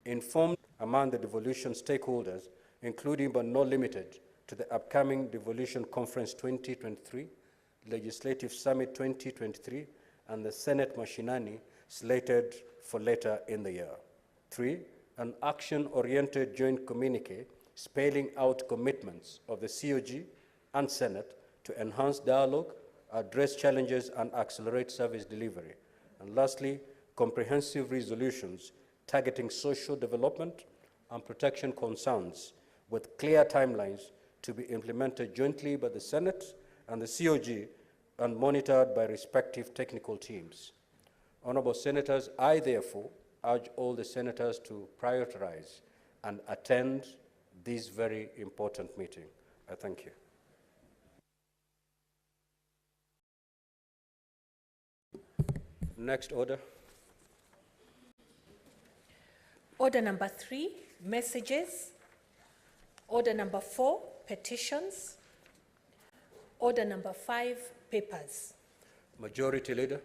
informed among the devolution stakeholders, including but not limited to the upcoming Devolution Conference 2023, Legislative Summit 2023, and the Senate Mashinani slated for later in the year. 3, an action-oriented joint communique spelling out commitments of the COG and Senate to enhance dialogue, address challenges, and accelerate service delivery. And lastly, comprehensive resolutions targeting social development and protection concerns with clear timelines to be implemented jointly by the Senate and the COG and monitored by respective technical teams. Honorable Senators, I therefore urge all the Senators to prioritize and attend this very important meeting. I thank you. Next order. Order number 3, messages. Order number 4, petitions. Order number 5, papers. Majority Leader.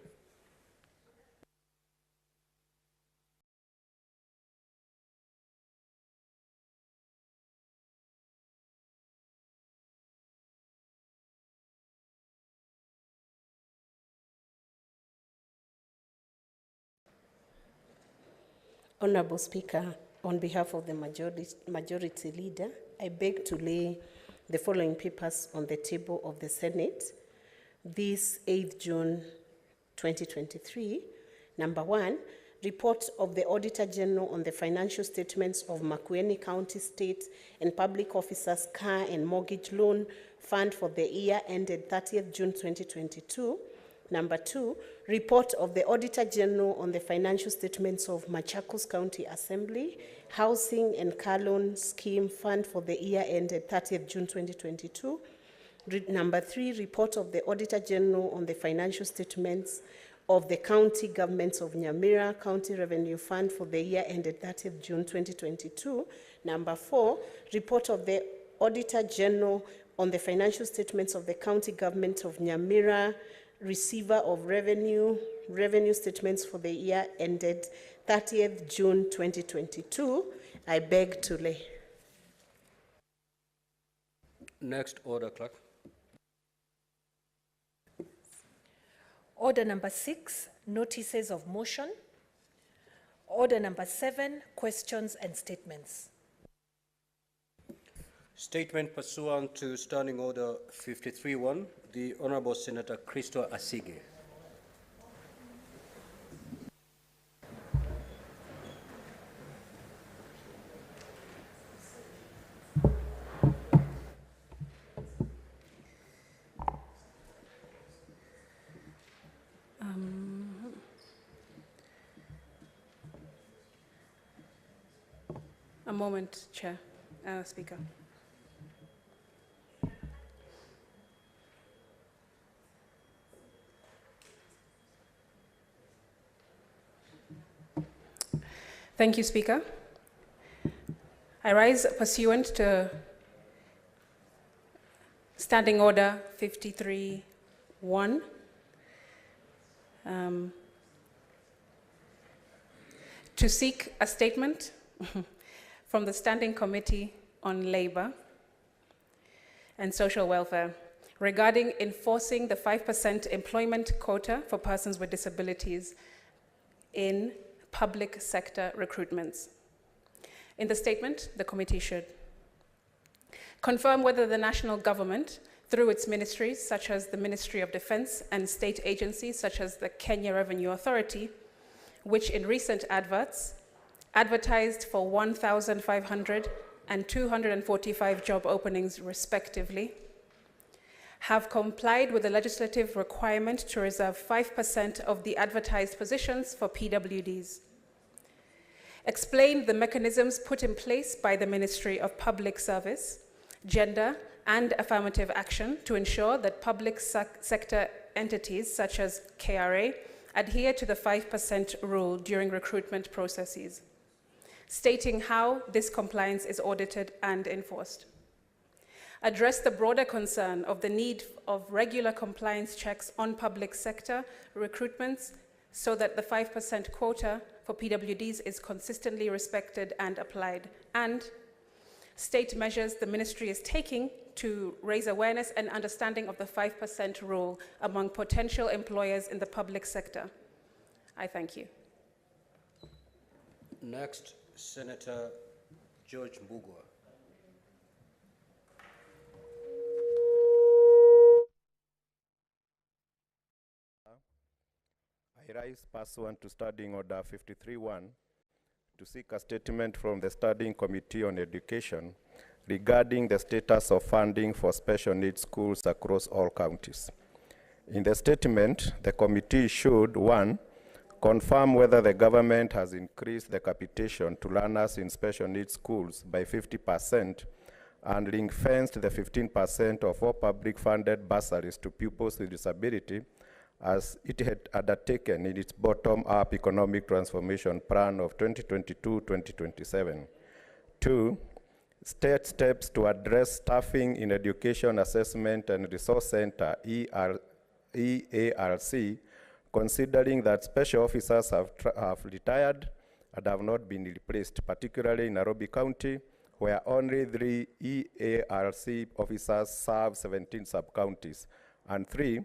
Honorable Speaker, on behalf of the majority leader, I beg to lay the following papers on the table of the Senate this 8th June 2023. Number 1, report of the Auditor General on the financial statements of Makueni County State and Public Officers Car and Mortgage Loan Fund for the year ended 30th June 2022. Number 2, report of the Auditor General on the financial statements of Machakos County Assembly, Housing and Car Loan Scheme Fund for the year ended 30th June 2022. Number 3, report of the Auditor General on the financial statements of the county governments of Nyamira County Revenue Fund for the year ended 30th June 2022. Number 4, report of the Auditor General on the financial statements of the county government of Nyamira Receiver of Revenue statements for the year ended 30th June 2022. I beg to lay. Next order, Clerk. Order number 6, notices of motion. Order number 7, questions and statements. Statement pursuant to Standing Order 53-1, the Honorable Senator Christo Asige. A moment, Chair, Speaker. Thank you, Speaker. I rise pursuant to Standing Order 53-1. To seek a statement from the Standing Committee on Labor and Social Welfare regarding enforcing the 5% employment quota for persons with disabilities in public sector recruitments. In the statement, the committee should confirm whether the national government, through its ministries, such as the Ministry of Defense, and state agencies, such as the Kenya Revenue Authority, which in recent adverts advertised for 1,500 and 245 job openings respectively, have complied with the legislative requirement to reserve 5% of the advertised positions for PWDs. Explain the mechanisms put in place by the Ministry of Public Service, Gender and Affirmative Action to ensure that public sector entities such as KRA adhere to the 5% rule during recruitment processes, stating how this compliance is audited and enforced. Address the broader concern of the need of regular compliance checks on public sector recruitments so that the 5% quota for PWDs is consistently respected and applied, and state measures the ministry is taking to raise awareness and understanding of the 5% rule among potential employers in the public sector. I thank you. Next, Senator George Mbugua. I rise pursuant to Standing Order 53-1 to seek a statement from the Standing Committee on Education regarding the status of funding for special needs schools across all counties. In the statement, the committee should, 1, confirm whether the government has increased the capitation to learners in special needs schools by 50% and ring-fenced the 15% of all public-funded bursaries to pupils with disability as it had undertaken in its bottom-up economic transformation plan of 2022-2027. 2, state steps to address staffing in Education Assessment and Resource Center, EARC, considering that special officers have retired and have not been replaced, particularly in Nairobi County, where only 3 EARC officers serve 17 sub-counties. And 3,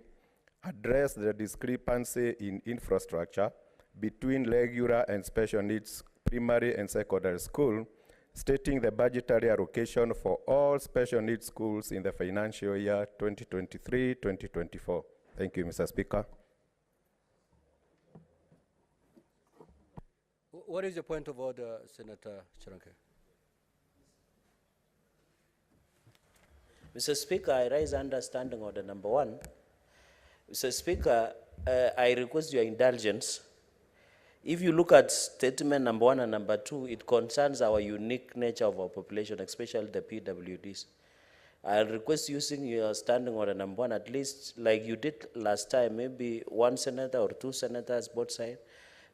address the discrepancy in infrastructure between regular and special needs primary and secondary school, stating the budgetary allocation for all special needs schools in the financial year 2023-2024. Thank you, Mr. Speaker. What is your point of order, Senator Chirange? Mr. Speaker, I raise under Standing Order number 1. Mr. Speaker, I request your indulgence. If you look at statement number 1 and number 2, it concerns our unique nature of our population, especially the PWDs. I'll request using your Standing Order number 1, at least like you did last time, maybe 1 senator or 2 senators both sides,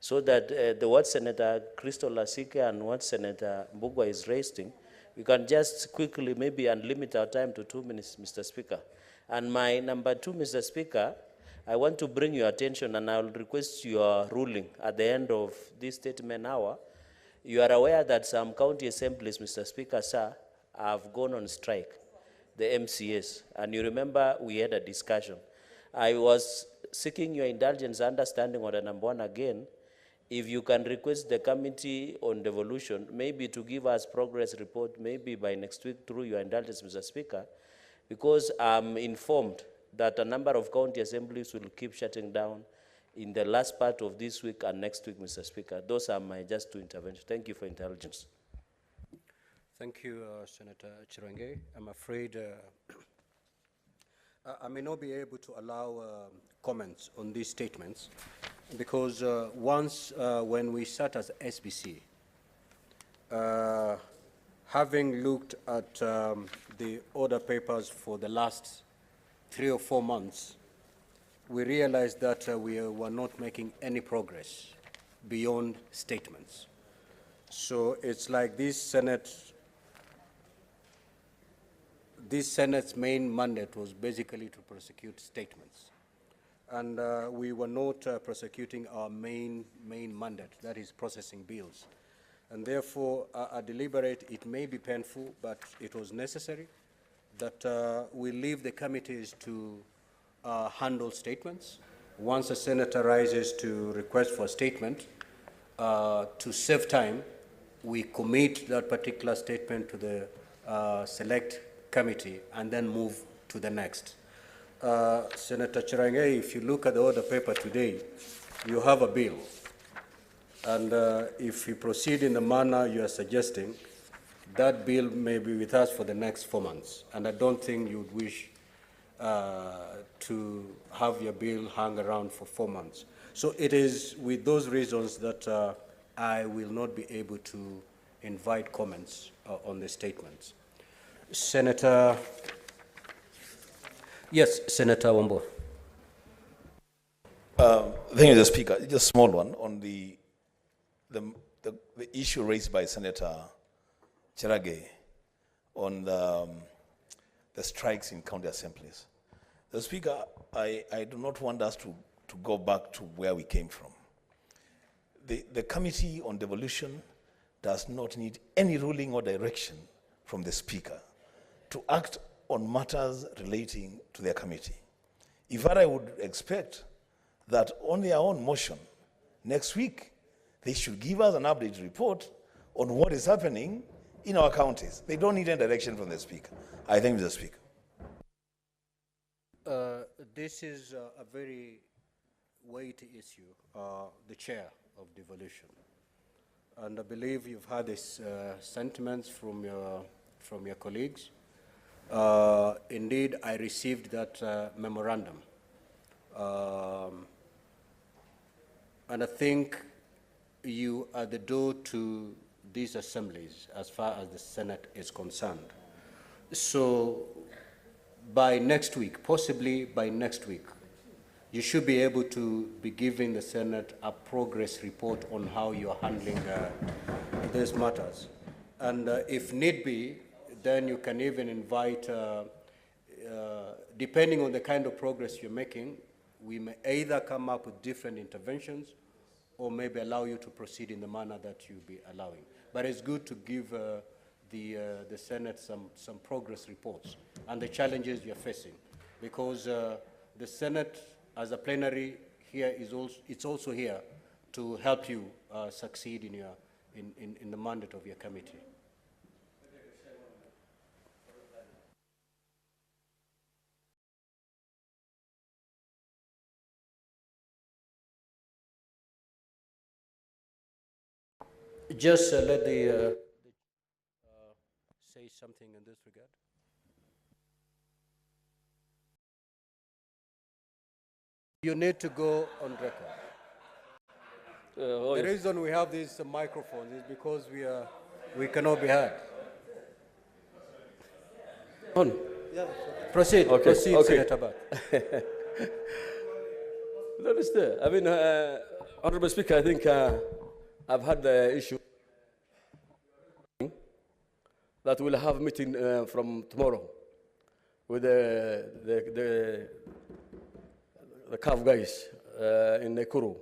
so that the what Senator Crystal Lasike and what Senator Mbugua is raising, we can just quickly maybe unlimit our time to 2 minutes, Mr. Speaker. And my number 2, Mr. Speaker, I want to bring your attention, and I will request your ruling at the end of this statement hour. You are aware that some county assemblies, Mr. Speaker, sir, have gone on strike, the MCAs, and you remember we had a discussion. I was seeking your indulgence, understanding order number 1 again, if you can request the Committee on Devolution, maybe to give us progress report, maybe by next week through your indulgence, Mr. Speaker, because I'm informed that a number of county assemblies will keep shutting down in the last part of this week and next week, Mr. Speaker. Those are my just 2 interventions. Thank you for intelligence. Thank you, Senator Chirange. I'm afraid I may not be able to allow comments on these statements because once when we sat as SBC, having looked at the order papers for the last 3 or 4 months, we realized that we were not making any progress beyond statements. So it's like this Senate's main mandate was basically to prosecute statements. And we were not prosecuting our main mandate, that is processing bills. And therefore, I deliberate, it may be painful, but it was necessary that we leave the committees to handle statements. Once a senator rises to request for a statement, to save time, we commit that particular statement to the select committee and then move to the next. Senator Chirange, if you look at the order paper today, you have a bill. And if you proceed in the manner you are suggesting, that bill may be with us for the next 4 months. And I don't think you would wish to have your bill hang around for 4 months. So it is with those reasons that I will not be able to invite comments on the statements. Senator, yes, Senator Wambo. Thank you, Mr. Speaker. Just a small one on the issue raised by Senator Cherage on the strikes in county assemblies. The Speaker, I do not want us to go back to where we came from. the Committee on Devolution does not need any ruling or direction from the Speaker to act on matters relating to their committee. In fact, I would expect that on their own motion, next week, they should give us an update report on what is happening in our counties. They don't need any direction from the Speaker. I thank the Speaker. This is a very weighty issue, the chair of devolution. And I believe you've had these sentiments from your colleagues. Indeed, I received that memorandum. And I think you are the door to these assemblies as far as the Senate is concerned. So by next week, possibly by next week, you should be able to be giving the Senate a progress report on how you're handling these matters. And if need be, then you can even invite, depending on the kind of progress you're making, we may either come up with different interventions or maybe allow you to proceed in the manner that you'll be allowing. But it's good to give the Senate some progress reports and the challenges you're facing, because the Senate, as a plenary here, it's also here to help you succeed in the mandate of your committee. Just let the say something in this regard. You need to go on record. The reason we have these microphones is because we cannot be heard. On. Yeah, proceed. Okay. Proceed, Okay. Senator Bat. That is there. I mean, Honorable Speaker, I think I've had the issue that we'll have a meeting from tomorrow with the CAF guys in Nakuru.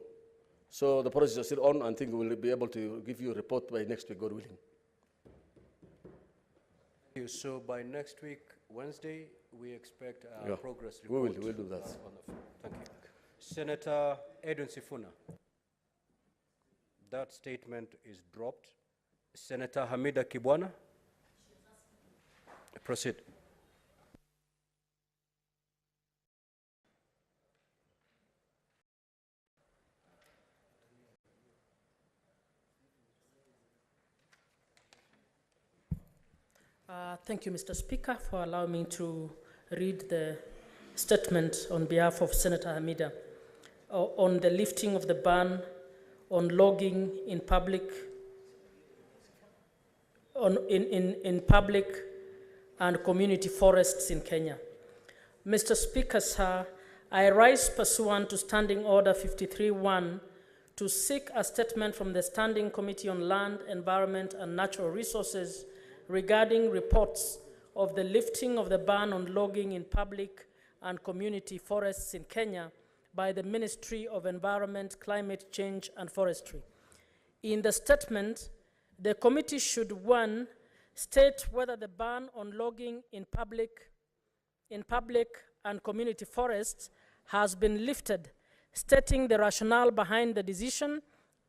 So the process is still on. I think we'll be able to give you a report by next week, God willing. So by next week, Wednesday, we expect a progress report. We'll do that. Thank you. Senator Edwin Sifuna. That statement is dropped. Senator Hamida Kibwana. Proceed. Thank you, Mr. Speaker, for allowing me to read the statement on behalf of Senator Hamida on the lifting of the ban on logging in public, in public and community forests in Kenya. Mr. Speaker, sir, I rise pursuant to Standing Order 53-1 to seek a statement from the Standing Committee on Land, Environment and Natural Resources regarding reports of the lifting of the ban on logging in public and community forests in Kenya by the Ministry of Environment, Climate Change and Forestry. In the statement, the committee should, 1, state whether the ban on logging in public and community forests has been lifted, stating the rationale behind the decision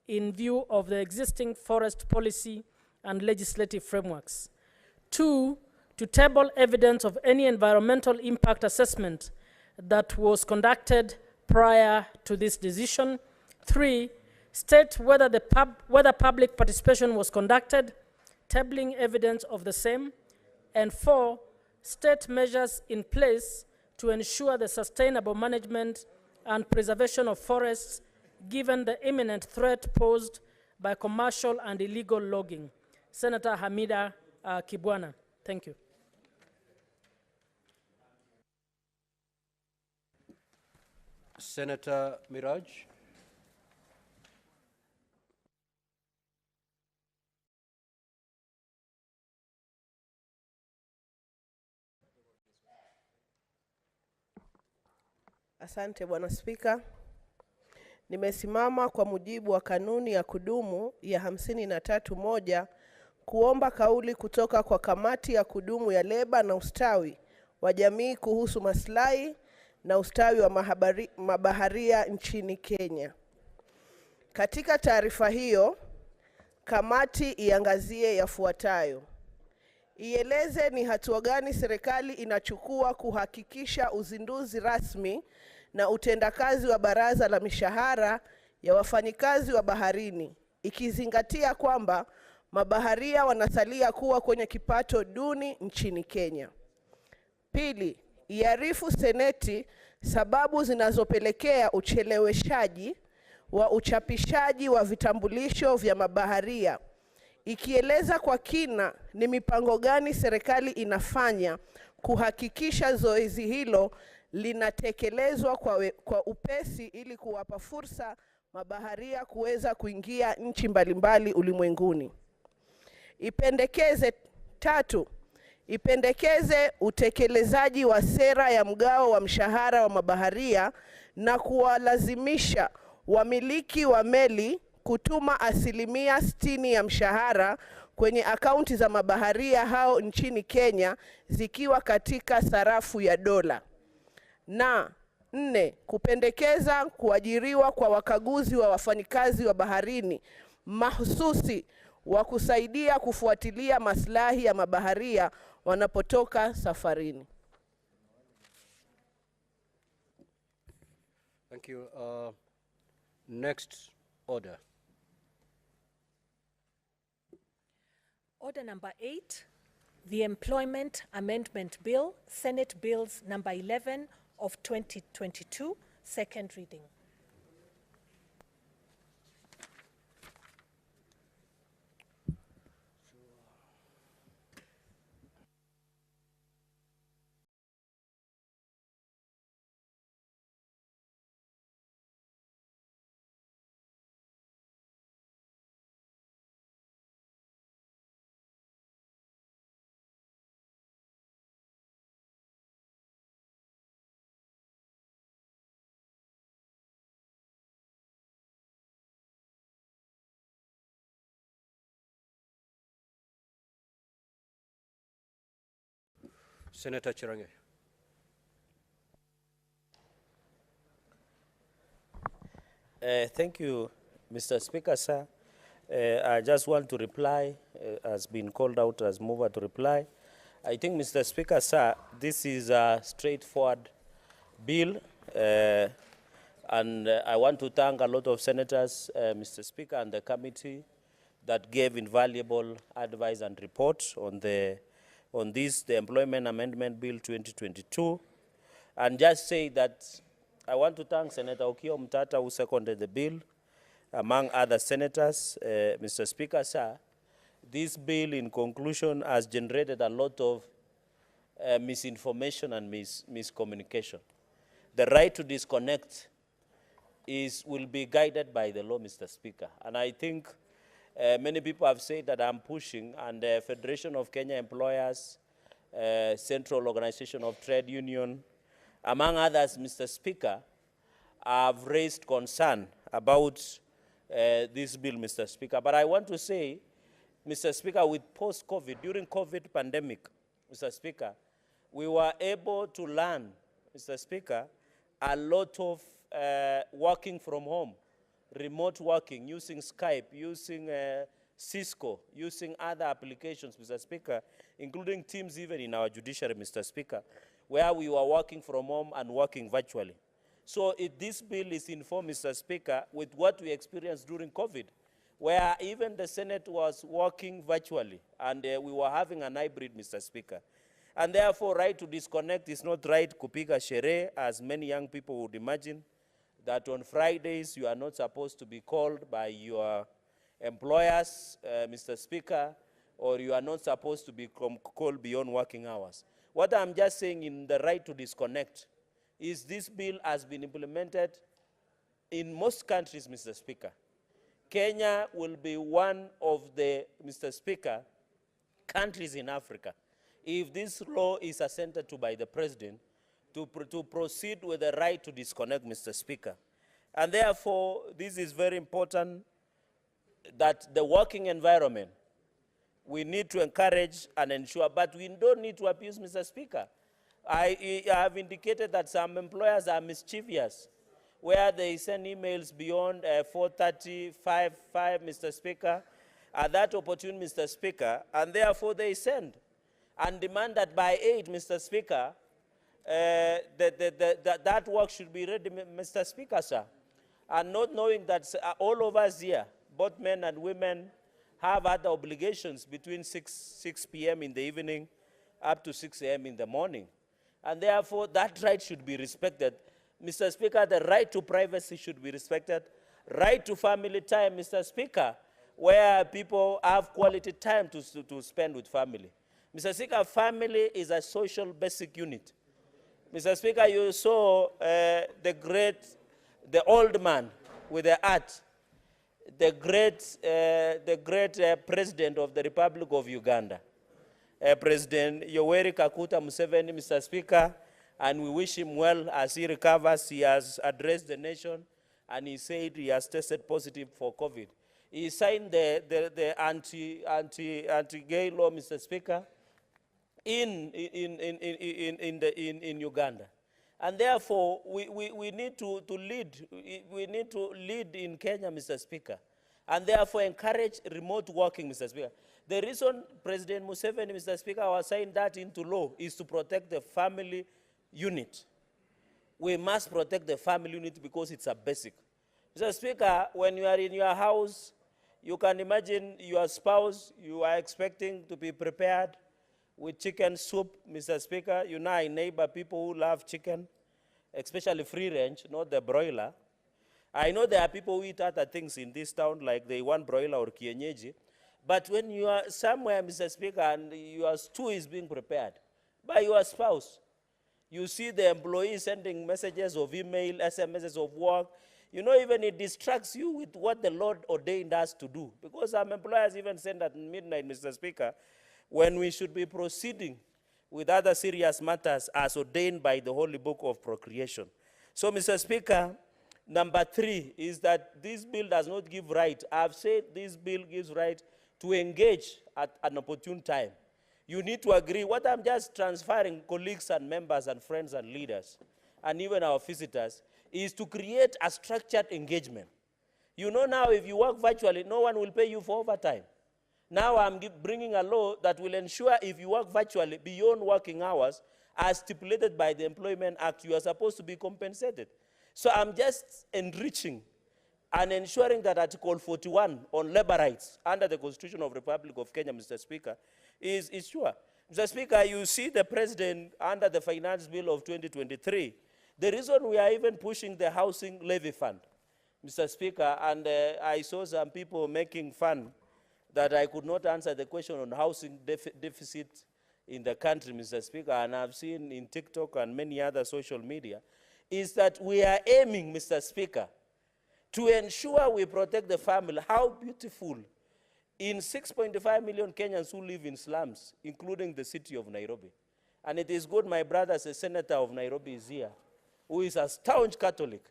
in view of the existing forest policy and legislative frameworks. 2, to table evidence of any environmental impact assessment that was conducted prior to this decision. 3, state whether public participation was conducted, tabling evidence of the same. And 4, state measures in place to ensure the sustainable management and preservation of forests given the imminent threat posed by commercial and illegal logging. Senator Hamida Kibwana. Thank you. Senator Miraj. Asante Bwana Spika. nimesimama kwa mujibu wa kanuni ya kudumu ya 53(1) kuomba kauli kutoka kwa kamati ya kudumu ya leba na ustawi wa jamii kuhusu maslahi na ustawi wa mabaharia nchini Kenya. Katika taarifa hiyo, kamati iangazie yafuatayo. Ieleze ni hatua gani serikali inachukua kuhakikisha uzinduzi rasmi na utendakazi wa baraza la mishahara ya wafanyikazi wa baharini, ikizingatia kwamba mabaharia wanasalia kuwa kwenye kipato duni nchini Kenya. Pili, iarifu Seneti sababu zinazopelekea ucheleweshaji wa uchapishaji wa vitambulisho vya mabaharia, ikieleza kwa kina ni mipango gani serikali inafanya kuhakikisha zoezi hilo linatekelezwa kwa upesi ili kuwapa fursa mabaharia kuweza kuingia nchi mbalimbali ulimwenguni. Tatu, ipendekeze utekelezaji wa sera ya mgao wa mshahara wa mabaharia na kuwalazimisha wamiliki wa meli kutuma 60% ya mshahara kwenye akaunti za mabaharia hao nchini Kenya zikiwa katika sarafu ya dola. Na 4, kupendekeza kuajiriwa kwa wakaguzi wa wafanyikazi wa baharini mahususi wa kusaidia kufuatilia maslahi ya mabaharia wanapotoka safarini. Thank you. Next order. Order number 8, the Employment Amendment Bill, Senate Bills number 11 of 2022, second reading. Senator Chirange. Thank you, Mr. Speaker, sir. I just want to reply, has been called out as mover to reply. I think, Mr. Speaker, sir, this is a straightforward bill, and I want to thank a lot of senators, Mr. Speaker, and the committee that gave invaluable advice and report on the Employment Amendment Bill 2022, and just say that I want to thank Senator Okiya Omtata, who seconded the bill, among other senators. Mr. Speaker, sir, this bill, in conclusion, has generated a lot of misinformation and miscommunication. The right to disconnect will be guided by the law, Mr. Speaker, and I think many people have said that I'm pushing, and the Federation of Kenya Employers, Central Organization of Trade Union, among others, Mr. Speaker, have raised concern about this bill, Mr. Speaker. But I want to say, Mr. Speaker, with post-COVID, during COVID pandemic, Mr. Speaker, we were able to learn, Mr. Speaker, a lot of working from home, remote working, using Skype, using Cisco, using other applications, Mr. Speaker, including Teams even in our judiciary, Mr. Speaker, where we were working from home and working virtually. So this bill is informed, Mr. Speaker, with what we experienced during COVID, where even the Senate was working virtually, and we were having an hybrid, Mr. Speaker. And therefore, right to disconnect is not right kupiga sherehe, as many young people would imagine, that on Fridays you are not supposed to be called by your employers, Mr. Speaker, or you are not supposed to be called beyond working hours. What I'm just saying in the right to disconnect is this bill has been implemented in most countries, Mr. Speaker. Kenya will be one of the, Mr. Speaker, countries in Africa, if this law is assented to by the President, to proceed with the right to disconnect, Mr. Speaker. And therefore, this is very important that the working environment, we need to encourage and ensure, but we don't need to abuse, Mr. Speaker. I have indicated that some employers are mischievous, where they send emails beyond 4:30, 5, Mr. Speaker, at that opportune, Mr. Speaker, and therefore they send and demand that by 8, Mr. Speaker, that work should be ready, Mr. Speaker, sir. And not knowing that all of us here, both men and women, have other obligations between 6 p.m. in the evening up to 6 a.m. in the morning. And therefore, that right should be respected. Mr. Speaker, the right to privacy should be respected. Right to family time, Mr. Speaker, where people have quality time to spend with family. Mr. Speaker, family is a social basic unit. Mr. Speaker, you saw the old man with the art, the great president of the Republic of Uganda, President Yoweri Kaguta Museveni, Mr. Speaker, and we wish him well as he recovers. He has addressed the nation, and he said he has tested positive for COVID. He signed the anti-gay law, Mr. Speaker, in Uganda. And therefore, we need to lead. We need to lead in Kenya, Mr. Speaker, and therefore encourage remote working, Mr. Speaker. The reason President Museveni, Mr. Speaker, was signed that into law is to protect the family unit. We must protect the family unit because it's a basic. Mr. Speaker, when you are in your house, you can imagine your spouse, you are expecting to be prepared with chicken soup, Mr. Speaker. You know, I neighbor people who love chicken, especially free range, not the broiler. I know there are people who eat other things in this town, like they want broiler or kienyeji. But when you are somewhere, Mr. Speaker, and your stew is being prepared by your spouse, you see the employee sending messages of email, SMSs of work. You know, even it distracts you with what the Lord ordained us to do. Because some employers even send at midnight, Mr. Speaker, when we should be proceeding with other serious matters as ordained by the Holy Book of Procreation. So, Mr. Speaker, number 3 is that this bill does not give right. I've said this bill gives right to engage at an opportune time. You need to agree. What I'm just transferring colleagues and members and friends and leaders and even our visitors is to create a structured engagement. You know now if you work virtually, no one will pay you for overtime. Now I'm bringing a law that will ensure if you work virtually beyond working hours as stipulated by the Employment Act, you are supposed to be compensated. So I'm just enriching and ensuring that Article 41 on labor rights under the Constitution of the Republic of Kenya, Mr. Speaker, is sure. Mr. Speaker, you see the President under the Finance Bill of 2023, the reason we are even pushing the Housing Levy Fund, Mr. Speaker, and I saw some people making fun that I could not answer the question on housing deficit in the country, Mr. Speaker, and I've seen in TikTok and many other social media, is that we are aiming, Mr. Speaker, to ensure we protect the family. How beautiful. In 6.5 million Kenyans who live in slums, including the city of Nairobi. And it is good my brother, as a senator of Nairobi, is here, who is a staunch Catholic,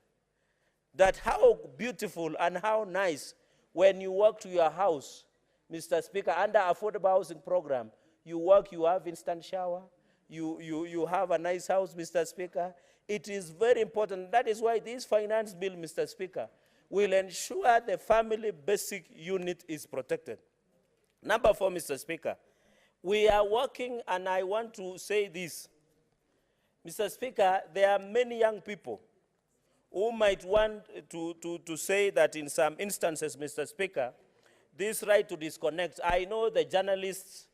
that how beautiful and how nice when you walk to your house, Mr. Speaker, under affordable housing program, you work, you have instant shower, you have a nice house, Mr. Speaker. It is very important. That is why this finance bill, Mr. Speaker, will ensure the family basic unit is protected. Number 4, Mr. Speaker, we are working, and I want to say this. Mr. Speaker, there are many young people who might want to say that in some instances, Mr. Speaker, this right to disconnect, I know the journalists,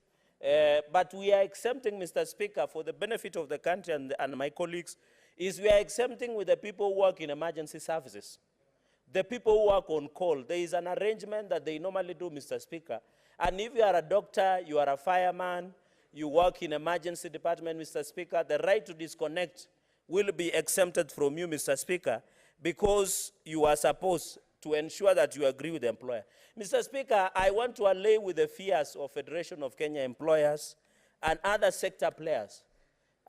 but we are exempting, Mr. Speaker, for the benefit of the country and my colleagues, is we are exempting with the people who work in emergency services. The people who work on call, there is an arrangement that they normally do, Mr. Speaker. And if you are a doctor, you are a fireman, you work in emergency department, Mr. Speaker, the right to disconnect will be exempted from you, Mr. Speaker, because you are supposed to ensure that you agree with the employer. Mr. Speaker, I want to allay with the fears of Federation of Kenya Employers and other sector players,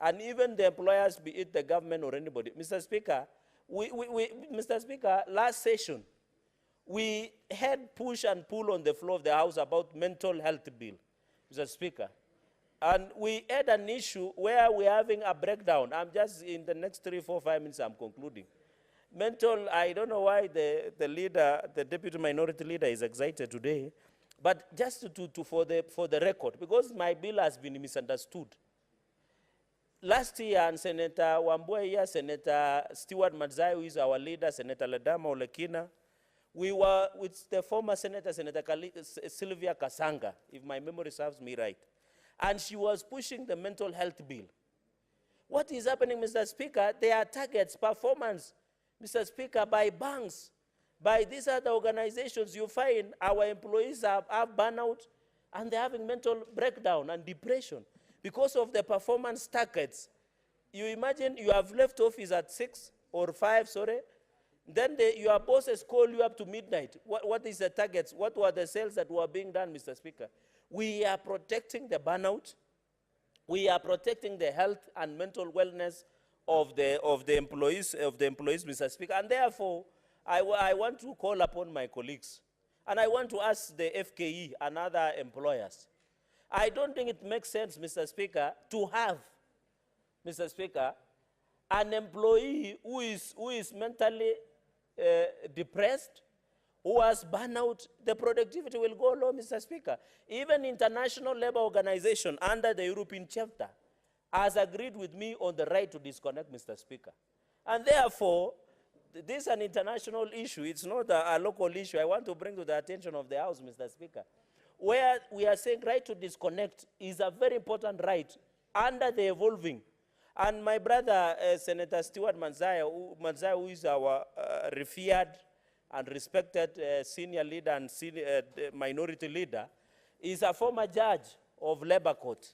and even the employers, be it the government or anybody. Mr. Speaker, Mr. Speaker, last session, we had push and pull on the floor of the House about mental health bill, Mr. Speaker. And we had an issue where we're having a breakdown. I'm just, in the next 3, 4, 5 minutes, I'm concluding. Mental, I don't know why the leader, the deputy minority leader is excited today, but just for the record, because my bill has been misunderstood. Last year, and Senator Wambua, Senator Stewart Madzai, who is our leader, Senator Ledama Olekina, we were with the former Senator, Sylvia Kasanga, if my memory serves me right. And she was pushing the mental health bill. What is happening, Mr. Speaker? There are targets, performance, Mr. Speaker, by banks, by these other organizations. You find our employees have burnout, and they're having mental breakdown and depression because of the performance targets. You imagine you have left office at 6 or 5, sorry, then your bosses call you up to midnight. What is the targets? What were the sales that were being done, Mr. Speaker? We are protecting the burnout. We are protecting the health and mental wellness of the employees, Mr. Speaker. And therefore, I want to call upon my colleagues, and I want to ask the FKE and other employers. I don't think it makes sense, Mr. Speaker, to have, Mr. Speaker, an employee who is mentally depressed, who has burnout. The productivity will go low, Mr. Speaker. Even International Labour Organization, under the European chapter, has agreed with me on the right to disconnect, Mr. Speaker. And therefore, this is an international issue. It's not a local issue. I want to bring to the attention of the House, Mr. Speaker, where we are saying right to disconnect is a very important right under the evolving. And my brother, Senator Stewart Madzai, who is our revered and respected senior leader and minority leader, is a former judge of Labour Court.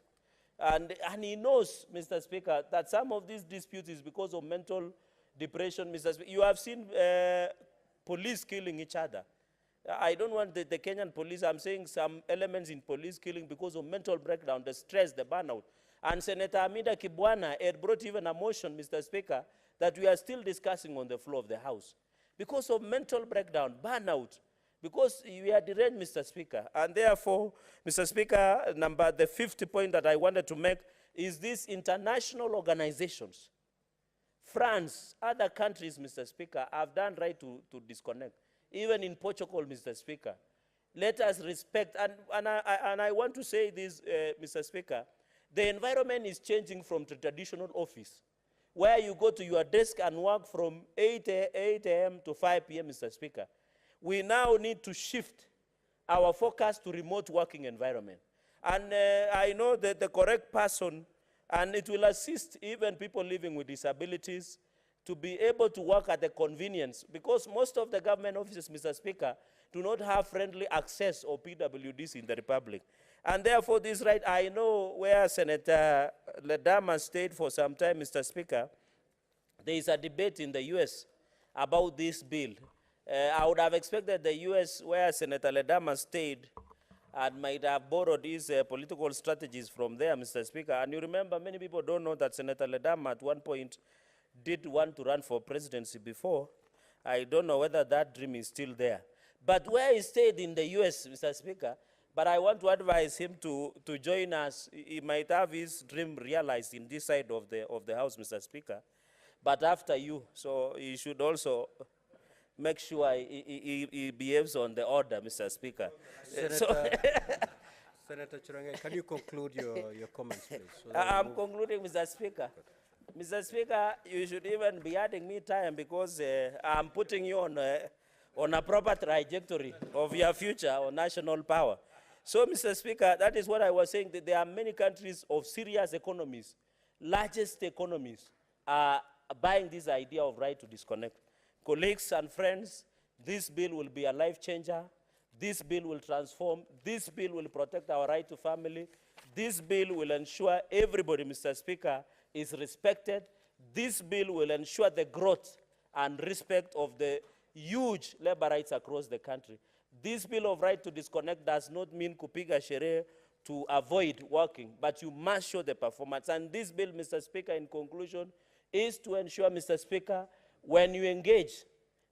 And he knows, Mr. Speaker, that some of these disputes is because of mental depression, Mr. Speaker. You have seen police killing each other. I don't want the Kenyan police. I'm saying some elements in police killing because of mental breakdown, the stress, the burnout. And Senator Amida Kibwana had brought even a motion, Mr. Speaker, that we are still discussing on the floor of the House. Because of mental breakdown, burnout, because we are deranged, Mr. Speaker. And therefore, Mr. Speaker, the 50th point that I wanted to make is these international organizations. France, other countries, Mr. Speaker, have done right to disconnect. Even in Portugal, Mr. Speaker. Let us respect, and I want to say this, Mr. Speaker, the environment is changing from the traditional office, where you go to your desk and work from 8 a.m. to 5 p.m., Mr. Speaker. We now need to shift our focus to remote working environment. And I know that the correct person, and it will assist even people living with disabilities to be able to work at the convenience, because most of the government offices, Mr. Speaker, do not have friendly access or PWDs in the Republic. And therefore, this right, I know where Senator Ledama stayed for some time, Mr. Speaker, there is a debate in the US about this bill. I would have expected the US, where Senator Ledama stayed, and might have borrowed his political strategies from there, Mr. Speaker. And you remember, many people don't know that Senator Ledama at one point did want to run for presidency before. I don't know whether that dream is still there. But where he stayed in the US, Mr. Speaker, but I want to advise him to join us. He might have his dream realized in this side of the House, Mr. Speaker, but after you. So he should also make sure he behaves on the order, Mr. Speaker. Senator Chirange, can you conclude your comments, please? So I'm concluding, Mr. Speaker. Mr. Speaker, you should even be adding me time, because I'm putting you on a proper trajectory of your future or national power. So, Mr. Speaker, that is what I was saying, that there are many countries of serious economies, largest economies, are buying this idea of right to disconnect. Colleagues and friends, this bill will be a life changer. This bill will transform. This bill will protect our right to family. This bill will ensure everybody, Mr. Speaker, is respected. This bill will ensure the growth and respect of the huge labor rights across the country. This bill of right to disconnect does not mean kupiga sherehe to avoid working, but you must show the performance. And this bill, Mr. Speaker, in conclusion, is to ensure, Mr. Speaker, when you engage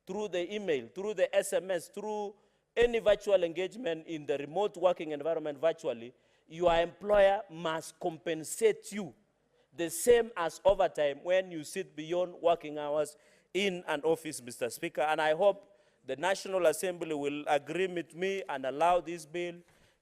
through the email, through the SMS, through any virtual engagement in the remote working environment virtually, your employer must compensate you the same as overtime when you sit beyond working hours in an office, Mr. Speaker. And I hope the National Assembly will agree with me and allow this bill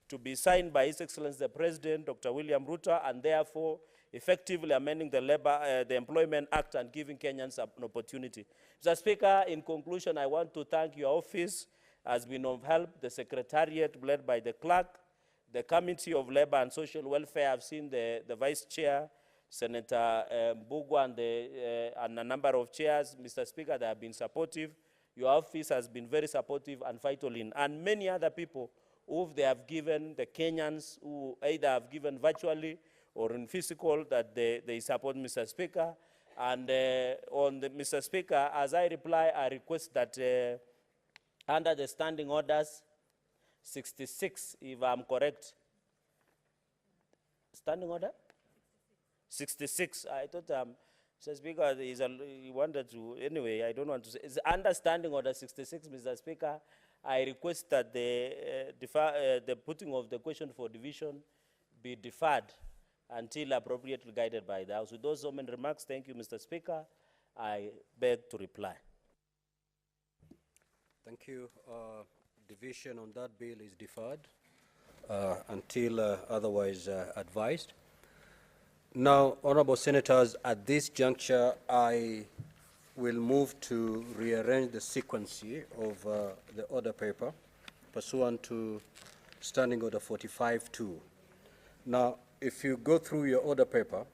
to be signed by His Excellency the President, Dr. William Ruto, and therefore effectively amending the Employment Act and giving Kenyans an opportunity. Mr. Speaker, in conclusion, I want to thank your office has been of help, the Secretariat led by the clerk, the Committee of Labor and Social Welfare. I've seen the Vice Chair, Senator Mbugwa, and a number of chairs. Mr. Speaker, they have been supportive. Your office has been very supportive and vital in, and many other people who they have given, the Kenyans who either have given virtually or in physical, that they support, Mr. Speaker. And on the Mr. Speaker, as I reply, I request that under the standing orders 66, if I'm correct, standing order 66. I thought Mr. Speaker, he wanted to, anyway, I don't want to say. It's under standing order 66, Mr. Speaker. I request that the putting of the question for division be deferred until appropriately guided by the House. With those opening remarks, thank you, Mr. Speaker. I beg to reply. Thank you. Division on that bill is deferred until otherwise advised. Now, honorable senators, at this juncture, I will move to rearrange the sequence of the order paper pursuant to Standing Order 45-2. Now, if you go through your order paper,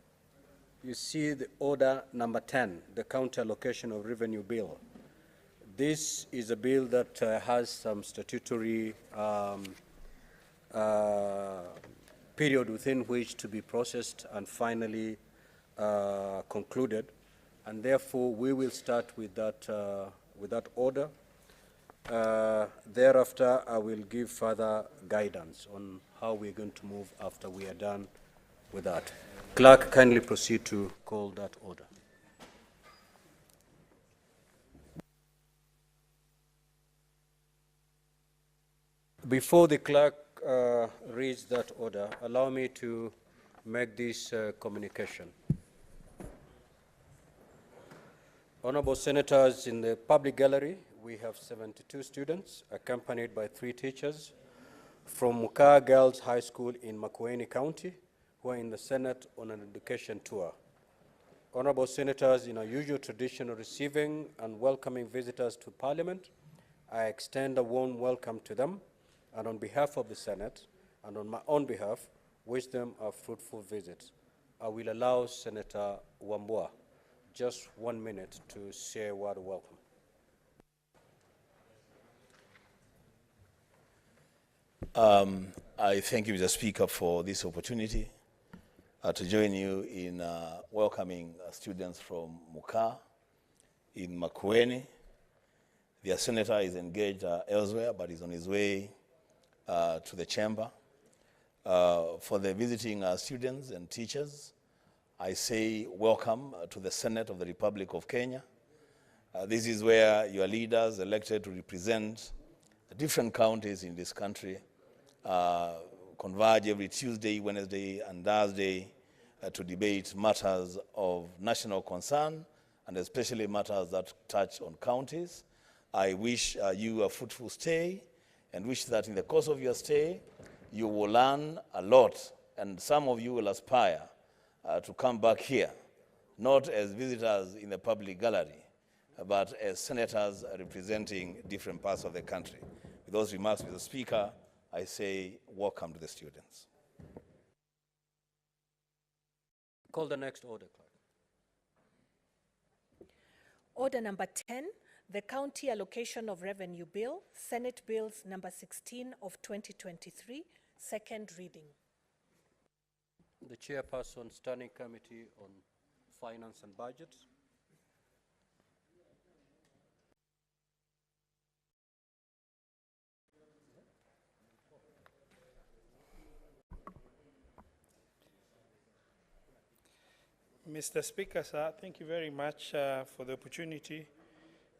you see the order number 10, the county allocation of revenue bill. This is a bill that has some statutory period within which to be processed and finally concluded, and therefore we will start with that order. Thereafter, I will give further guidance on how we're going to move after we are done with that. Clerk, kindly proceed to call that order. Before the clerk reads that order, allow me to make this communication. Honorable senators, in the public gallery, we have 72 students accompanied by 3 teachers from Mukaa Girls High School in Makueni County who are in the Senate on an education tour. Honorable senators, in our usual tradition of receiving and welcoming visitors to Parliament, I extend a warm welcome to them, and on behalf of the Senate and on my own behalf, wish them a fruitful visit. I will allow Senator Wambua just 1 minute to say a word of welcome. I thank you, Mr. Speaker, for this opportunity to join you in welcoming students from Mukaa in Makueni. Their senator is engaged elsewhere, but is on his way to the chamber. For the visiting students and teachers, I say welcome to the Senate of the Republic of Kenya. This is where your leaders elected to represent the different counties in this country converge every Tuesday, Wednesday, and Thursday to debate matters of national concern, and especially matters that touch on counties. I wish you a fruitful stay, and wish that in the course of your stay, you will learn a lot, and some of you will aspire to come back here, not as visitors in the public gallery, but as senators representing different parts of the country. With those remarks, Mr. Speaker, I say welcome to the students. Call the next order, clerk. Order number 10, the County Allocation of Revenue Bill, Senate Bills number 16 of 2023, second reading. The Chairperson, Standing Committee on Finance and Budget. Mr. Speaker, sir, thank you very much for the opportunity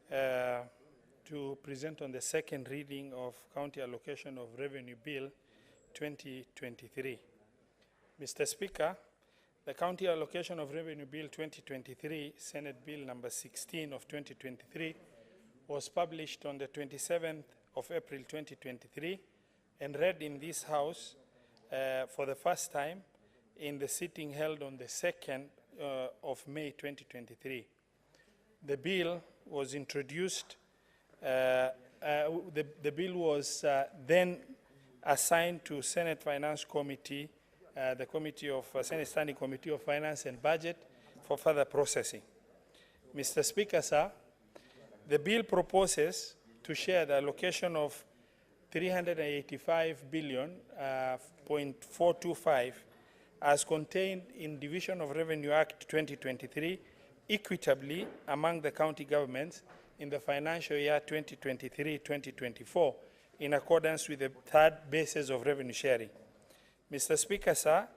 to present on the second reading of County Allocation of Revenue Bill 2023. Mr. Speaker, the County Allocation of Revenue Bill 2023, Senate Bill number 16 of 2023, was published on the 27th of April 2023 and read in this House for the first time in the sitting held on the 2nd of May 2023. The bill was introduced, the bill was then assigned to Senate Finance Committee, the Committee of Senate Standing Committee of Finance and Budget for further processing. Mr. Speaker, sir, the bill proposes to share the allocation of 385 billion, .425 as contained in Division of Revenue Act 2023 equitably among the county governments in the financial year 2023-2024 in accordance with the third basis of revenue sharing. Mr. Speaker, sir,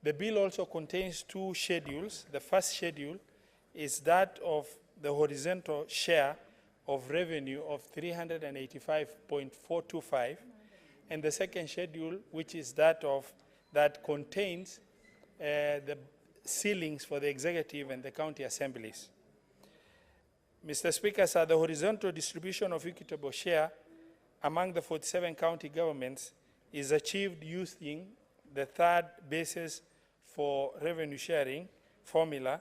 the bill also contains two schedules. The first schedule is that of the horizontal share of revenue of 385.425, and the second schedule, which is that contains the ceilings for the executive and the county assemblies. Mr. Speaker, sir, the horizontal distribution of equitable share among the 47 county governments is achieved using the third basis for revenue sharing formula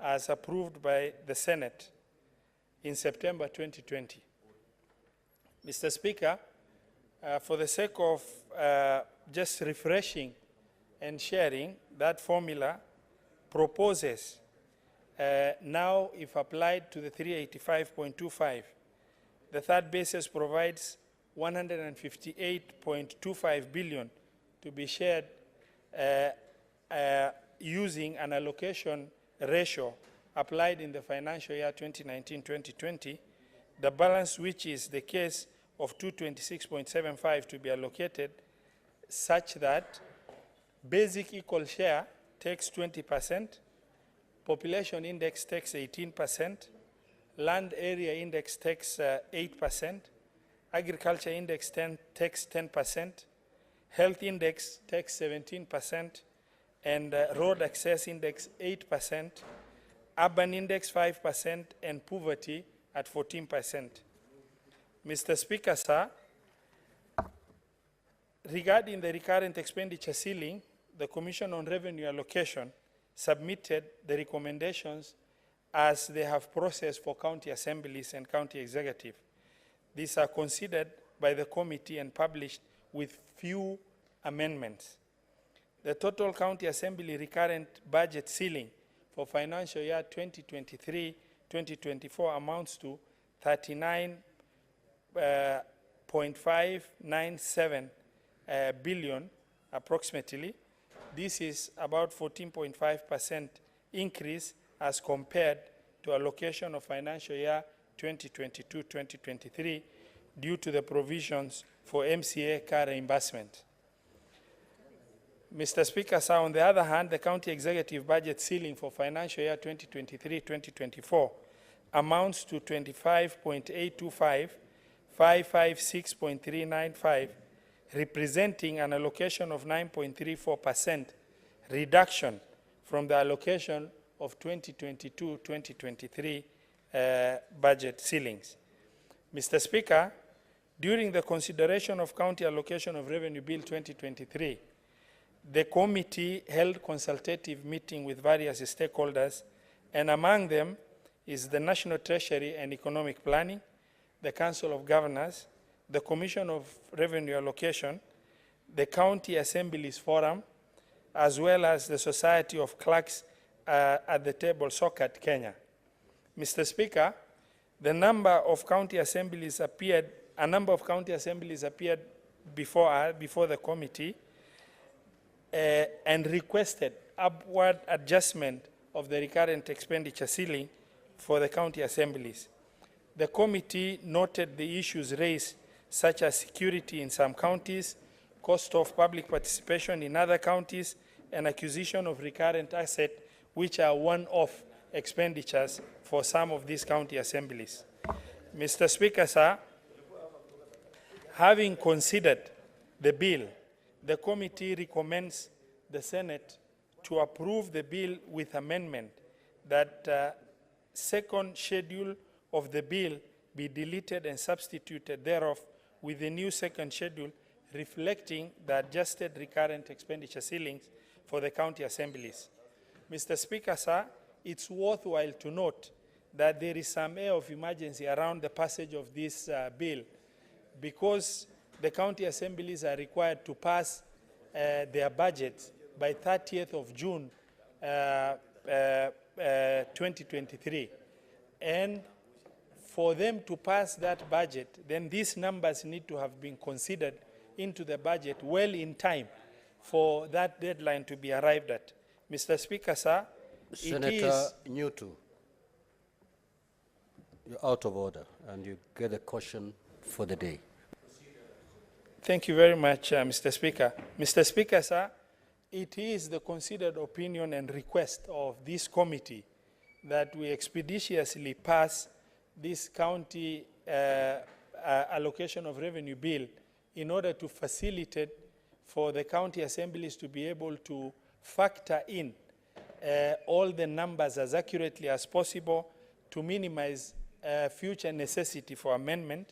as approved by the Senate in September 2020. Mr. Speaker, for the sake of just refreshing and sharing, that formula proposes now, if applied to the 385.25, the third basis provides 158.25 billion to be shared using an allocation ratio applied in the financial year 2019-2020, the balance, which is the case of 226.75, to be allocated such that basic equal share takes 20%, population index takes 18%, land area index takes 8%, agriculture index takes 10%, health index takes 17%, and road access index 8%, urban index 5%, and poverty at 14%. Mr. Speaker, sir, regarding the recurrent expenditure ceiling, the Commission on Revenue Allocation submitted the recommendations as they have processed for county assemblies and county executive. These are considered by the committee and published with few amendments. The total county assembly recurrent budget ceiling for financial year 2023-2024 amounts to 39.597 billion approximately. This is about 14.5% increase as compared to allocation of financial year 2022-2023 due to the provisions for MCA car reimbursement. Mr. Speaker, sir, on the other hand, the county executive budget ceiling for financial year 2023-2024 amounts to 25.825, 556.395, representing an allocation of 9.34% reduction from the allocation of 2022-2023 budget ceilings. Mr. Speaker, during the consideration of County Allocation of Revenue Bill 2023, the committee held consultative meeting with various stakeholders, and among them is the National Treasury and Economic Planning, the Council of Governors, the Commission of Revenue Allocation, the County Assemblies Forum, as well as the Society of Clerks at the table, SOCAT Kenya. Mr. Speaker, a number of county assemblies appeared before the committee and requested upward adjustment of the recurrent expenditure ceiling for the county assemblies. The committee noted the issues raised, such as security in some counties, cost of public participation in other counties, and acquisition of recurrent assets, which are one-off expenditures for some of these county assemblies. Mr. Speaker, sir, having considered the bill, the committee recommends the Senate to approve the bill with amendment that second schedule of the bill be deleted and substituted thereof with the new second schedule reflecting the adjusted recurrent expenditure ceilings for the county assemblies. Mr. Speaker, sir, it's worthwhile to note that there is some air of emergency around the passage of this bill because the county assemblies are required to pass their budgets by 30th of June 2023. And for them to pass that budget, then these numbers need to have been considered into the budget well in time for that deadline to be arrived at. Mr. Speaker, sir, Senator Newton, you're out of order and you get a caution for the day. Thank you very much, Mr. Speaker. Mr. Speaker, sir, it is the considered opinion and request of this committee that we expeditiously pass this county allocation of revenue bill in order to facilitate for the county assemblies to be able to factor in all the numbers as accurately as possible to minimize future necessity for amendment,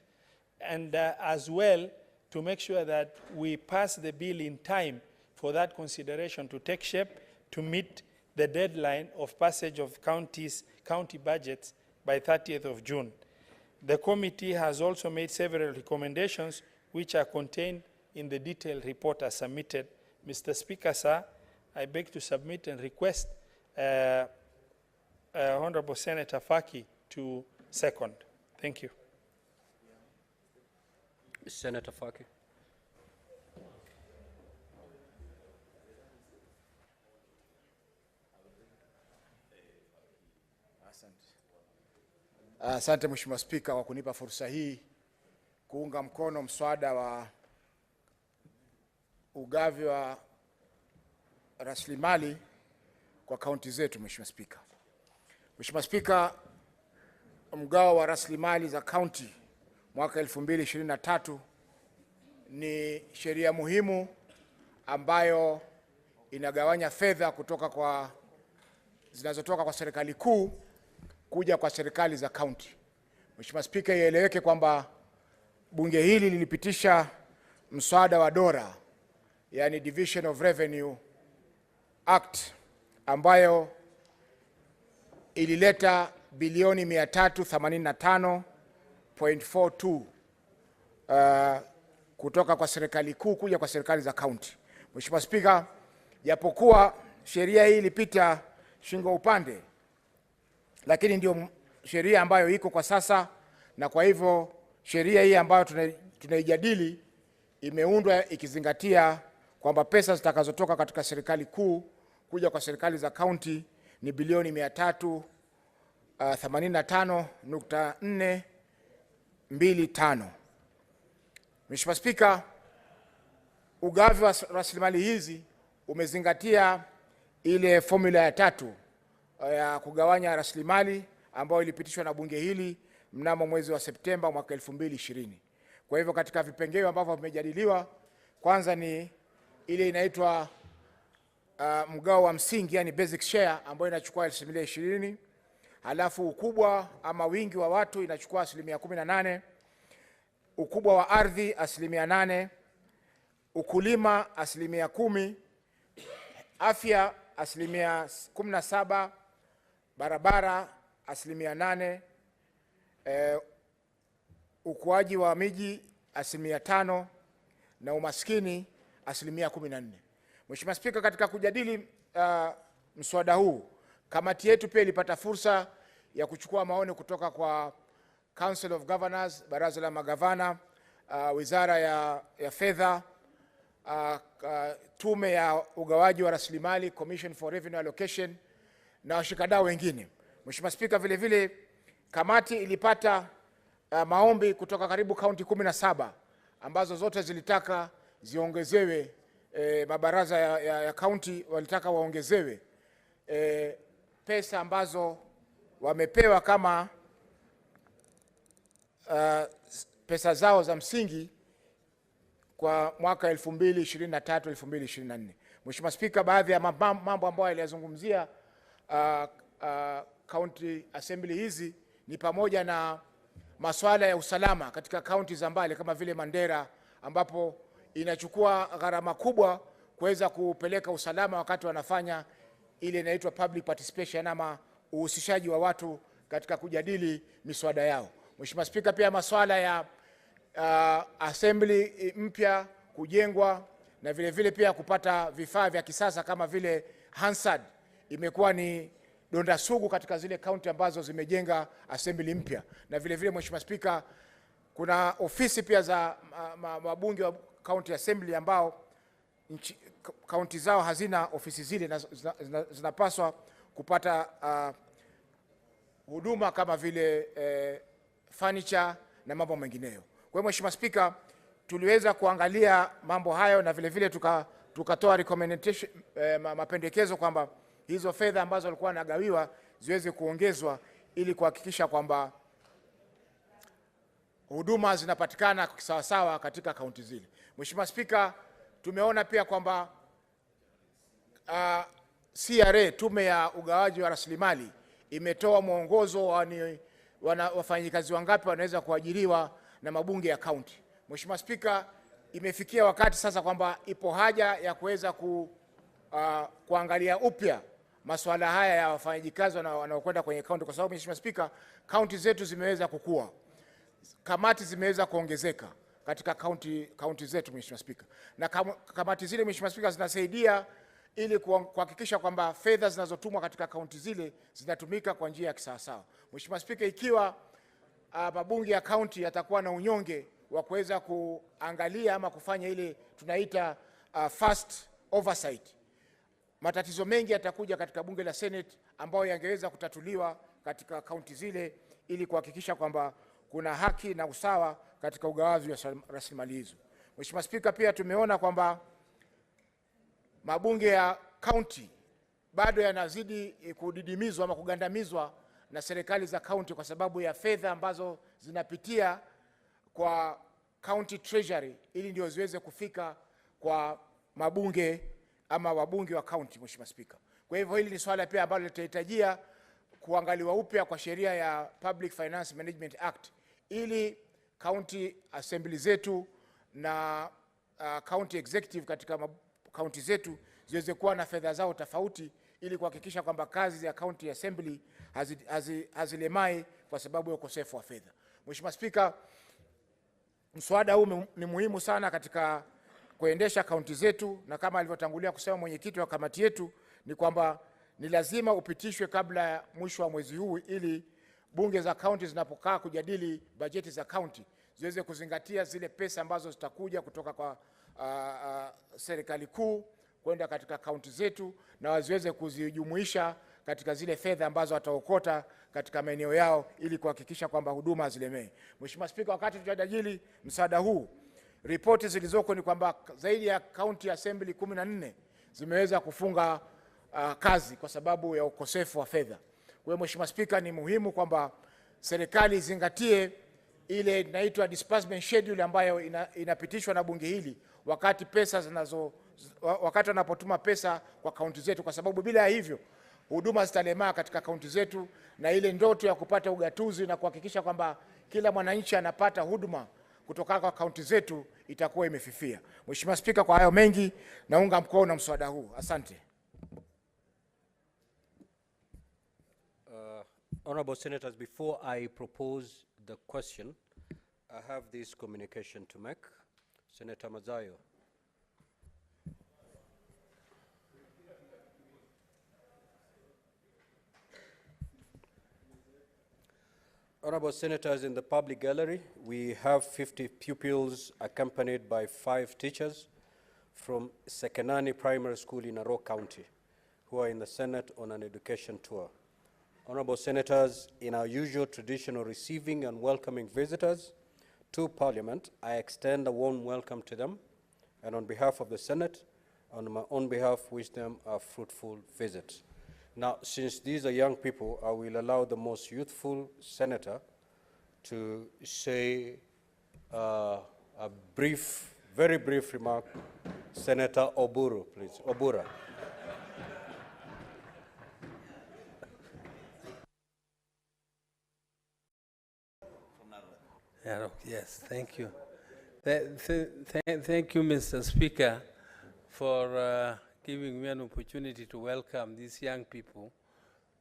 and as well to make sure that we pass the bill in time for that consideration to take shape to meet the deadline of passage of county budgets by 30th of June. The committee has also made several recommendations which are contained in the detailed report as submitted. Mr. Speaker, sir, I beg to submit and request Honorable Senator Faki to second. Thank you. Senator Faki. Asante Mheshimiwa Spika kwa kunipa fursa hii kuunga mkono mswada wa ugavi wa rasilimali kwa kaunti zetu. Mheshimiwa Spika. Mheshimiwa Spika, mgao wa rasilimali za kaunti mwaka 2023 ni sheria muhimu ambayo inagawanya fedha kutoka kwa zinazotoka kwa serikali kuu kuja kwa serikali za kaunti. Mheshimiwa Spika, ieleweke kwamba bunge hili lilipitisha mswada wa DORA, yani Division of Revenue Act, ambayo ilileta bilioni 385.42 kutoka kwa serikali kuu kuja kwa serikali za kaunti. Mheshimiwa Spika, japokuwa sheria hii ilipita shingo upande, lakini ndio sheria ambayo iko kwa sasa, na kwa hivyo sheria hii ambayo tunaijadili imeundwa ikizingatia kwamba pesa zitakazotoka katika serikali kuu kuja kwa serikali za kaunti ni bilioni 385.425. Mheshimiwa Spika, ugavi wa rasilimali hizi umezingatia ile formula ya 3 ya kugawanya rasilimali ambayo ilipitishwa na bunge hili mnamo mwezi wa Septemba mwaka 2020. Kwa hivyo katika vipengele ambavyo vimejadiliwa, kwanza ni ile inaitwa mgao wa msingi, yani basic share, ambayo inachukua 20%. Halafu ukubwa ama wingi wa watu inachukua 18%, ukubwa wa ardhi 8%, ukulima 10%, afya 17%, barabara 8%, ukuaji wa miji 5%, na umaskini 14%. Mheshimiwa Spika, katika kujadili mswada huu, kamati yetu pia ilipata fursa ya kuchukua maoni kutoka kwa Council of Governors, baraza la magavana, wizara ya fedha, tume ya ugawaji wa rasilimali, Commission for Revenue Allocation, na washikadau wengine. Mheshimiwa Spika, vile vile kamati ilipata maombi kutoka karibu kaunti 17 ambazo zote zilitaka ziongezewe, mabaraza ya kaunti walitaka waongezewe pesa ambazo wamepewa kama pesa zao za msingi kwa mwaka 2023-2024. Mheshimiwa Spika, baadhi ya mambo ambayo aliyazungumzia county assembly hizi ni pamoja na masuala ya usalama katika kaunti za mbali kama vile Mandera, ambapo inachukua gharama kubwa kuweza kupeleka usalama wakati wanafanya ile inaitwa public participation ama uhusishaji wa watu katika kujadili miswada yao. Mheshimiwa Spika, pia masuala ya assembly mpya kujengwa na vile vile pia kupata vifaa vya kisasa kama vile Hansard imekuwa ni donda sugu katika zile kaunti ambazo zimejenga assembly mpya. Na vile vile Mheshimiwa Spika, kuna ofisi pia za wabunge wa county assembly ambao kaunti zao hazina ofisi zile na zinapaswa kupata huduma kama vile furniture na mambo mengineyo. Kwa hiyo Mheshimiwa Spika, tuliweza kuangalia mambo hayo na vile vile tukatoa recommendation mapendekezo kwamba hizo fedha ambazo walikuwa wanagawiwa ziweze kuongezwa ili kuhakikisha kwamba huduma zinapatikana sawa sawa katika kaunti zile. Mheshimiwa Spika, tumeona pia kwamba CRA, tume ya ugawaji wa rasilimali, imetoa mwongozo wa wafanyikazi wangapi wanaweza kuajiriwa na mabunge ya kaunti. Mheshimiwa Spika, imefikia wakati sasa kwamba ipo haja ya kuweza kuangalia upya masuala haya ya wafanyikazi wanaokwenda kwenye kaunti, kwa sababu Mheshimiwa Spika, kaunti zetu zimeweza kukua, kamati zimeweza kuongezeka katika kaunti zetu Mheshimiwa Spika, na kamati zile Mheshimiwa Spika zinasaidia ili kuhakikisha kwamba fedha zinazotumwa katika kaunti zile zinatumika kwa njia ya kisawasawa. Mheshimiwa Spika, ikiwa mabunge ya kaunti yatakuwa na unyonge wa kuweza kuangalia ama kufanya ile tunaita fast oversight, matatizo mengi yatakuja katika bunge la Senate ambayo yangeweza kutatuliwa katika kaunti zile ili kuhakikisha kwamba kuna haki na usawa katika ugawaji wa rasilimali hizo. Mheshimiwa Spika, pia tumeona kwamba mabunge ya kaunti bado yanazidi kudidimizwa ama kugandamizwa na serikali za kaunti kwa sababu ya fedha ambazo zinapitia kwa county treasury ili ndio ziweze kufika kwa mabunge ama wabunge wa kaunti Mheshimiwa Spika. Kwa hivyo hili ni swala pia ambalo litahitajia kuangaliwa upya kwa sheria ya Public Finance Management Act ili county assembly zetu na county executive katika kaunti zetu ziweze kuwa na fedha zao tofauti ili kuhakikisha kwamba kazi ya county assembly hazilemai kwa sababu ya ukosefu wa fedha. Mheshimiwa Spika, mswada huu ni muhimu sana katika kuendesha kaunti zetu, na kama alivyotangulia kusema mwenyekiti wa kamati yetu ni kwamba ni lazima upitishwe kabla ya mwisho wa mwezi huu ili bunge za kaunti zinapokaa kujadili bajeti za kaunti ziweze kuzingatia zile pesa ambazo zitakuja kutoka kwa serikali kuu kwenda katika kaunti zetu na waziweze kuzijumuisha katika zile fedha ambazo wataokota katika maeneo yao ili kuhakikisha kwamba huduma hazilemei. Mheshimiwa Spika, wakati tunajadili msaada huu, ripoti zilizoko ni kwamba zaidi ya county assembly 14 zimeweza kufunga kazi kwa sababu ya ukosefu wa fedha. Kwa hiyo Mheshimiwa Spika, ni muhimu kwamba serikali izingatie ile inaitwa disbursement schedule ambayo inapitishwa na bunge hili wakati wakati wanapotuma pesa kwa kaunti zetu, kwa sababu bila hivyo huduma zitalemaa katika kaunti zetu na ile ndoto ya kupata ugatuzi na kuhakikisha kwamba kila mwananchi anapata huduma kutoka kwa kaunti zetu itakuwa imefifia. Mheshimiwa Spika, kwa hayo mengi naunga mkono na mswada huu. Asante. Honorable Senators, before I propose the question, I have this communication to make. Senator Mazayo. Honorable Senators, in the public gallery, we have 50 pupils accompanied by 5 teachers from Sekenani Primary School in Narok County, who are in the Senate on an education tour. Honorable Senators, in our usual tradition of receiving and welcoming visitors to Parliament, I extend a warm welcome to them, and on behalf of the Senate, on my own behalf, wish them a fruitful visit. Now, since these are young people, I will allow the most youthful senator to say a brief, very brief remark. Senator Oburu, please. Obura. Yes, thank you. Thank you, Mr. Speaker, for giving me an opportunity to welcome these young people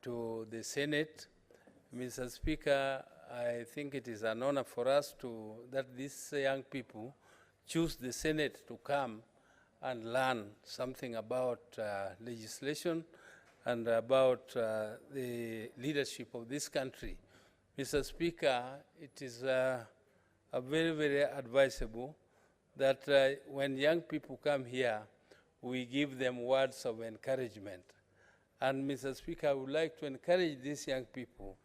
to the Senate. Mr. Speaker, I think it is an honor for us that these young people choose the Senate to come and learn something about legislation and about the leadership of this country. Mr. Speaker, it is very, very advisable that when young people come here, we give them words of encouragement. And Mr. Speaker, I would like to encourage these young people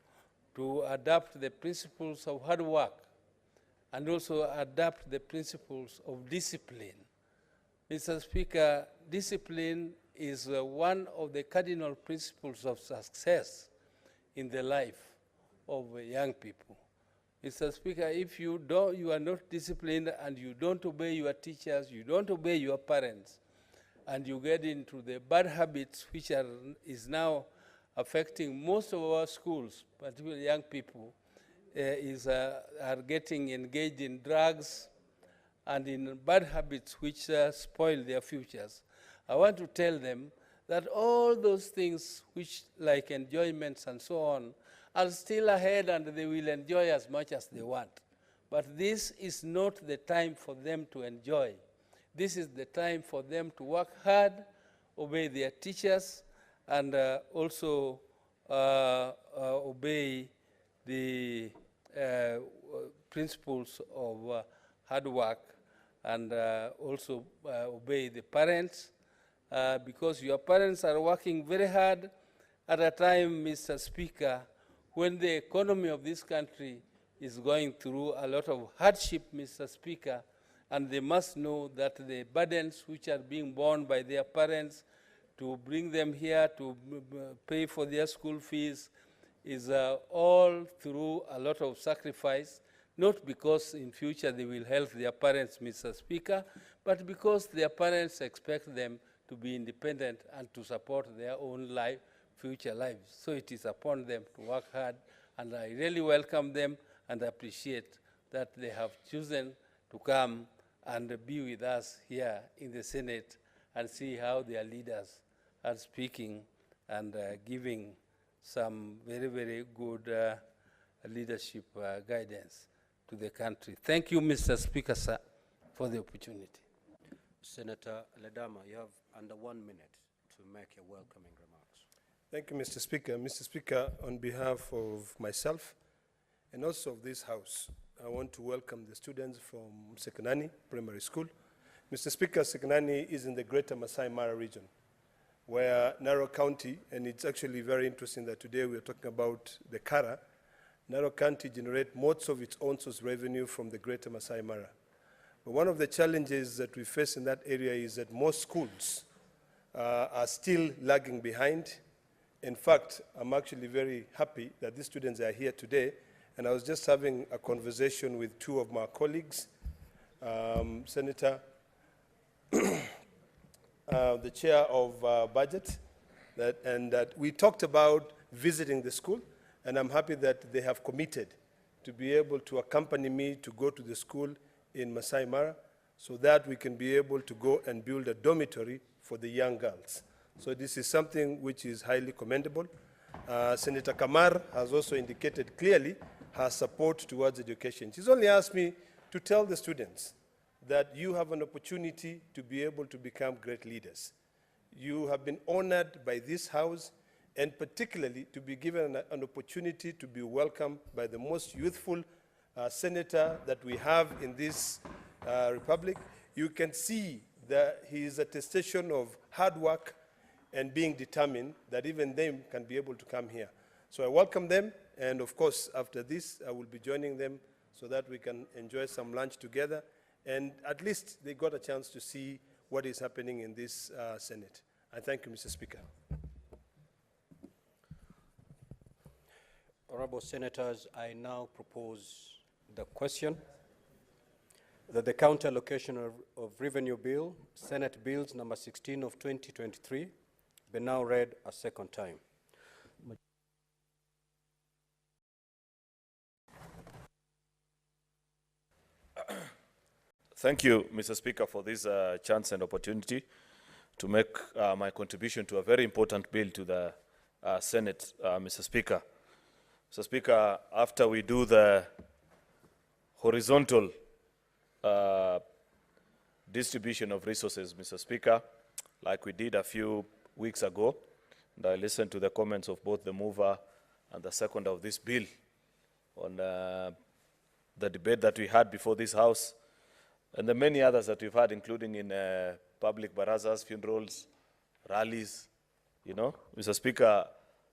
to adapt the principles of hard work and also adapt the principles of discipline. Mr. Speaker, discipline is one of the cardinal principles of success in the life of young people. Mr. Speaker, if you are not disciplined and you don't obey your teachers, you don't obey your parents, and you get into the bad habits which is now affecting most of our schools, particularly young people, are getting engaged in drugs and in bad habits which spoil their futures. I want to tell them that all those things which like enjoyments and so on are still ahead and they will enjoy as much as they want. But this is not the time for them to enjoy. This is the time for them to work hard, obey their teachers, and also obey the principles of hard work, and also obey the parents, because your parents are working very hard at a time, Mr. Speaker, when the economy of this country is going through a lot of hardship, Mr. Speaker, and they must know that the burdens which are being borne by their parents to bring them here to pay for their school fees is all through a lot of sacrifice, not because in future they will help their parents, Mr. Speaker, but because their parents expect them to be independent and to support their own life, future lives. So it is upon them to work hard, and I really welcome them and appreciate that they have chosen to come and be with us here in the Senate and see how their leaders are speaking and giving some very, very good leadership guidance to the country. Thank you, Mr. Speaker, sir, for the opportunity. Senator Ledama, you have under 1 minute to make your welcoming remarks. Thank you, Mr. Speaker. Mr. Speaker, on behalf of myself and also of this House, I want to welcome the students from Sekenani Primary School. Mr. Speaker, Sekenani is in the greater Masai Mara region, where Narok County, and it's actually very interesting that today we are talking about the Kara. Narok County generates most of its own source revenue from the greater Masai Mara. But one of the challenges that we face in that area is that most schools are still lagging behind. In fact, I'm actually very happy that these students are here today, and I was just having a conversation with two of my colleagues, Senator, the chair of budget, and that we talked about visiting the school, and I'm happy that they have committed to be able to accompany me to go to the school in Masai Mara so that we can be able to go and build a dormitory for the young girls. So this is something which is highly commendable. Senator Kamar has also indicated clearly her support towards education. She's only asked me to tell the students that you have an opportunity to be able to become great leaders. You have been honored by this House, and particularly to be given an opportunity to be welcomed by the most youthful senator that we have in this republic. You can see that he is a attestation of hard work and being determined that even them can be able to come here. So I welcome them, and of course, after this, I will be joining them so that we can enjoy some lunch together, and at least they got a chance to see what is happening in this Senate. I thank you, Mr. Speaker. Honorable Senators, I now propose the question that the County Allocation of Revenue Bill, Senate Bills number 16 of 2023, be now read a second time. Thank you, Mr. Speaker, for this chance and opportunity to make my contribution to a very important bill to the Senate, Mr. Speaker. Mr. Speaker, after we do the horizontal distribution of resources, Mr. Speaker, like we did a few weeks ago, and I listened to the comments of both the mover and the seconder of this bill on the debate that we had before this House, and the many others that we've had, including in public barazas, funerals, rallies, you know. Mr. Speaker,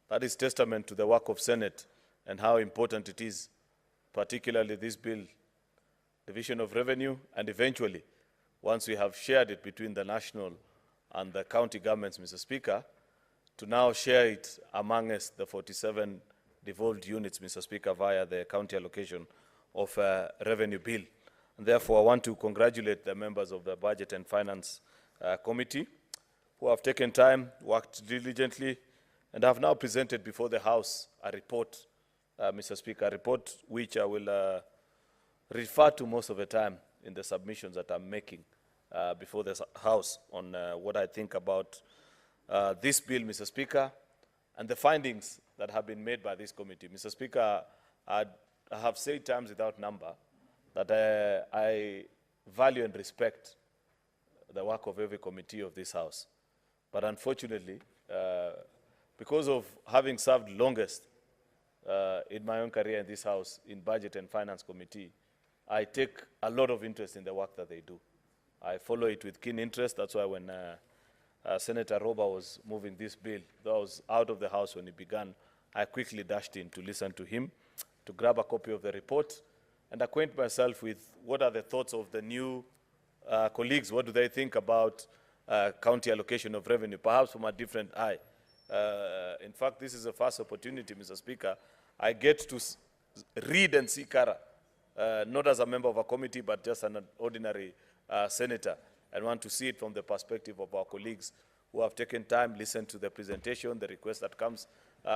that is testament to the work of Senate and how important it is, particularly this bill, division of revenue, and eventually, once we have shared it between the national and the county governments, Mr. Speaker, to now share it amongst the 47 devolved units, Mr. Speaker, via the county allocation of revenue bill. And therefore, I want to congratulate the members of the Budget and Finance Committee who have taken time, worked diligently, and have now presented before the House a report, Mr. Speaker, a report which I will refer to most of the time in the submissions that I'm making before the House on what I think about this bill, Mr. Speaker, and the findings that have been made by this committee. Mr. Speaker, I have said times without number that I value and respect the work of every committee of this House. But unfortunately, because of having served longest in my own career in this House, in Budget and Finance Committee, I take a lot of interest in the work that they do. I follow it with keen interest. That's why when Senator Roba was moving this bill, though I was out of the House when he began, I quickly dashed in to listen to him, to grab a copy of the report, and acquaint myself with what are the thoughts of the new colleagues. What do they think about county allocation of revenue, perhaps from a different eye. In fact, this is the first opportunity, Mr. Speaker, I get to read and see Kara, not as a member of a committee, but just an ordinary senator, and want to see it from the perspective of our colleagues who have taken time, listened to the presentation, the request that comes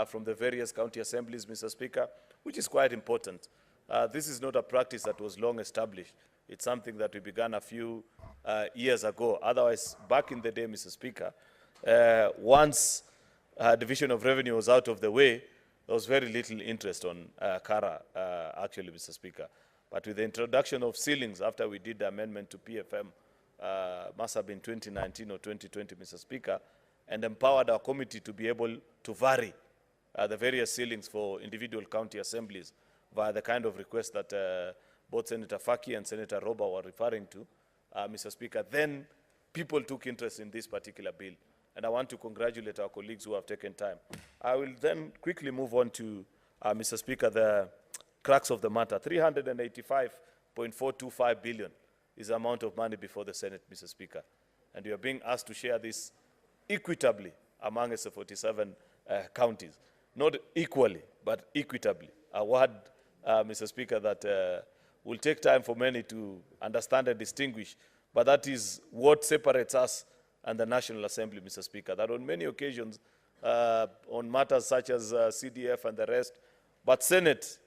from the various county assemblies, Mr. Speaker, which is quite important. This is not a practice that was long established. It's something that we began a few years ago. Otherwise, back in the day, Mr. Speaker, once division of revenue was out of the way, there was very little interest on Kara, actually, Mr. Speaker. But with the introduction of ceilings, after we did the amendment to PFM, must have been 2019 or 2020, Mr. Speaker, and empowered our committee to be able to vary the various ceilings for individual county assemblies via the kind of request that both Senator Faki and Senator Roba were referring to, Mr. Speaker, then people took interest in this particular bill. And I want to congratulate our colleagues who have taken time. I will then quickly move on to, Mr. Speaker, the crux of the matter. 385.425 billion is the amount of money before the Senate, Mr. Speaker. And we are being asked to share this equitably among the 47 counties. Not equally, but equitably. A word, Mr. Speaker, that will take time for many to understand and distinguish, but that is what separates us and the National Assembly, Mr. Speaker, that on many occasions, on matters such as CDF and the rest, but Senate,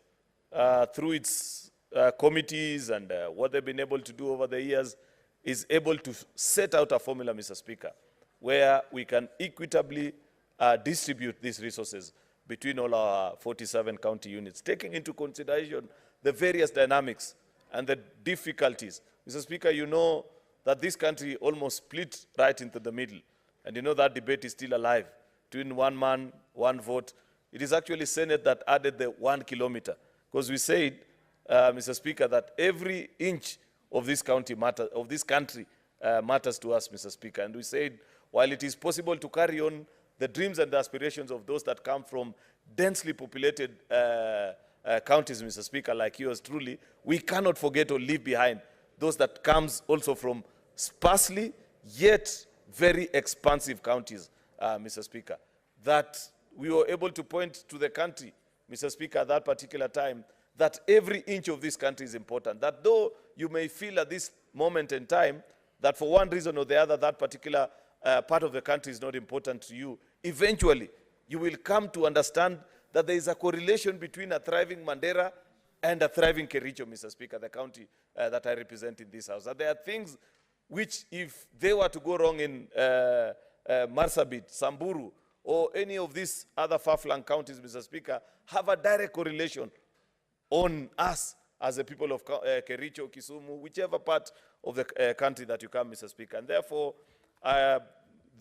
through its committees and what they've been able to do over the years, is able to set out a formula, Mr. Speaker, where we can equitably distribute these resources between all our 47 county units, taking into consideration the various dynamics and the difficulties. Mr. Speaker, you know that this country almost split right into the middle. And you know that debate is still alive between one man, one vote. It is actually Senate that added the 1 kilometer. Because we said, Mr. Speaker, that every inch of this county matters, of this country matters to us, Mr. Speaker. And we said, while it is possible to carry on the dreams and the aspirations of those that come from densely populated counties, Mr. Speaker, like yours truly, we cannot forget or leave behind those that comes also from sparsely yet very expansive counties, Mr. Speaker, that we were able to point to the country Mr. Speaker, at that particular time, that every inch of this country is important. That though you may feel at this moment in time that for one reason or the other, that particular part of the country is not important to you, eventually you will come to understand that there is a correlation between a thriving Mandera and a thriving Kericho, Mr. Speaker, the county that I represent in this House. That there are things which, if they were to go wrong in Marsabit, Samburu, or any of these other far-flung counties, Mr. Speaker, have a direct correlation on us as the people of Kericho, Kisumu, whichever part of the country that you come, Mr. Speaker. And therefore,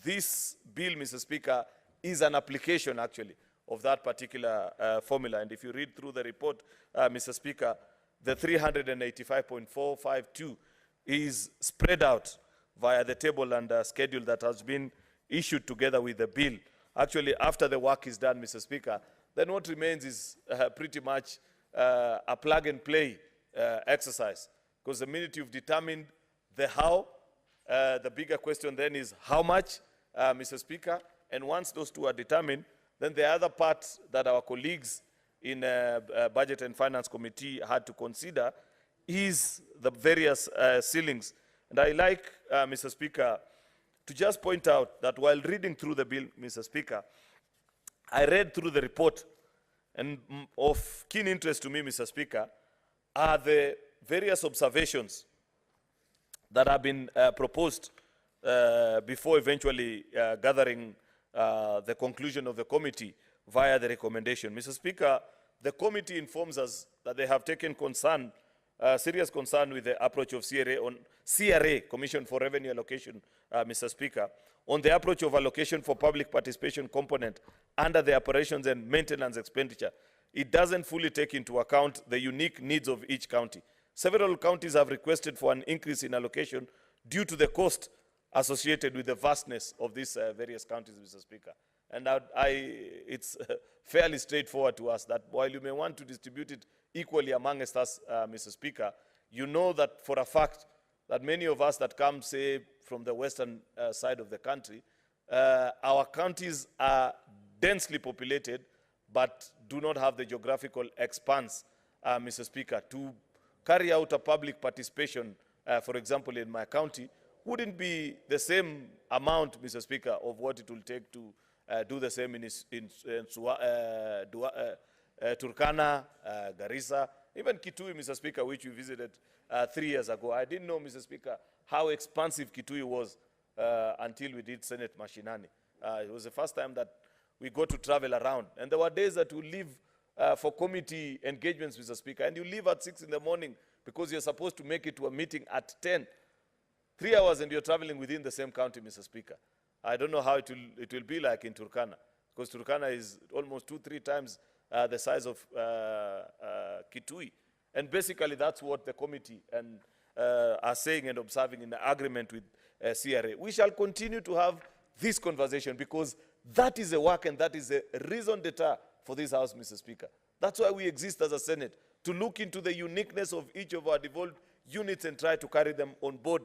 this bill, Mr. Speaker, is an application, actually, of that particular formula. And if you read through the report, Mr. Speaker, the 385.452 is spread out via the table and schedule that has been issued together with the bill. Actually, after the work is done, Mr. Speaker, then what remains is pretty much a plug-and-play exercise. Because the minute you've determined the how, the bigger question then is how much, Mr. Speaker, and once those two are determined, then the other part that our colleagues in Budget and Finance Committee had to consider is the various ceilings. And I like, Mr. Speaker, to just point out that while reading through the bill, Mr. Speaker, I read through the report, and of keen interest to me, Mr. Speaker, are the various observations that have been proposed before eventually gathering the conclusion of the committee via the recommendation. Mr. Speaker, the committee informs us that they have taken concern, serious concern with the approach of CRA, Commission for Revenue Allocation, Mr. Speaker, on the approach of allocation for public participation component under the operations and maintenance expenditure. It doesn't fully take into account the unique needs of each county. Several counties have requested for an increase in allocation due to the cost associated with the vastness of these various counties, Mr. Speaker. And it's fairly straightforward to us that while you may want to distribute it equally amongst us, Mr. Speaker, you know that for a fact that many of us that come, say, from the western side of the country, our counties are densely populated, but do not have the geographical expanse, Mr. Speaker, to carry out a public participation, for example, in my county, wouldn't be the same amount, Mr. Speaker, of what it will take to do the same in Turkana, Garissa, even Kitui, Mr. Speaker, which we visited 3 years ago. I didn't know, Mr. Speaker, how expansive Kitui was until we did Senate Mashinani. It was the first time that we got to travel around. And there were days that we leave for committee engagements, Mr. Speaker, and you leave at 6 in the morning because you're supposed to make it to a meeting at 10. 3 hours and you're traveling within the same county, Mr. Speaker. I don't know how it will be like in Turkana, because Turkana is almost 2-3 times the size of Kitui. And basically that's what the committee are saying and observing in the agreement with CRA. We shall continue to have this conversation because that is a work and that is a raison d'etre for this House, Mr. Speaker. That's why we exist as a Senate, to look into the uniqueness of each of our devolved units and try to carry them on board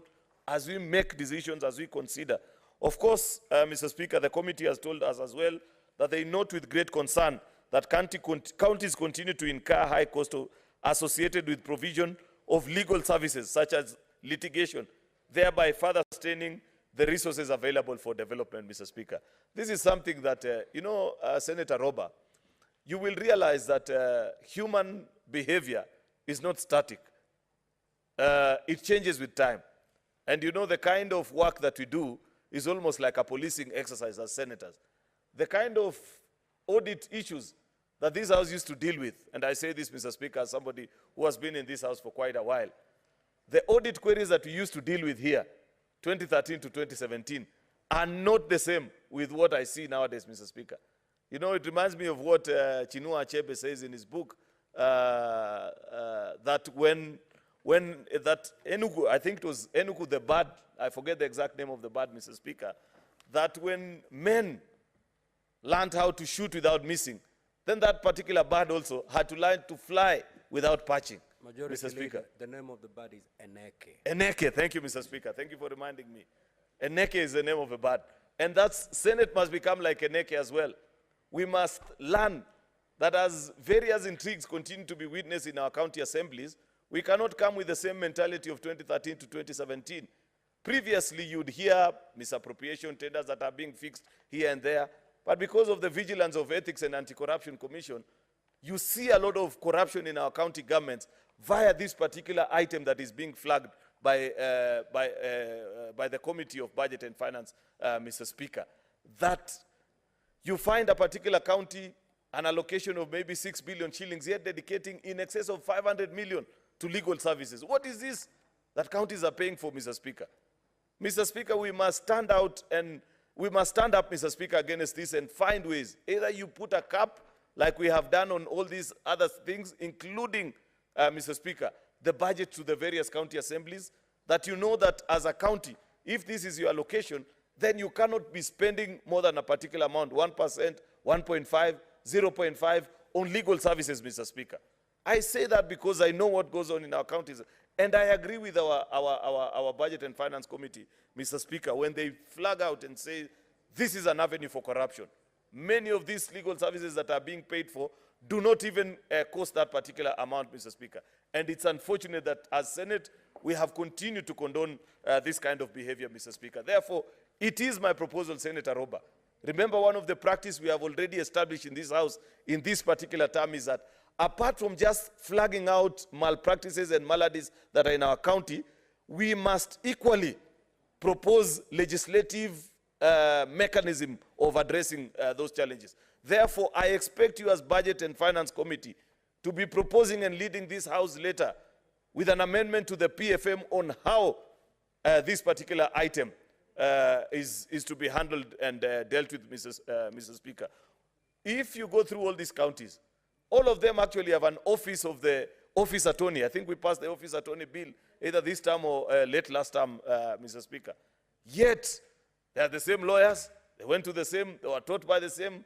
as we make decisions, as we consider. Of course, Mr. Speaker, the committee has told us as well that they note with great concern that counties continue to incur high costs associated with provision of legal services such as litigation, thereby further straining the resources available for development, Mr. Speaker. This is something that, Senator Roba, you will realize that human behavior is not static. It changes with time. And you know, the kind of work that we do is almost like a policing exercise as senators. The kind of audit issues that this House used to deal with, and I say this, Mr. Speaker, as somebody who has been in this House for quite a while, the audit queries that we used to deal with here, 2013 to 2017, are not the same with what I see nowadays, Mr. Speaker. You know, it reminds me of what Chinua Achebe says in his book, that when that Enugu, I think it was Enugu the bird, I forget the exact name of the bird, Mr. Speaker, that when men learned how to shoot without missing, then that particular bird also had to learn to fly without patching. Majority Mr. Speaker. Leader, the name of the bird is Eneke. Eneke, thank you, Mr. Speaker. Thank you for reminding me. Eneke is the name of a bird. And that's, Senate must become like Eneke as well. We must learn that as various intrigues continue to be witnessed in our county assemblies, we cannot come with the same mentality of 2013 to 2017. Previously, you'd hear misappropriation tenders that are being fixed here and there, but because of the vigilance of Ethics and Anti-Corruption Commission, you see a lot of corruption in our county governments via this particular item that is being flagged by the Committee of Budget and Finance, Mr. Speaker. That you find a particular county an allocation of maybe 6 billion shillings, yet dedicating in excess of 500 million to legal services. What is this that counties are paying for, Mr. Speaker? Mr. Speaker, we must stand out and we must stand up, Mr. Speaker, against this and find ways. Either you put a cap, like we have done on all these other things, including, Mr. Speaker, the budget to the various county assemblies, that you know that as a county, if this is your allocation, then you cannot be spending more than a particular amount, 1%, 1.5, 0.5 on legal services, Mr. Speaker. I say that because I know what goes on in our counties. And I agree with our Budget and Finance Committee, Mr. Speaker, when they flag out and say, this is an avenue for corruption. Many of these legal services that are being paid for do not even cost that particular amount, Mr. Speaker. And it's unfortunate that as Senate, we have continued to condone this kind of behavior, Mr. Speaker. Therefore, it is my proposal, Senator Roba. Remember, one of the practices we have already established in this House in this particular term is that apart from just flagging out malpractices and maladies that are in our county, we must equally propose legislative mechanism of addressing those challenges. Therefore, I expect you as Budget and Finance Committee to be proposing and leading this House later with an amendment to the PFM on how this particular item is to be handled and dealt with, Mr. Speaker. If you go through all these counties, all of them actually have an office of the office attorney. I think we passed the office attorney bill either this term or late last term, Mr. Speaker. Yet, they are the same lawyers. They went to the same, they were taught by the same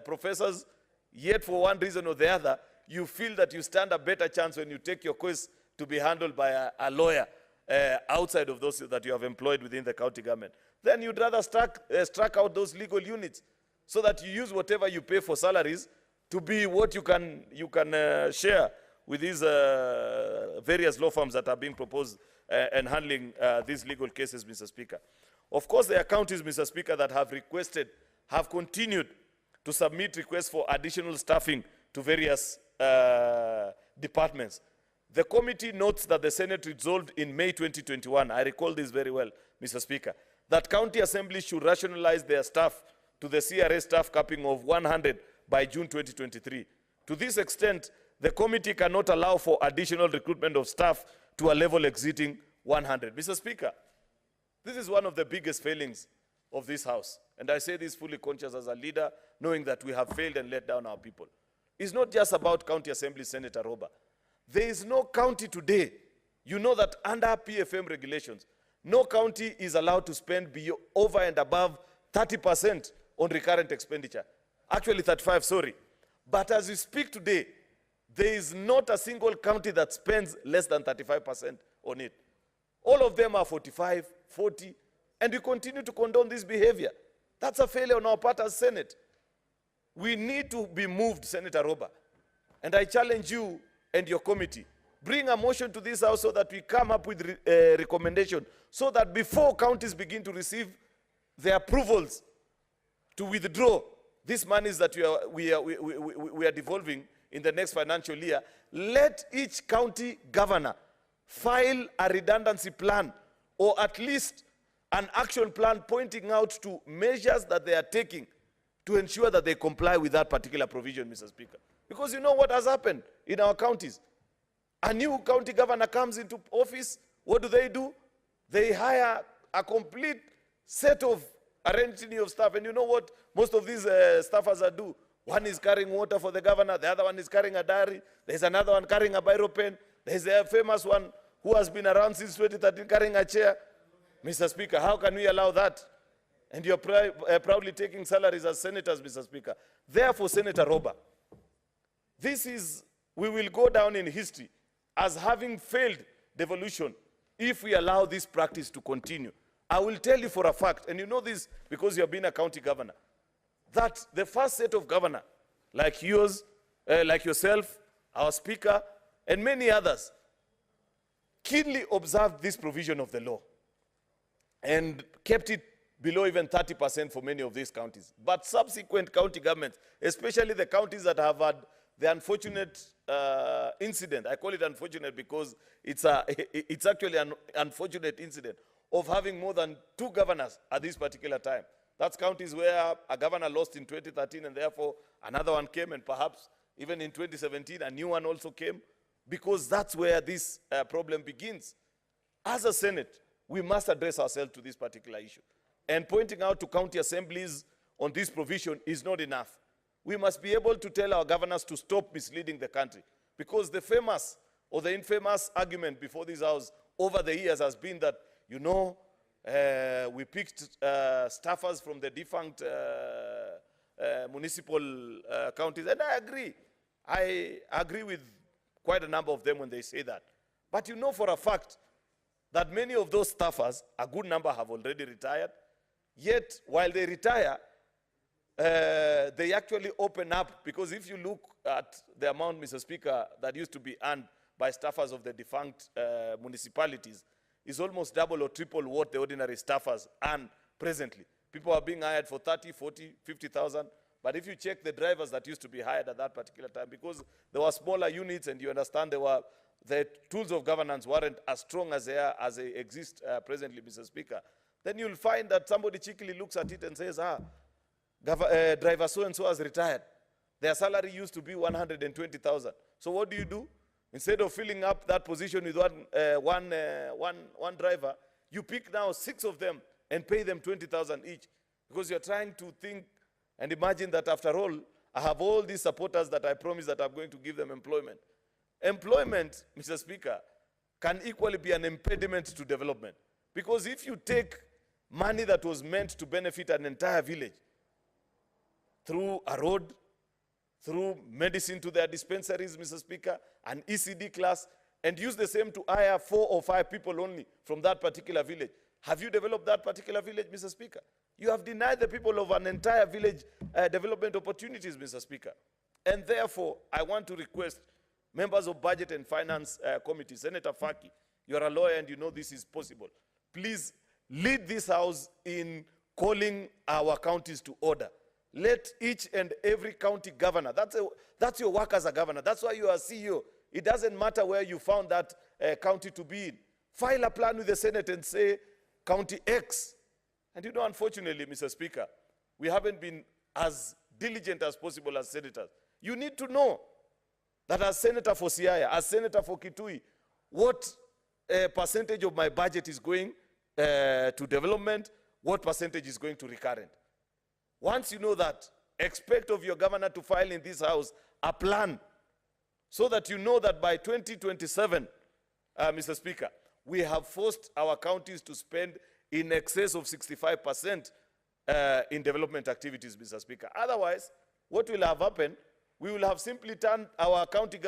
professors. Yet, for one reason or the other, you feel that you stand a better chance when you take your case to be handled by a lawyer outside of those that you have employed within the county government. Then you'd rather strike out those legal units so that you use whatever you pay for salaries to be what you can share with these various law firms that are being proposed and handling these legal cases, Mr. Speaker. Of course, there are counties, Mr. Speaker, that have continued to submit requests for additional staffing to various departments. The committee notes that the Senate resolved in May 2021, I recall this very well, Mr. Speaker, that county assemblies should rationalize their staff to the CRA staff capping of 100 by June 2023. To this extent, the committee cannot allow for additional recruitment of staff to a level exceeding 100. Mr. Speaker, this is one of the biggest failings of this House. And I say this fully conscious as a leader, knowing that we have failed and let down our people. It's not just about county assembly, Senator Roba. There is no county today, you know that under PFM regulations, no county is allowed to spend over and above 30% on recurrent expenditure. Actually 35, sorry. But as we speak today, there is not a single county that spends less than 35% on it. All of them are 45, 40, and we continue to condone this behavior. That's a failure on our part as Senate. We need to be moved, Senator Roba. And I challenge you and your committee, bring a motion to this House so that we come up with a recommendation so that before counties begin to receive the approvals to withdraw these monies that we are devolving in the next financial year, let each county governor file a redundancy plan or at least an action plan pointing out to measures that they are taking to ensure that they comply with that particular provision, Mr. Speaker. Because you know what has happened in our counties. A new county governor comes into office. What do? They hire a complete set of arranging of staff. And you know what most of these staffers are do? One is carrying water for the governor. The other one is carrying a diary. There's another one carrying a biro pen. There's a famous one who has been around since 2013 carrying a chair. Mr. Speaker, how can we allow that? And you're proudly taking salaries as senators, Mr. Speaker. Therefore, Senator Roba, we will go down in history as having failed devolution if we allow this practice to continue. I will tell you for a fact, and you know this because you have been a county governor, that the first set of governor like yours, like yourself, our Speaker, and many others, keenly observed this provision of the law and kept it below even 30% for many of these counties. But subsequent county governments, especially the counties that have had the unfortunate incident, I call it unfortunate because it's actually an unfortunate incident of having more than 2 governors at this particular time. That's counties where a governor lost in 2013 and therefore another one came, and perhaps even in 2017 a new one also came, because that's where this problem begins. As a Senate, we must address ourselves to this particular issue. And pointing out to county assemblies on this provision is not enough. We must be able to tell our governors to stop misleading the country, because the famous or the infamous argument before this House over the years has been that, you know, we picked staffers from the defunct municipal counties, and I agree. I agree with quite a number of them when they say that. But you know for a fact that many of those staffers, a good number have already retired, yet while they retire, they actually open up, because if you look at the amount, Mr. Speaker, that used to be earned by staffers of the defunct municipalities, is almost double or triple what the ordinary staffers earn presently. People are being hired for 30, 40, 50,000. But if you check the drivers that used to be hired at that particular time, because there were smaller units, and you understand the tools of governance weren't as strong as they exist presently, Mr. Speaker, then you'll find that somebody cheekily looks at it and says, driver so-and-so has retired. Their salary used to be 120,000. So what do? Instead of filling up that position with one driver, you pick now 6 of them and pay them 20,000 each, because you're trying to think and imagine that after all, I have all these supporters that I promise that I'm going to give them employment. Employment, Mr. Speaker, can equally be an impediment to development, because if you take money that was meant to benefit an entire village through a road, through medicine to their dispensaries, Mr. Speaker, an ECD class, and use the same to hire 4 or 5 people only from that particular village, have you developed that particular village, Mr. Speaker? You have denied the people of an entire village development opportunities, Mr. Speaker. And therefore, I want to request members of Budget and Finance Committee, Senator Faki, you're a lawyer and you know this is possible. Please lead this House in calling our counties to order. Let each and every county governor, that's your work as a governor, that's why you are CEO. It doesn't matter where you found that county to be in. File a plan with the Senate and say, County X. And you know, unfortunately, Mr. Speaker, we haven't been as diligent as possible as senators. You need to know that as Senator for Siaya, as Senator for Kitui, what percentage of my budget is going to development, what percentage is going to recurrent. Once you know that, expect of your governor to file in this House a plan so that you know that by 2027, Mr. Speaker, we have forced our counties to spend in excess of 65% in development activities, Mr. Speaker. Otherwise, what will have happened, we will have simply turned our county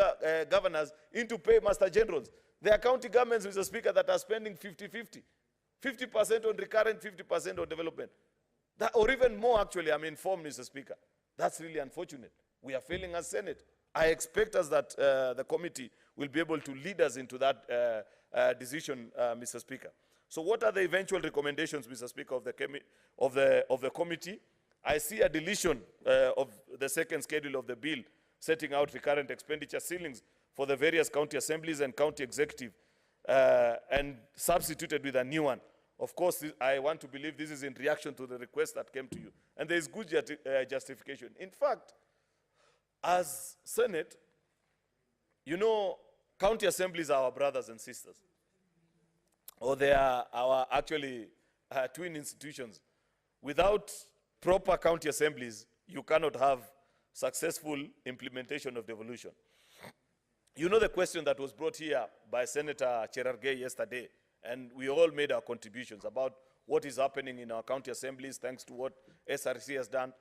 governors into paymaster generals. There are county governments, Mr. Speaker, that are spending 50-50. 50% on recurrent, 50% on development. That, or even more, actually, I'm informed, Mr. Speaker. That's really unfortunate. We are failing as Senate. I expect us that the committee will be able to lead us into that decision, Mr. Speaker. So what are the eventual recommendations, Mr. Speaker, of the committee? I see a deletion of the second schedule of the bill, setting out recurrent expenditure ceilings for the various county assemblies and county executive, and substituted with a new one. Of course, I want to believe this is in reaction to the request that came to you. And there is good justification. In fact, as Senate, you know, county assemblies are our brothers and sisters. Or they are our actually twin institutions. Without proper county assemblies, you cannot have successful implementation of devolution. You know the question that was brought here by Senator Cherargei yesterday, and we all made our contributions about what is happening in our county assemblies thanks to what SRC has done.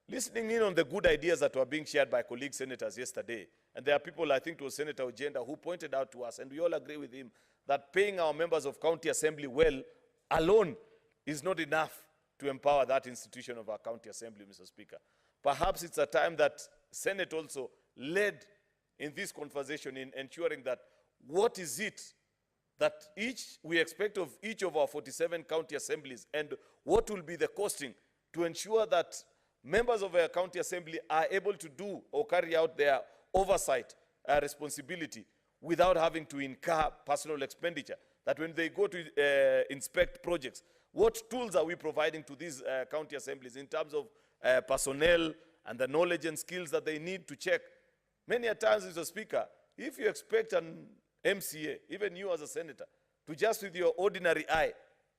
Listening in on the good ideas that were being shared by colleague senators yesterday, and there are people, I think it was Senator Ojenda, who pointed out to us, and we all agree with him, that paying our members of county assembly well alone is not enough to empower that institution of our county assembly, Mr. Speaker. perhaps it's a time that Senate also led in this conversation in ensuring that what is it that we expect of each of our 47 county assemblies, and what will be the costing to ensure that members of our county assembly are able to do or carry out their oversight responsibility without having to incur personal expenditure. That when they go to inspect projects, what tools are we providing to these county assemblies in terms of personnel and the knowledge and skills that they need to check? Many a times, Mr. Speaker, if you expect an MCA, even you as a senator, to just with your ordinary eye,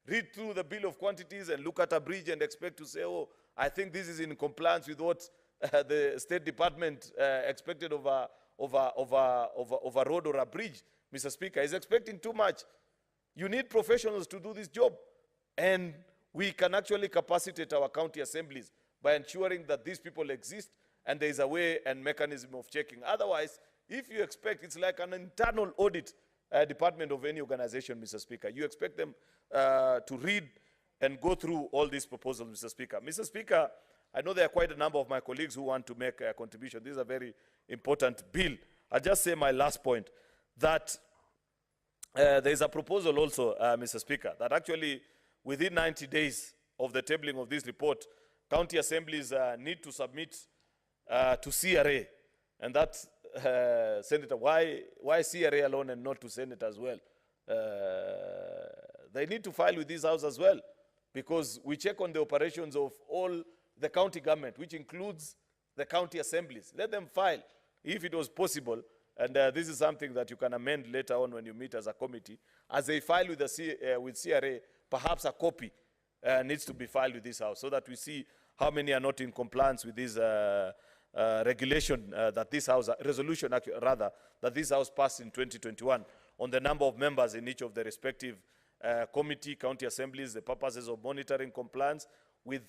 read through the bill of quantities and look at a bridge and expect to say, oh, I think this is in compliance with what the State Department expected of a road or a bridge, Mr. Speaker, is expecting too much. You need professionals to do this job. And we can actually capacitate our county assemblies by ensuring that these people exist and there is a way and mechanism of checking. Otherwise, if you expect, it's like an internal audit department of any organization, Mr. Speaker. You expect them to read and go through all these proposals, Mr. Speaker. Mr. Speaker, I know there are quite a number of my colleagues who want to make a contribution. This is a very important bill. I'll just say my last point, that there is a proposal also, Mr. Speaker, that actually within 90 days of the tabling of this report, county assemblies need to submit to CRA. And that's, Senator, why CRA alone and not to Senate as well? They need to file with this House as well, because we check on the operations of all the county government, which includes the county assemblies. Let them file, if it was possible, and this is something that you can amend later on when you meet as a committee. As they file with, with CRA, perhaps a copy needs to be filed with this House, so that we see how many are not in compliance with this regulation that this House, resolution rather, that this House passed in 2021 on the number of members in each of the respective committee, county assemblies, the purposes of monitoring compliance with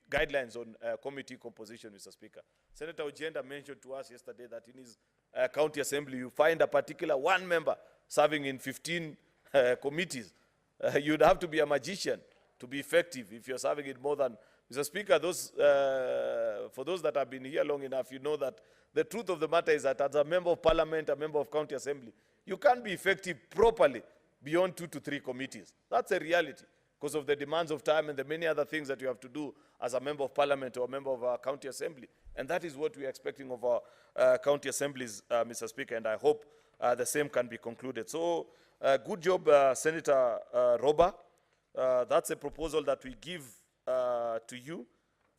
guidelines on committee composition, Mr. Speaker. Senator Ojenda mentioned to us yesterday that in his county assembly, you find a particular one member serving in 15 committees. You'd have to be a magician to be effective if you're serving in more than... Mr. Speaker, for those that have been here long enough, you know that the truth of the matter is that as a member of parliament, a member of county assembly, you can't be effective properly beyond 2 to 3 committees. That's a reality because of the demands of time and the many other things that you have to do as a member of parliament or a member of our county assembly. And that is what we are expecting of our county assemblies, Mr. Speaker, and I hope the same can be concluded. So, good job, Senator Roba. That's a proposal that we give to you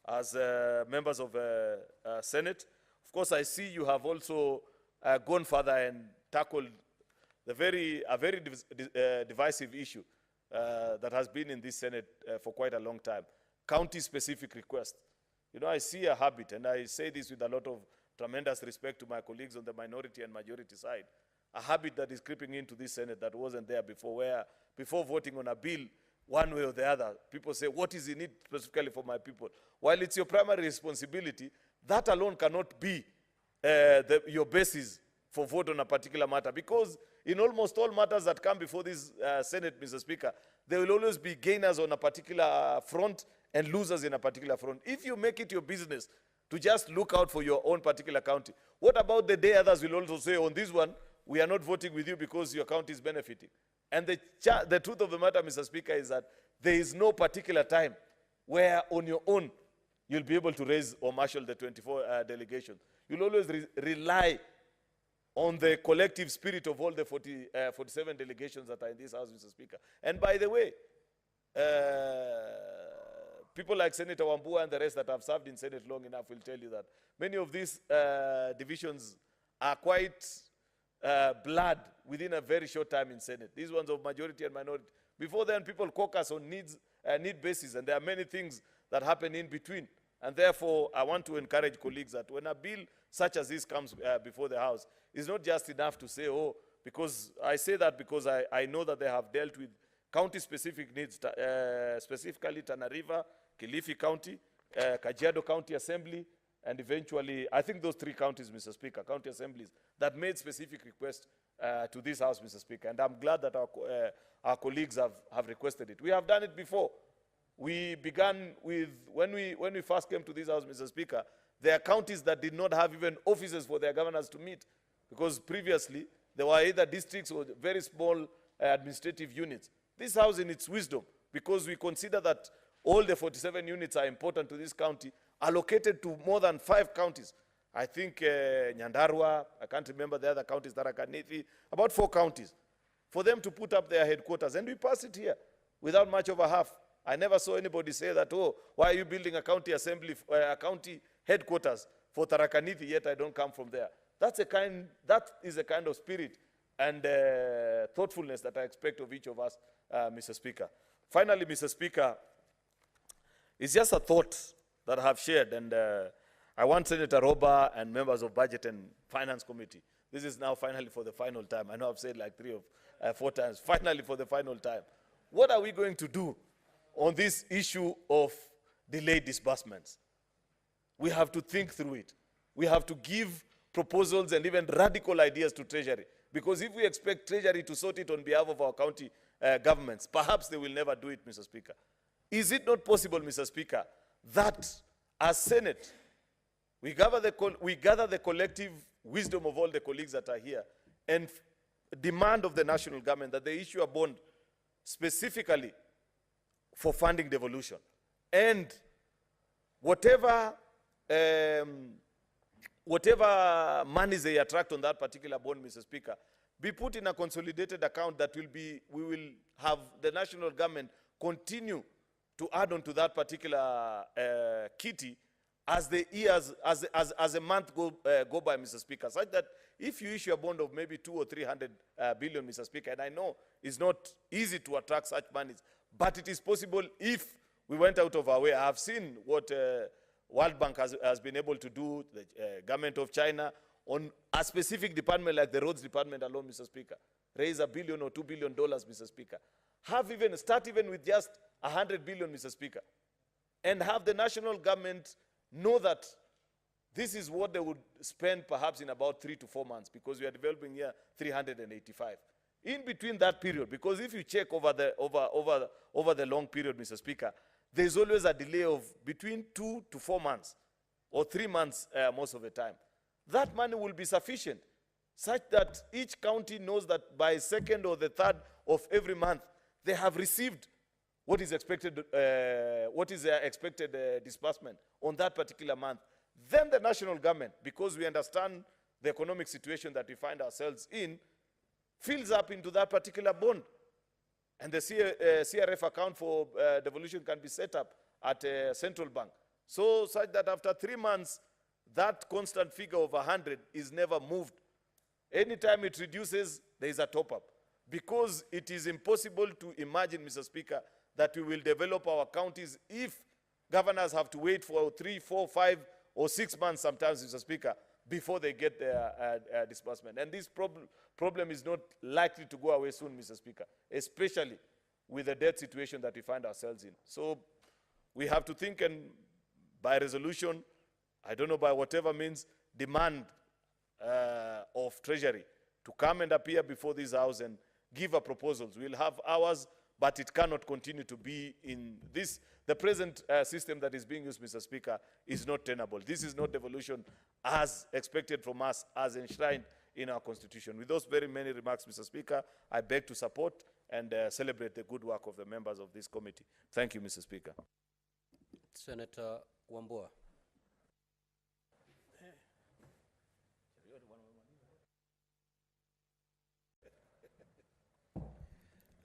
as members of Senate. Of course, I see you have also gone further and tackled a very divisive issue that has been in this Senate for quite a long time. County-specific request. You know, I see a habit, and I say this with a lot of tremendous respect to my colleagues on the minority and majority side, a habit that is creeping into this Senate that wasn't there before, where before voting on a bill, one way or the other, people say, what is in it specifically for my people? While it's your primary responsibility, that alone cannot be your basis for vote on a particular matter, because in almost all matters that come before this Senate, Mr. Speaker, there will always be gainers on a particular front and losers in a particular front. If you make it your business to just look out for your own particular county, what about the day others will also say, on this one, we are not voting with you because your county is benefiting? And the truth of the matter, Mr. Speaker, is that there is no particular time where on your own you'll be able to raise or marshal the 24 delegations. You'll always rely on the collective spirit of all the 47 delegations that are in this House, Mr. Speaker. And by the way, people like Senator Wambua and the rest that have served in Senate long enough will tell you that many of these divisions are quite blood within a very short time in Senate. These ones of majority and minority. Before then, people caucus on need basis, and there are many things that happen in between. And therefore, I want to encourage colleagues that when a bill such as this comes before the House, it's not just enough to say, oh, because I say that because I know that they have dealt with county-specific needs, specifically Tana River, Kilifi County, Kajiado County Assembly, and eventually, I think those 3 counties, Mr. Speaker, county assemblies, that made specific requests to this House, Mr. Speaker. And I'm glad that our colleagues have requested it. We have done it before. We began with, when we first came to this house, Mr. Speaker, there are counties that did not have even offices for their governors to meet, because previously there were either districts or very small administrative units. This house, in its wisdom, because we consider that all the 47 units are important to this county, allocated to more than 5 counties. I think Nyandarua, I can't remember the other counties, Tharaka-Nithi, about 4 counties, for them to put up their headquarters. And we passed it here without much of a half. I never saw anybody say that, oh, why are you building a county assembly, a county headquarters for Tharaka-Nithi, yet I don't come from there. That is a kind of spirit and thoughtfulness that I expect of each of us, Mr. Speaker. Finally, Mr. Speaker, it's just a thought that I have shared, and I want Senator Roba and members of Budget and Finance Committee. This is now finally for the final time. I know I've said like 3 or 4 times, finally for the final time. What are we going to do on this issue of delayed disbursements? We have to think through it. We have to give proposals and even radical ideas to Treasury. Because if we expect Treasury to sort it on behalf of our county governments, perhaps they will never do it, Mr. Speaker. Is it not possible, Mr. Speaker, that as Senate, we gather the collective wisdom of all the colleagues that are here and demand of the national government that they issue a bond specifically for funding devolution, and whatever monies they attract on that particular bond, Mr. Speaker, be put in a consolidated account that we will have the national government continue to add on to that particular kitty as the years, as a month go by, Mr. Speaker, such that if you issue a bond of maybe 200 or 300 billion, Mr. Speaker, and I know it's not easy to attract such monies, but it is possible if we went out of our way. I have seen what World Bank has been able to do, the government of China, on a specific department like the roads department alone, Mr. Speaker. Raise $1 billion or $2 billion, Mr. Speaker. Start even with just 100 billion, Mr. Speaker. And have the national government know that this is what they would spend perhaps in about 3 to 4 months, because we are developing here 385. In between that period, because if you check over the long period, Mr. Speaker, there's always a delay of between 2 to 4 months or 3 months most of the time. That money will be sufficient, such that each county knows that by 2nd or the 3rd of every month, they have received what is expected, what is their expected disbursement on that particular month. Then the national government, because we understand the economic situation that we find ourselves in, fills up into that particular bond. And the CRF account for devolution can be set up at a central bank. So such that after 3 months, that constant figure of 100 is never moved. Anytime it reduces, there is a top-up. Because it is impossible to imagine, Mr. Speaker, that we will develop our counties if governors have to wait for 3, 4, 5, or 6 months sometimes, Mr. Speaker, before they get their disbursement. And this problem is not likely to go away soon, Mr. Speaker, especially with the debt situation that we find ourselves in. So we have to think, and by resolution, I don't know, by whatever means, demand of Treasury to come and appear before this House and give a proposals. We'll have ours, but it cannot continue to be in this. The present system that is being used, Mr. Speaker, is not tenable. This is not devolution as expected from us, as enshrined in our Constitution. With those very many remarks, Mr. Speaker, I beg to support and celebrate the good work of the members of this committee. Thank you, Mr. Speaker. Senator Wambua.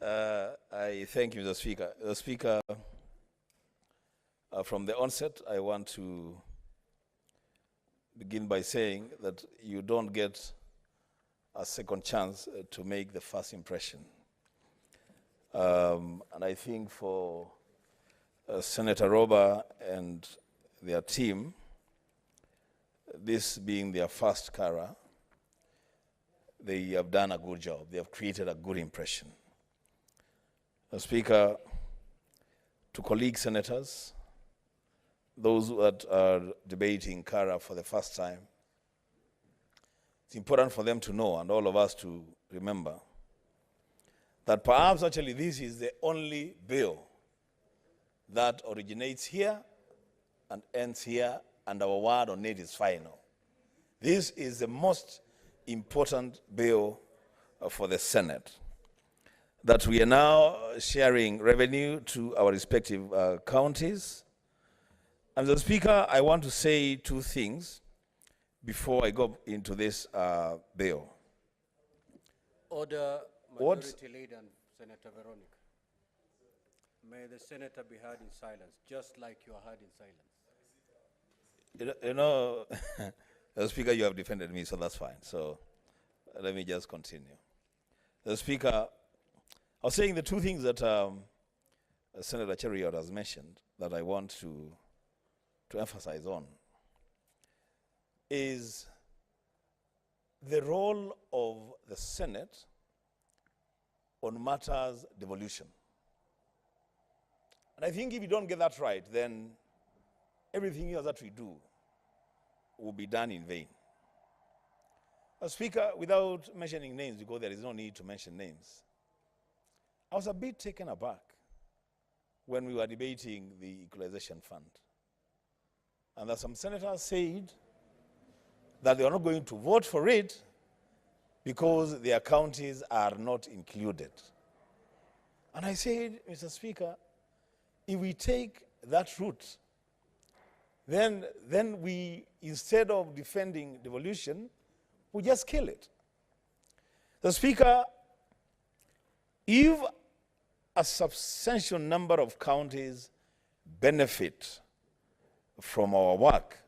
I thank you, Mr. Speaker. Mr. Speaker, from the onset, I want to begin by saying that you don't get a second chance to make the first impression. And I think for Senator Roba and their team, this being their first CARA, they have done a good job. They have created a good impression. Mr. Speaker, to colleague senators, those that are debating CARA for the first time, it's important for them to know, and all of us to remember, that perhaps actually this is the only bill that originates here and ends here, and our word on it is final. This is the most important bill for the Senate, that we are now sharing revenue to our respective counties. And Mr. Speaker, I want to say two things before I go into this bill. Order, Majority Leader and Senator Veronica. May the senator be heard in silence, just like you are heard in silence. You know, Mr. Speaker, you have defended me, so that's fine. So let me just continue. Mr. Speaker, I was saying the two things that Senator Cheriot has mentioned that I want to emphasize on is the role of the Senate on matters devolution. And I think if you don't get that right, then everything else that we do will be done in vain. Speaker, without mentioning names, because there is no need to mention names, I was a bit taken aback when we were debating the Equalization Fund. And that some senators said that they are not going to vote for it because their counties are not included. And I said, Mr. Speaker, if we take that route, then we, instead of defending devolution, we just kill it. The Speaker, if a substantial number of counties benefit from our work,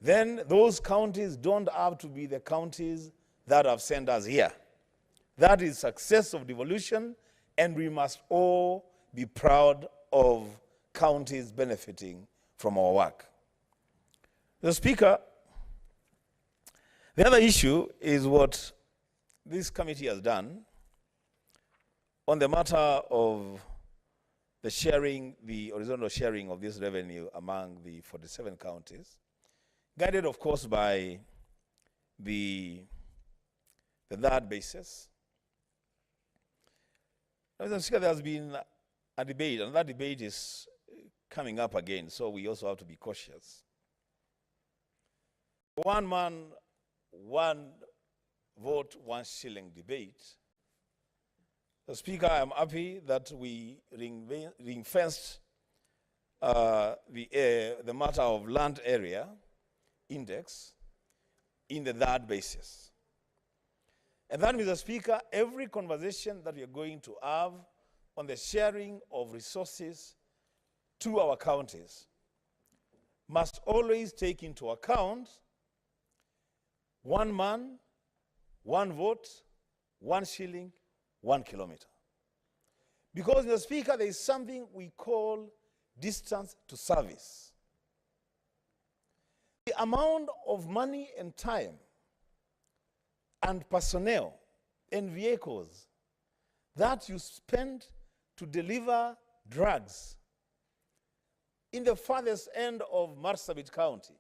then those counties don't have to be the counties that have sent us here. That is success of devolution, and we must all be proud of counties benefiting from our work. The Speaker, the other issue is what this committee has done on the matter of the sharing, the horizontal sharing of this revenue among the 47 counties, guided, of course, by the third basis. Mr. Speaker, there has been a debate, and that debate is coming up again, so we also have to be cautious. One man, one vote, 1 shilling debate. The Speaker, I am happy that we ring-fenced the matter of land area index in the third basis. And that, Mr. Speaker, every conversation that we are going to have on the sharing of resources to our counties must always take into account 1 man, 1 vote, 1 shilling, 1 kilometer. Because, Mr. Speaker, there is something we call distance to service. The amount of money and time and personnel and vehicles that you spend to deliver drugs in the farthest end of Marsabit County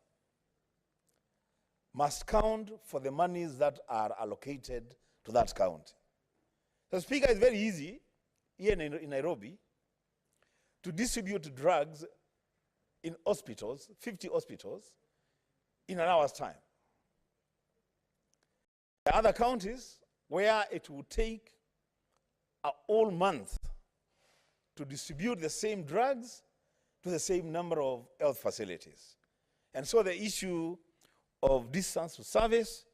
must count for the monies that are allocated to that county. So, Speaker, it's very easy here in Nairobi to distribute drugs in hospitals, 50 hospitals, in an hour's time. There are other counties where it would take a whole month to distribute the same drugs to the same number of health facilities. And so the issue of distance to service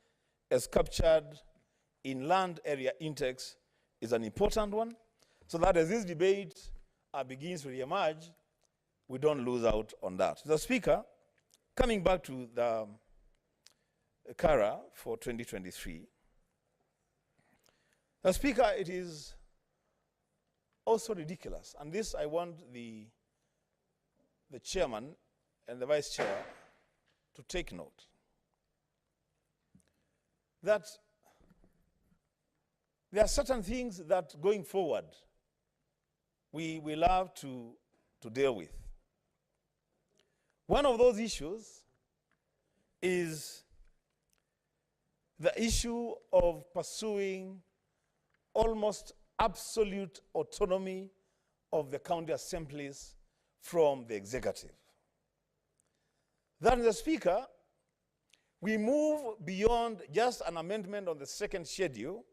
as captured in land area index is an important one, so that as this debate begins to re-emerge, we don't lose out on that. The Speaker, coming back to the CARA for 2023, the Speaker, it is also ridiculous, and this I want the chairman and the vice chair to take note, that there are certain things that going forward we will have to deal with. One of those issues is the issue of pursuing almost absolute autonomy of the county assemblies from the executive. That, Mr. Speaker, we move beyond just an amendment on the second schedule,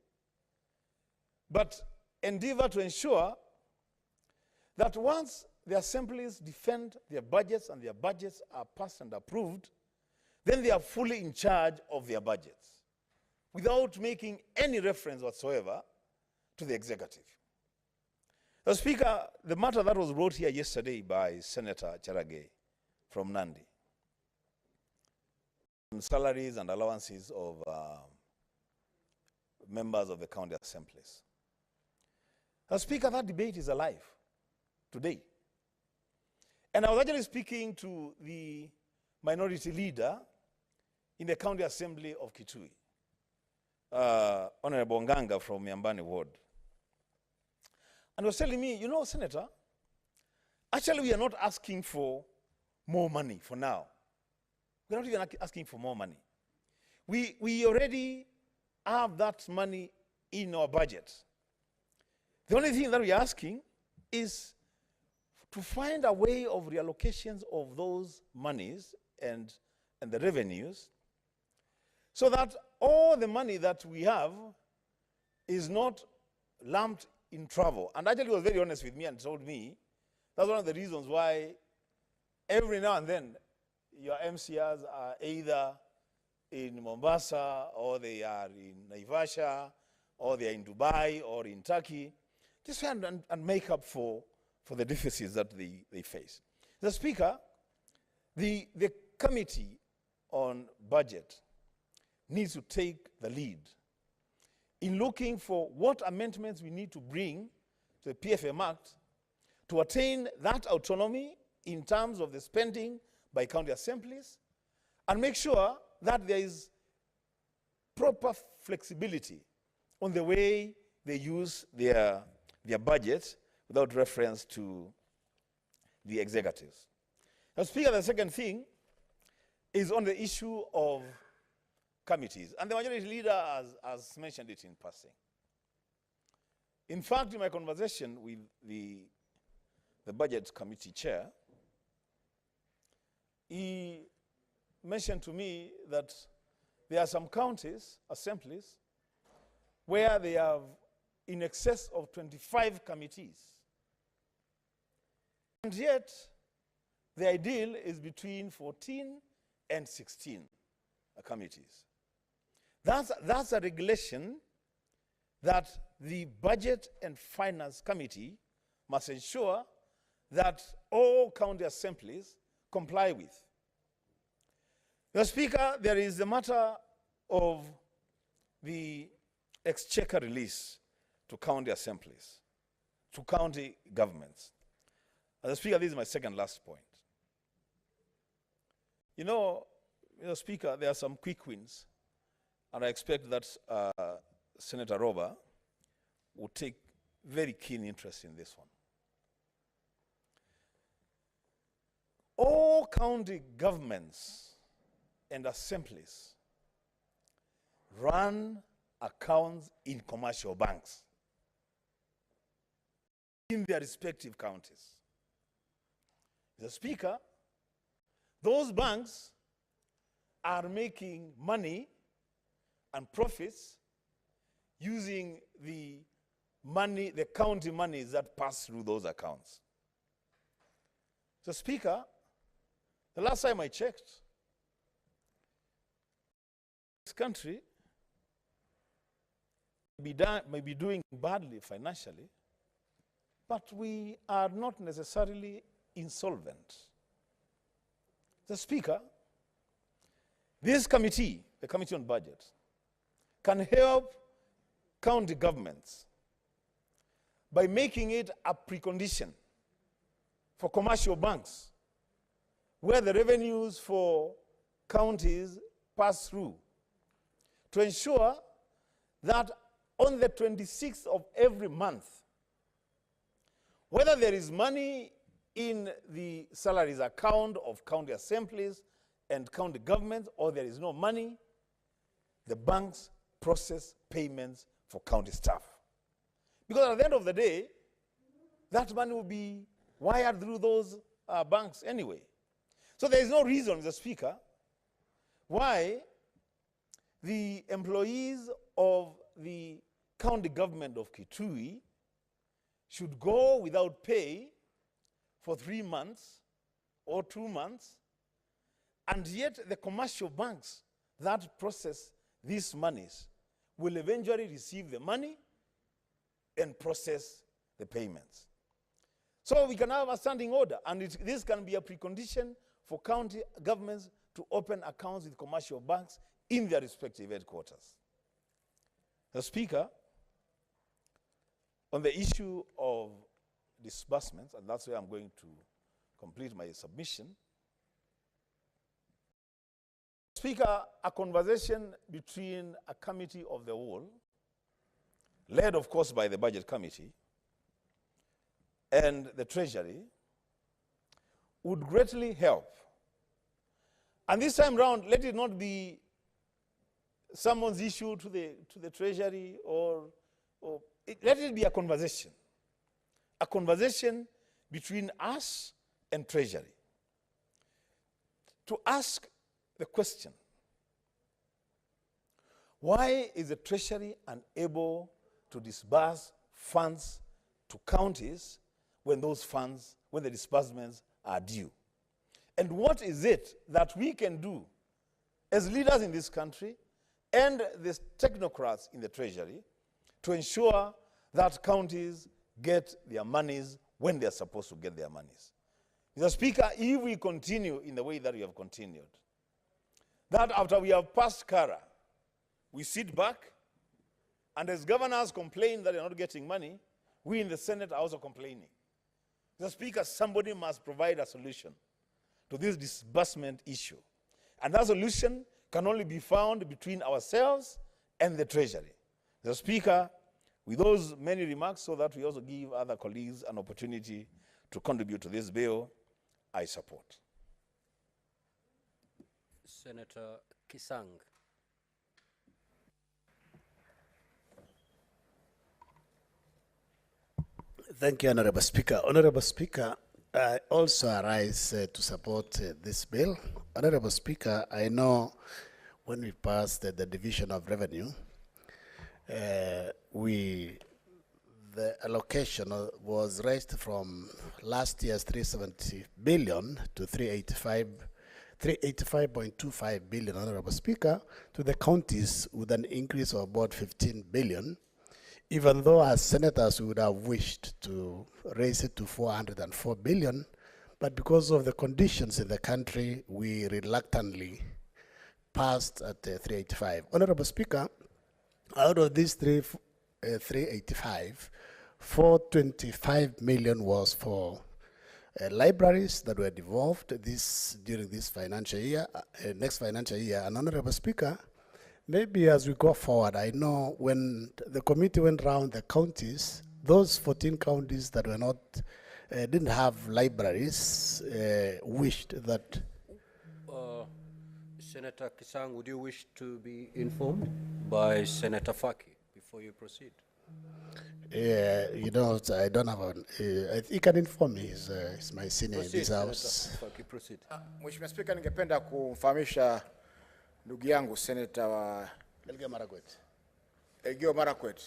but endeavor to ensure that once the assemblies defend their budgets and their budgets are passed and approved, then they are fully in charge of their budgets without making any reference whatsoever to the executive. The Speaker, the matter that was brought here yesterday by Senator Cherage from Nandi, salaries and allowances of members of the county assemblies. The Speaker, that debate is alive today. And I was actually speaking to the minority leader in the county assembly of Kitui, Honorable Nganga from Miambani Ward. And he was telling me, you know, Senator, actually we are not asking for more money for now. We're not even asking for more money. We already have that money in our budget. The only thing that we're asking is to find a way of reallocations of those monies and the revenues so that all the money that we have is not lumped in travel. And actually he was very honest with me and told me that's one of the reasons why every now and then your MCRs are either in Mombasa or they are in Naivasha or they are in Dubai or in Turkey, just try and make up for the deficits that they face. The Speaker, the Committee on Budget needs to take the lead in looking for what amendments we need to bring to the PFM Act to attain that autonomy in terms of the spending by county assemblies and make sure that there is proper flexibility on the way they use their budgets without reference to the executives. Now, Speaker, the second thing is on the issue of committees. And the majority leader has mentioned it in passing. In fact, in my conversation with the Budget Committee Chair, he mentioned to me that there are some counties, assemblies, where they have in excess of 25 committees. And yet, the ideal is between 14 and 16 committees. That's a regulation that the Budget and Finance Committee must ensure that all county assemblies comply with. Mr. Speaker, there is the matter of the exchequer release to county assemblies, to county governments. Mr. Speaker, this is my second last point. You know, Mr. Speaker, there are some quick wins, and I expect that Senator Roba will take very keen interest in this one. All county governments and assemblies run accounts in commercial banks in their respective counties. The Speaker, those banks are making money and profits using the money, the county monies that pass through those accounts. So, Speaker, the last time I checked, this country may be doing badly financially, but we are not necessarily insolvent. The Speaker, this committee, the Committee on Budget, can help county governments by making it a precondition for commercial banks where the revenues for counties pass through to ensure that on the 26th of every month, whether there is money in the salaries account of county assemblies and county governments or there is no money, the banks process payments for county staff. Because at the end of the day, that money will be wired through those banks anyway. So there is no reason, Mr. Speaker, why the employees of the county government of Kitui should go without pay for 3 months or 2 months, and yet the commercial banks that process these monies will eventually receive the money and process the payments. So we can have a standing order, and this can be a precondition for county governments to open accounts with commercial banks in their respective headquarters. The Speaker, on the issue of disbursements, and that's where I'm going to complete my submission. Speaker, a conversation between a committee of the whole, led of course by the Budget Committee, and the Treasury, would greatly help. And this time round, let it not be someone's issue to the Treasury, let it be a conversation between us and Treasury, to ask the question, why is the Treasury unable to disburse funds to counties when the disbursements are due? And what is it that we can do as leaders in this country and the technocrats in the Treasury to ensure that counties get their monies when they're supposed to get their monies? Mr. Speaker, if we continue in the way that we have continued, that after we have passed Kara, we sit back, and as governors complain that they're not getting money, we in the Senate are also complaining. Mr. Speaker, somebody must provide a solution to this disbursement issue. And that solution can only be found between ourselves and the Treasury. Mr. Speaker, with those many remarks, so that we also give other colleagues an opportunity to contribute to this bill, I support. Senator Kisang. Thank you, Honorable Speaker. Honorable Speaker, I also arise to support this bill. Honorable Speaker, I know when we passed the division of revenue, the allocation was raised from last year's 370 billion to 385.25 billion, Honorable Speaker, to the counties with an increase of about 15 billion, even though as senators we would have wished to raise it to 404 billion, but because of the conditions in the country, we reluctantly passed at 385. Honorable Speaker, out of these 385, 425 million was for libraries that were devolved during this financial year, next financial year. And Honorable Speaker, maybe as we go forward, I know when the committee went around the counties, those 14 counties that were not, didn't have libraries, wished that. Senator Kisang, would you wish to be informed by Senator Faki before you proceed? You know, I don't have an, he can inform me, he's my senior in this house. Proceed. Mheshimiwa Spika, ningependa kumfahamisha ndugu yangu Senator wa Elgeyo Marakwet.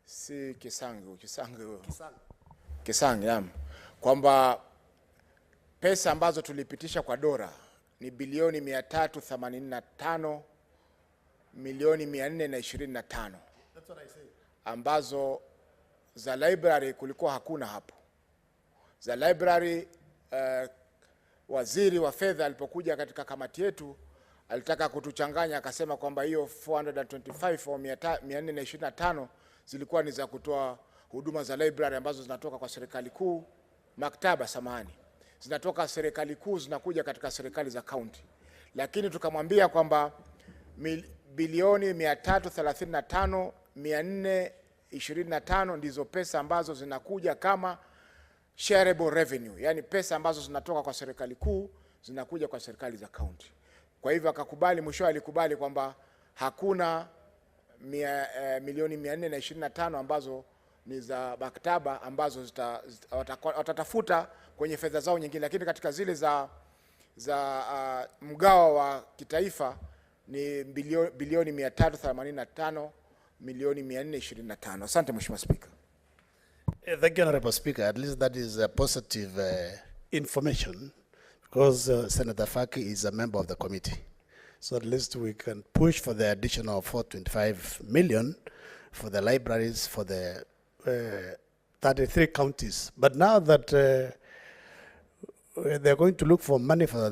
Si Kisangi, kwamba pesa ambazo tulipitisha kwa Dora ni bilioni 385 milioni 425. That's what I say. Ambazo za library kulikuwa hakuna hapo. Za library, waziri wa fedha alipokuja katika kamati yetu alitaka kutuchanganya, akasema kwamba hiyo 425 au 425 zilikuwa ni za kutoa huduma za library ambazo zinatoka kwa serikali kuu, maktaba samani, zinatoka serikali kuu zinakuja katika serikali za county. Lakini tukamwambia kwamba bilioni 335 425 ndizo pesa ambazo zinakuja kama shareable revenue, yani pesa ambazo zinatoka kwa serikali kuu zinakuja kwa serikali za county. Kwa hivyo akakubali, mwisho alikubali kwamba hakuna milioni 425 ambazo ni za maktaba ambazo watatafuta kwenye fedha zao nyingine, lakini katika zile za mgao wa kitaifa ni bilioni 385 milioni 425. Asante Mheshimiwa Spika. Thank you, Honorable Speaker. At least that is positive information, because Senator Faki is a member of the committee. So at least we can push for the additional 425 million for the libraries for the 33 counties. But now that they're going to look for money for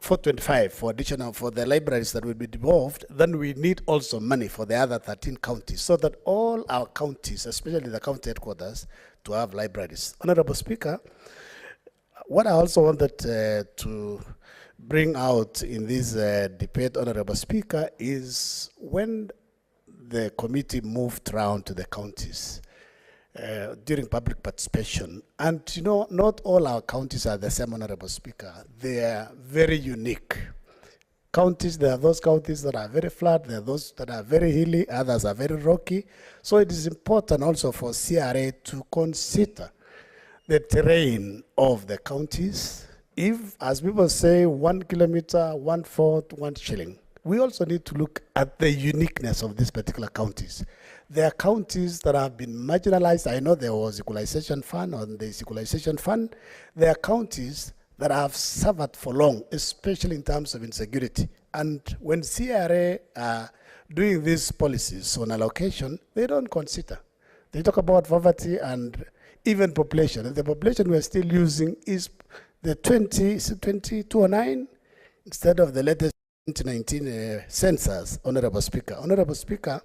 425 for additional for the libraries that will be devolved, then we need also money for the other 13 counties, so that all our counties, especially the county headquarters, to have libraries. Honorable Speaker, what I also wanted to bring out in this debate, Honorable Speaker, is when the committee moved around to the counties during public participation, and you know, not all our counties are the same, Honorable Speaker. They are very unique. Counties, there are those counties that are very flat, there are those that are very hilly, others are very rocky. So it is important also for CRA to consider the terrain of the counties. If, as people say, 1 kilometer, 1/4, 1 shilling, we also need to look at the uniqueness of these particular counties. There are counties that have been marginalized. I know there was equalization fund on the equalization fund. There are counties that have suffered for long, especially in terms of insecurity. And when CRA are doing these policies on allocation, they don't consider. They talk about poverty and even population. And the population we're still using is the 2009 instead of the latest 2019 census, Honorable Speaker. Honorable Speaker,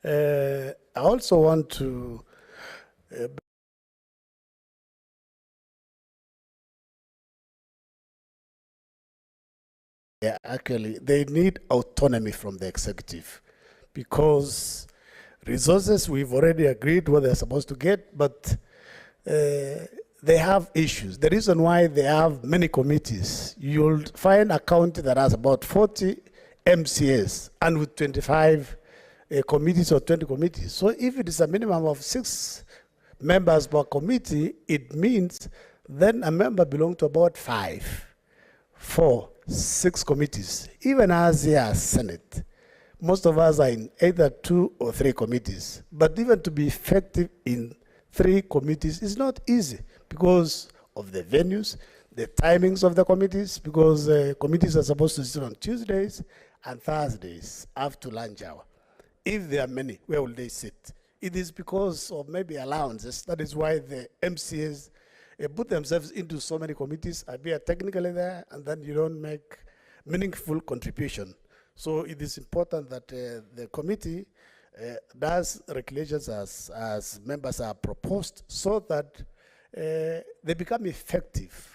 I also want to actually, they need autonomy from the executive, because resources we've already agreed what they're supposed to get, but they have issues. The reason why they have many committees, you'll find a county that has about 40 MCAs and with 25 committees or 20 committees. So if it is a minimum of 6 members per committee, it means then a member belongs to about 5, 4, 6 committees. Even as here Senate, most of us are in either 2 or 3 committees. But even to be effective in 3 committees is not easy because of the venues, the timings of the committees, because committees are supposed to sit on Tuesdays and Thursdays after lunch hour. If there are many, where will they sit? It is because of maybe allowances. That is why the MCAs put themselves into so many committees, appear technically there, and then you don't make meaningful contribution. So it is important that the committee does regulations as members are proposed, so that they become effective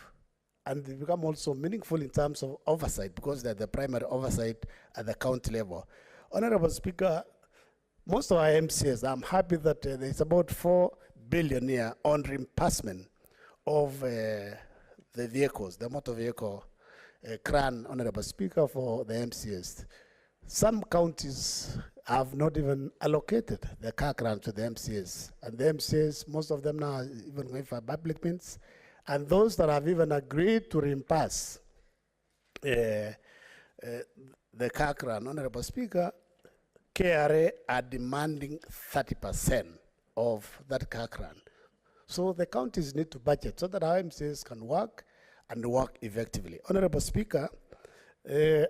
and they become also meaningful in terms of oversight, because they're the primary oversight at the county level. Honorable Speaker, most of our MCAs, I'm happy that there's about 4 billion here on reimbursement of the vehicles, the motor vehicle CRAN, Honorable Speaker, for the MCAs. Some counties have not even allocated the car CRAN to the MCAs. And the MCAs, most of them now are even going for public means. And those that have even agreed to reimburse the car CRAN, Honorable Speaker, KRA are demanding 30% of that car CRAN. So the counties need to budget so that our MCAs can work and work effectively. Honorable Speaker,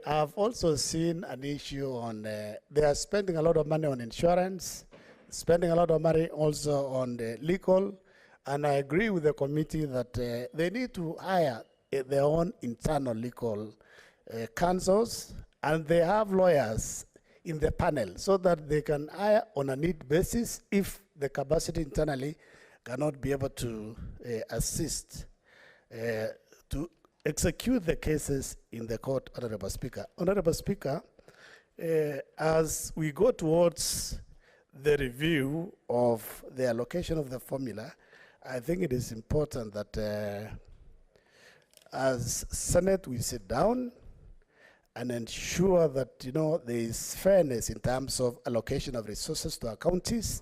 I've also seen an issue on, they are spending a lot of money on insurance, spending a lot of money also on the legal, and I agree with the committee that they need to hire their own internal legal counsels, and they have lawyers in the panel so that they can hire on a need basis if the capacity internally cannot be able to assist to execute the cases in the court, Honorable Speaker. Honorable Speaker, as we go towards the review of the allocation of the formula, I think it is important that as Senate we sit down and ensure that, you know, there is fairness in terms of allocation of resources to our counties.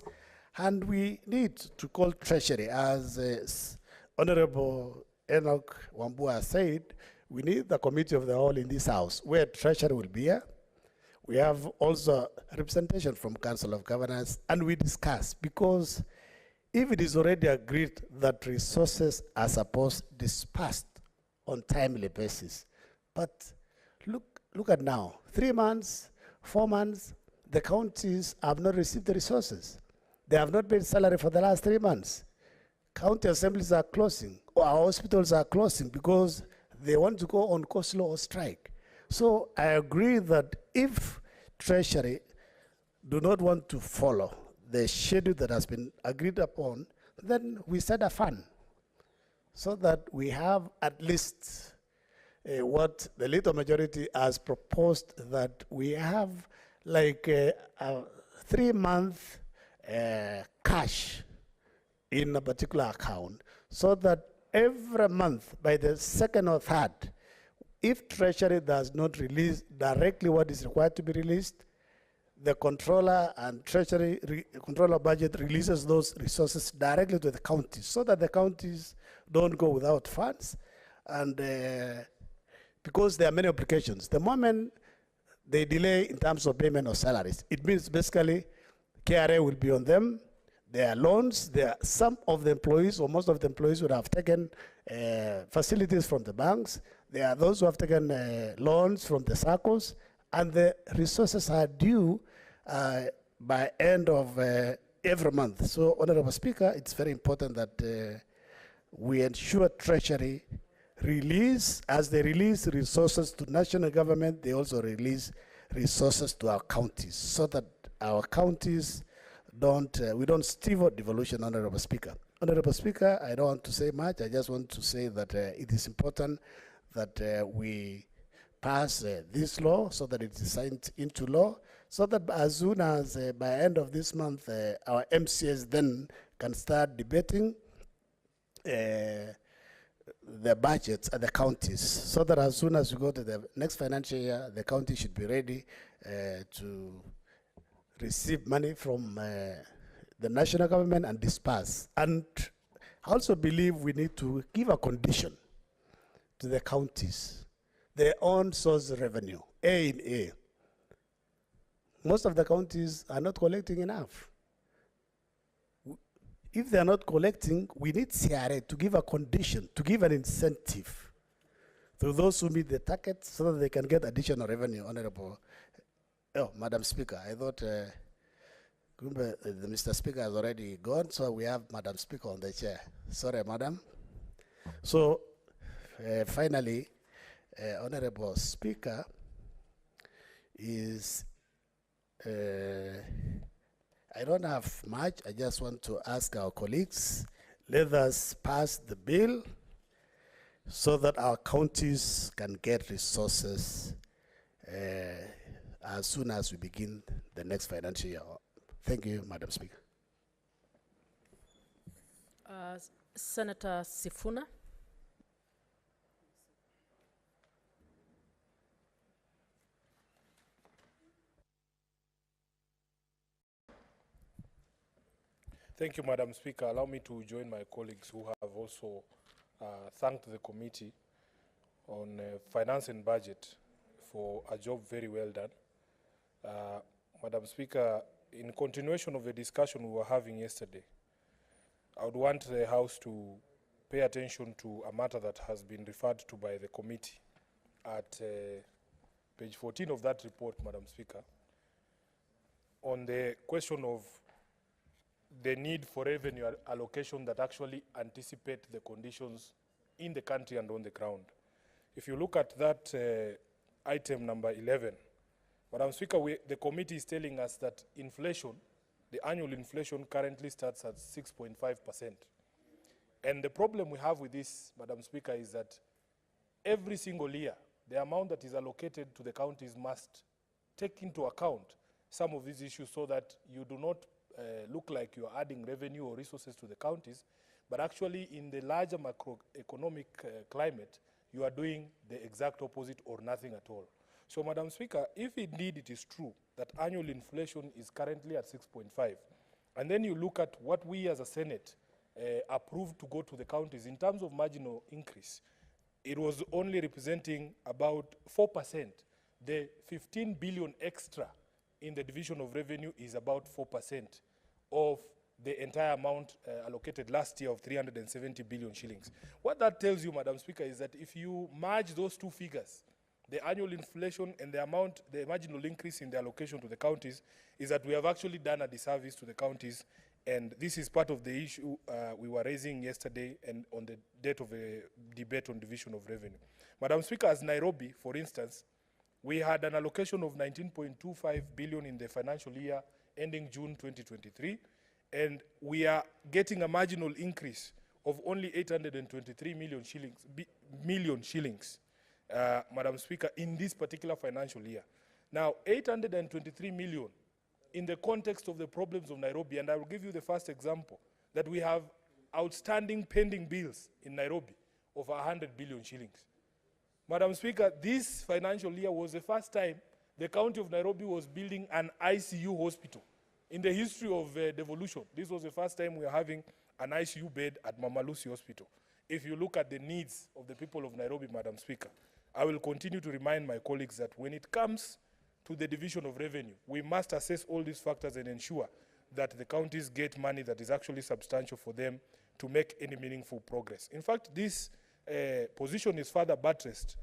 And we need to call Treasury, as Honorable Enoch Wambua said, we need the committee of the whole in this house, where Treasury will be here. We have also representation from Council of Governors, and we discuss, because if it is already agreed that resources are supposed dispersed on timely basis, but look at now, 3 months, 4 months, the counties have not received the resources. They have not paid salary for the last 3 months. County assemblies are closing, or our hospitals are closing because they want to go on cost law or strike. So I agree that if Treasury do not want to follow the schedule that has been agreed upon, then we set a fund so that we have at least what the little majority has proposed, that we have like a 3-month cash in a particular account, so that every month by the 2nd or 3rd, if Treasury does not release directly what is required to be released, the controller and Treasury controller budget releases those resources directly to the counties, so that the counties don't go without funds. And because there are many applications, the moment they delay in terms of payment of salaries, it means basically KRA will be on them. There are loans. There are some of the employees, or most of the employees, would have taken facilities from the banks. There are those who have taken loans from the SACCOs, and the resources are due by end of every month. So, Honorable Speaker, it's very important that we ensure Treasury release, as they release resources to national government, they also release resources to our counties, so that our counties we don't stifle devolution, Honorable Speaker. Honorable Speaker, I don't want to say much. I just want to say that it is important that we pass this law, so that it is signed into law, so that as soon as by end of this month, our MCS then can start debating the budgets at the counties, so that as soon as we go to the next financial year, the county should be ready to receive money from the national government and disperse. And I also believe we need to give a condition to the counties, their own source of revenue, A in A. Most of the counties are not collecting enough. If they are not collecting, we need CRA to give a condition, to give an incentive to those who meet the target, so that they can get additional revenue, Honorable. Oh, Madam Speaker, I thought Mr. Speaker has already gone, so we have Madam Speaker on the chair. Sorry, Madam. So, finally, Honorable Speaker, I don't have much. I just want to ask our colleagues, let us pass the bill so that our counties can get resources as soon as we begin the next financial year. Thank you, Madam Speaker. Senator Sifuna. Thank you, Madam Speaker. Allow me to join my colleagues who have also thanked the committee on finance and budget for a job very well done. Madam Speaker, in continuation of the discussion we were having yesterday, I would want the House to pay attention to a matter that has been referred to by the committee at page 14 of that report, Madam Speaker, on the question of the need for revenue allocation that actually anticipate the conditions in the country and on the ground. If you look at that item number 11, Madam Speaker, the committee is telling us that inflation, the annual inflation currently starts at 6.5%. And the problem we have with this, Madam Speaker, is that every single year, the amount that is allocated to the counties must take into account some of these issues, so that you do not look like you are adding revenue or resources to the counties, but actually in the larger macroeconomic climate, you are doing the exact opposite or nothing at all. So, Madam Speaker, if indeed it is true that annual inflation is currently at 6.5, and then you look at what we as a Senate approved to go to the counties in terms of marginal increase, it was only representing about 4%. The 15 billion extra in the division of revenue is about 4% of the entire amount allocated last year of 370 billion shillings. What that tells you, Madam Speaker, is that if you merge those two figures, the annual inflation and the amount, the marginal increase in the allocation to the counties, is that we have actually done a disservice to the counties, and this is part of the issue we were raising yesterday and on the date of a debate on division of revenue. Madam Speaker, as Nairobi, for instance, we had an allocation of 19.25 billion in the financial year ending June 2023, and we are getting a marginal increase of only 823 million shillings, Madam Speaker, in this particular financial year. Now, 823 million in the context of the problems of Nairobi, and I will give you the first example, that we have outstanding pending bills in Nairobi of 100 billion shillings. Madam Speaker, this financial year was the first time the county of Nairobi was building an ICU hospital. In the history of devolution, this was the first time we are having an ICU bed at Mama Lucy Hospital. If you look at the needs of the people of Nairobi, Madam Speaker, I will continue to remind my colleagues that when it comes to the division of revenue, we must assess all these factors and ensure that the counties get money that is actually substantial for them to make any meaningful progress. In fact, this position is further buttressed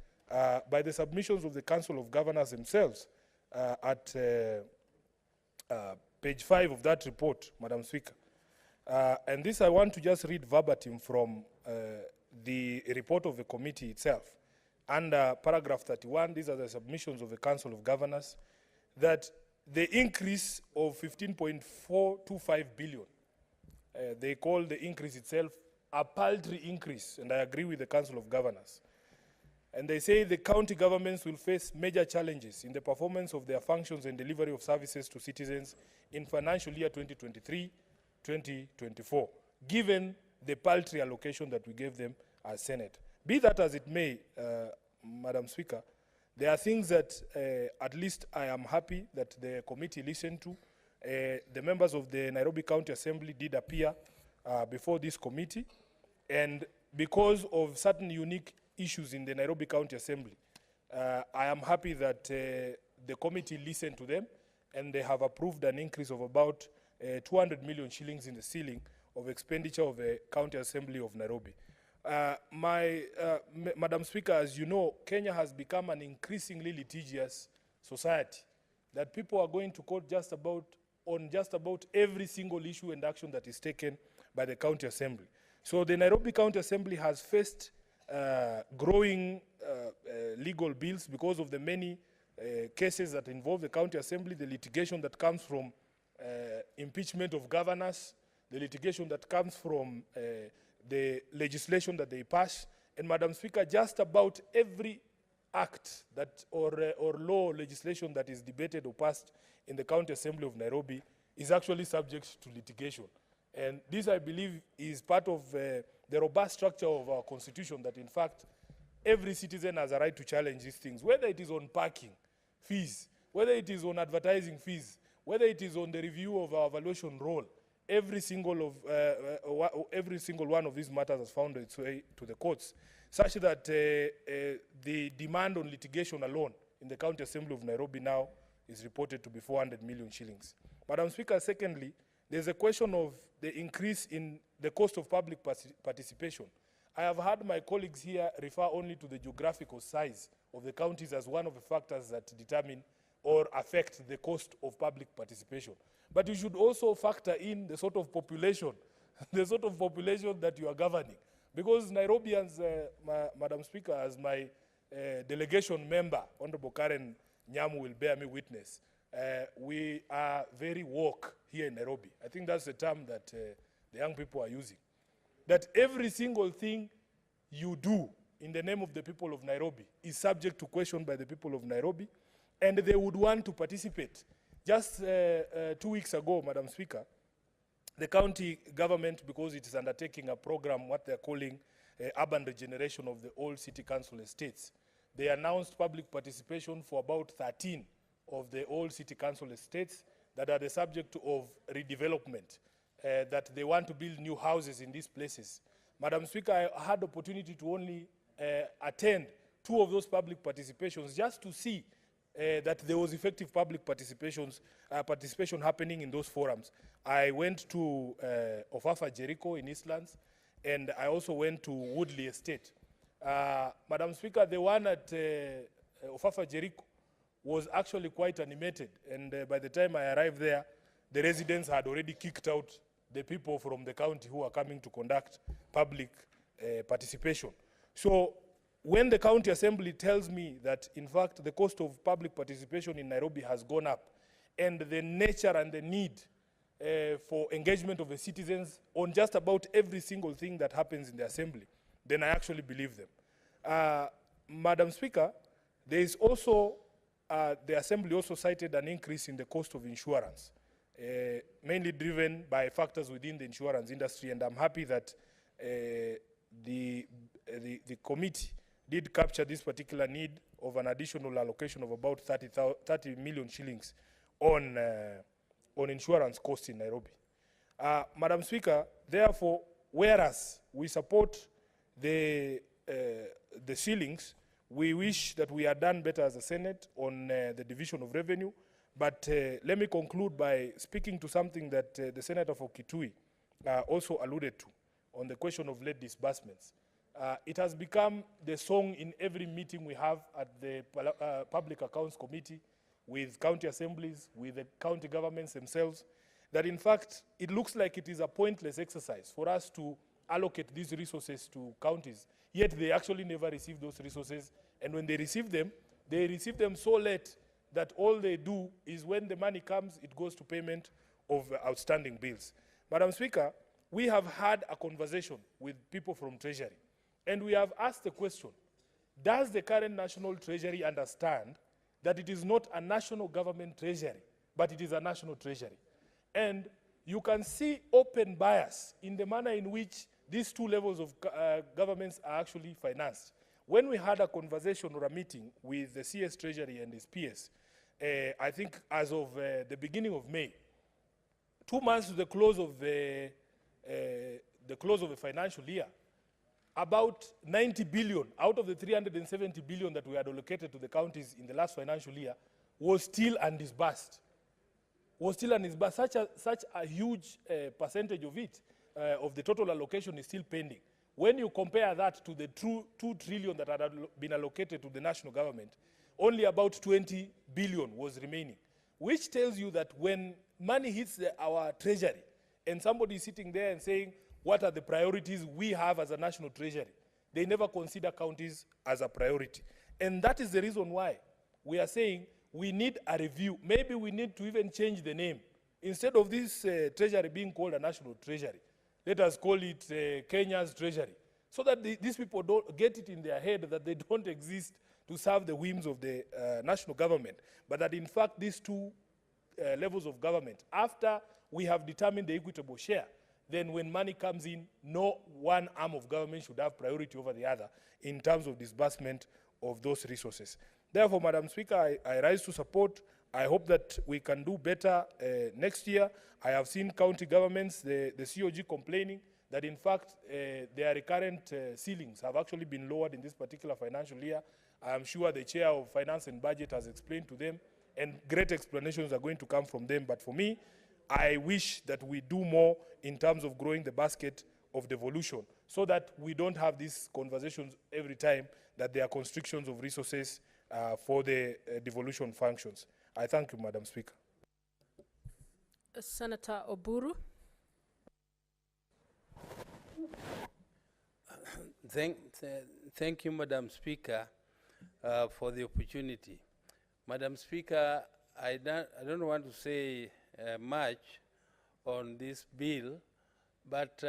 by the submissions of the Council of Governors themselves at page 5 of that report, Madam Speaker. And this I want to just read verbatim from the report of the committee itself. Under paragraph 31, these are the submissions of the Council of Governors, that the increase of 15.425 billion, they call the increase itself a paltry increase, and I agree with the Council of Governors. And they say the county governments will face major challenges in the performance of their functions and delivery of services to citizens in financial year 2023-2024, given the paltry allocation that we gave them as Senate. Be that as it may, Madam Speaker, there are things that at least I am happy that the committee listened to. The members of the Nairobi County Assembly did appear before this committee, and because of certain unique issues in the Nairobi County Assembly, I am happy that the committee listened to them, and they have approved an increase of about 200 million shillings in the ceiling of expenditure of the County Assembly of Nairobi. Madam Speaker, as you know, Kenya has become an increasingly litigious society, that people are going to court on just about every single issue and action that is taken by the County Assembly. So the Nairobi County Assembly has faced growing legal bills because of the many cases that involve the County Assembly, the litigation that comes from impeachment of governors, the litigation that comes from the legislation that they pass. And Madam Speaker, just about every act that or law or legislation that is debated or passed in the County Assembly of Nairobi is actually subject to litigation. And this, I believe, is part of the robust structure of our constitution, that in fact, every citizen has a right to challenge these things, whether it is on parking fees, whether it is on advertising fees, whether it is on the review of our evaluation role. Every single one of these matters has found its way to the courts, such that the demand on litigation alone in the County Assembly of Nairobi now is reported to be 400 million shillings. Madam Speaker, secondly, there's a question of the increase in the cost of public participation. I have heard my colleagues here refer only to the geographical size of the counties as one of the factors that determine or affect the cost of public participation. But you should also factor in the sort of population, the sort of population that you are governing. Because Nairobians, Madam Speaker, as my delegation member, Honorable Karen Nyamu will bear me witness, we are very woke here in Nairobi. I think that's the term that the young people are using. That every single thing you do in the name of the people of Nairobi is subject to question by the people of Nairobi, and they would want to participate. Just 2 weeks ago, Madam Speaker, the county government, because it is undertaking a program, what they're calling urban regeneration of the old city council estates, they announced public participation for about 13 of the old city council estates that are the subject of redevelopment, that they want to build new houses in these places. Madam Speaker, I had the opportunity to only attend 2 of those public participations just to see that there was effective public participation happening in those forums. I went to Ofafa Jericho in Eastlands, and I also went to Woodley Estate. Madam Speaker, the one at Ofafa Jericho was actually quite animated, and by the time I arrived there, the residents had already kicked out the people from the county who are coming to conduct public participation. So when the county assembly tells me that, in fact, the cost of public participation in Nairobi has gone up, and the nature and the need for engagement of the citizens on just about every single thing that happens in the assembly, then I actually believe them. Madam Speaker, there is also, the assembly also cited an increase in the cost of insurance, mainly driven by factors within the insurance industry, and I'm happy that the committee did capture this particular need of an additional allocation of about 30 million shillings on insurance costs in Nairobi. Madam Speaker, therefore, whereas we support the ceilings, we wish that we had done better as a Senate on the division of revenue. But let me conclude by speaking to something that the Senator for Kitui also alluded to on the question of late disbursements. It has become the song in every meeting we have at the Public Accounts Committee with county assemblies, with the county governments themselves, that in fact it looks like it is a pointless exercise for us to allocate these resources to counties, yet they actually never receive those resources, and when they receive them so late that all they do is when the money comes, it goes to payment of outstanding bills. Madam Speaker, we have had a conversation with people from Treasury, and we have asked the question, does the current National Treasury understand that it is not a national government treasury, but it is a national treasury? And you can see open bias in the manner in which these 2 levels of governments are actually financed. When we had a conversation or a meeting with the CS Treasury and his PS, I think as of the beginning of May, 2 months to the close of the financial year, about 90 billion out of the 370 billion that we had allocated to the counties in the last financial year was still undisbursed. Such a huge percentage of it, of the total allocation, is still pending. When you compare that to the 2 trillion that had been allocated to the national government, only about 20 billion was remaining, which tells you that when money hits our treasury and somebody is sitting there and saying, what are the priorities we have as a national treasury? They never consider counties as a priority. And that is the reason why we are saying we need a review. Maybe we need to even change the name. Instead of this treasury being called a national treasury, let us call it Kenya's treasury, so that these people don't get it in their head that they don't exist to serve the whims of the national government, but that in fact these 2 levels of government, after we have determined the equitable share, then when money comes in, no one arm of government should have priority over the other in terms of disbursement of those resources. Therefore, Madam Speaker, I rise to support. I hope that we can do better next year. I have seen county governments, the COG, complaining that in fact their recurrent ceilings have actually been lowered in this particular financial year. I am sure the Chair of Finance and Budget has explained to them, and great explanations are going to come from them. But for me, I wish that we do more in terms of growing the basket of devolution, so that we don't have these conversations every time that there are constrictions of resources for the devolution functions. I thank you, Madam Speaker. Senator Oburu. Thank you, Madam Speaker, for the opportunity. Madam Speaker, I don't want to say much on this bill, but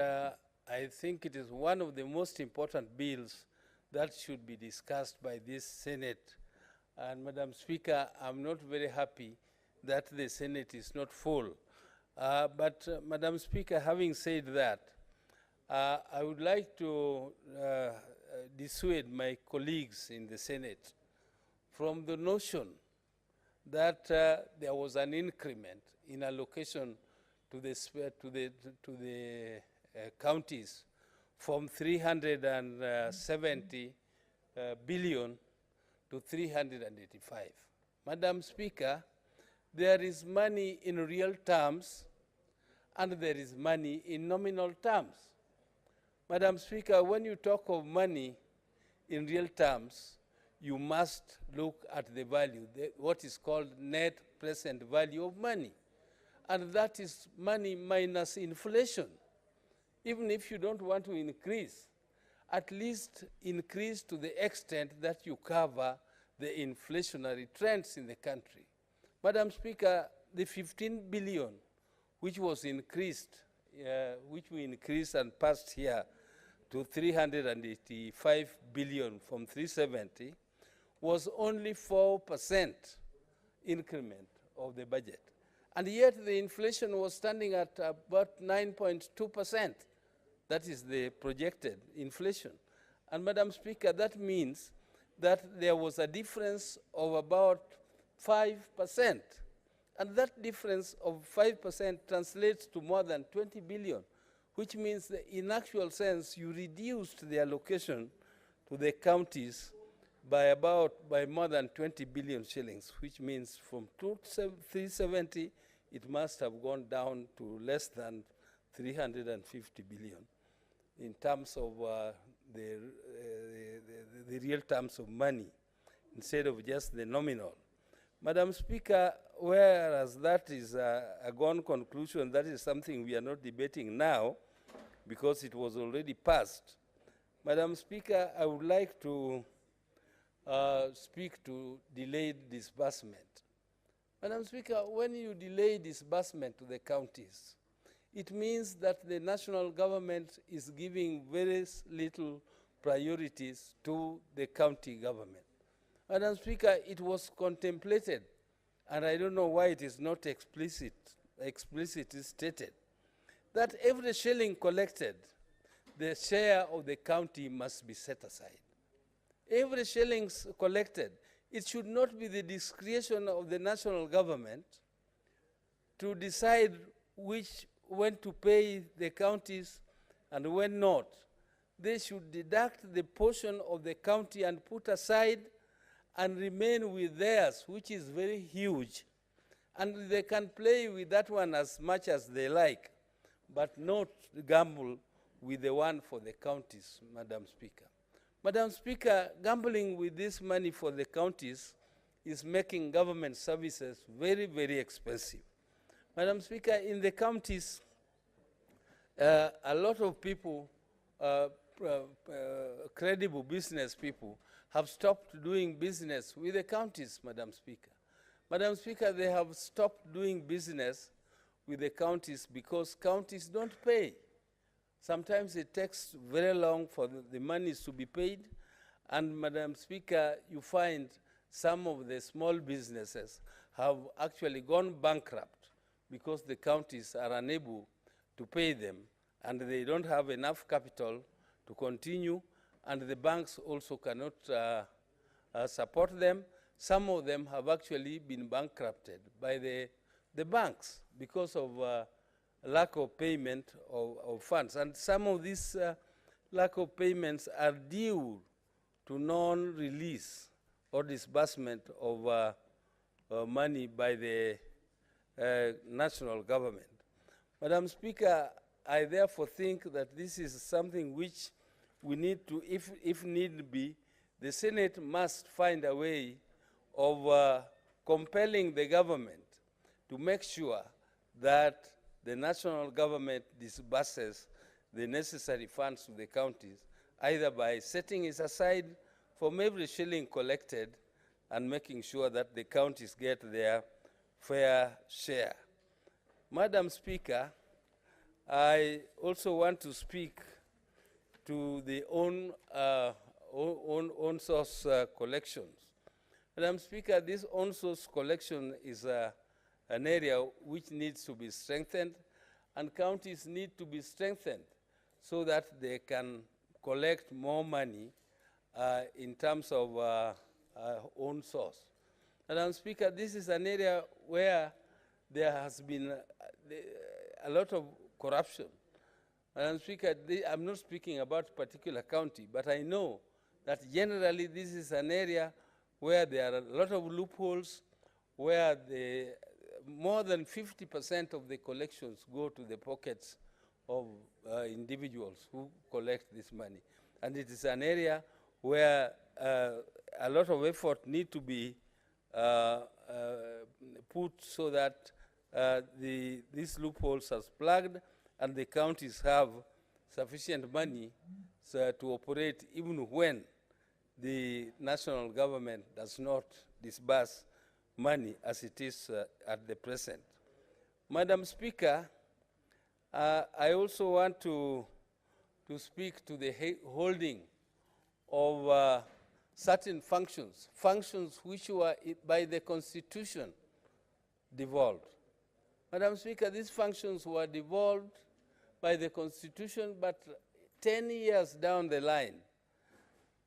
I think it is one of the most important bills that should be discussed by this Senate. And Madam Speaker, I'm not very happy that the Senate is not full. But Madam Speaker, having said that, I would like to dissuade my colleagues in the Senate from the notion that there was an increment in allocation to the counties from 370 billion to 385. Madam Speaker, there is money in real terms and there is money in nominal terms. Madam Speaker, when you talk of money in real terms, you must look at the value, what is called net present value of money. And that is money minus inflation. Even if you don't want to increase, at least increase to the extent that you cover the inflationary trends in the country. Madam Speaker, the 15 billion which was increased, which we increased and passed here to 385 billion from 370, was only 4% increment of the budget. And yet the inflation was standing at about 9.2%. That is the projected inflation. And Madam Speaker, that means that there was a difference of about 5%. And that difference of 5% translates to more than 20 billion, which means that in actual sense, you reduced the allocation to the counties by more than 20 billion shillings, which means from 370, it must have gone down to less than 350 billion in terms of the real terms of money, instead of just the nominal. Madam Speaker, whereas that is a gone conclusion, that is something we are not debating now because it was already passed. Madam Speaker, I would like to speak to delayed disbursement. Madam Speaker, when you delay disbursement to the counties, it means that the national government is giving very little priorities to the county government. Madam Speaker, it was contemplated, and I don't know why it is not explicitly stated, that every shilling collected, the share of the county must be set aside. Every shilling collected, it should not be the discretion of the national government to decide when to pay the counties and when not. They should deduct the portion of the county and put aside and remain with theirs, which is very huge. And they can play with that one as much as they like, but not gamble with the one for the counties, Madam Speaker. Madam Speaker, gambling with this money for the counties is making government services very, very expensive. Madam Speaker, in the counties, a lot of people, credible business people, have stopped doing business with the counties, Madam Speaker. Madam Speaker, they have stopped doing business with the counties because counties don't pay. Sometimes it takes very long for the monies to be paid. And Madam Speaker, you find some of the small businesses have actually gone bankrupt because the counties are unable to pay them and they don't have enough capital to continue, and the banks also cannot support them. Some of them have actually been bankrupted by the banks because of lack of payment of funds. And some of these lack of payments are due to non-release or disbursement of money by the national government. Madam Speaker, I therefore think that this is something which we need to, if need be, the Senate must find a way of compelling the government to make sure that the national government disburses the necessary funds to the counties, either by setting it aside from every shilling collected and making sure that the counties get their fair share. Madam Speaker, I also want to speak to the own source collections. Madam Speaker, this own source collection is an area which needs to be strengthened, and counties need to be strengthened so that they can collect more money in terms of own source. Madam Speaker, this is an area where there has been a lot of corruption. Madam Speaker, I'm not speaking about a particular county, but I know that generally this is an area where there are a lot of loopholes, where more than 50% of the collections go to the pockets of individuals who collect this money. And it is an area where a lot of effort need to be put so that these loopholes are plugged and the counties have sufficient money to operate even when the national government does not disburse money as it is at the present. Madam Speaker, I also want to speak to the holding of certain functions which were by the Constitution devolved. Madam Speaker, these functions were devolved by the Constitution, but 10 years down the line,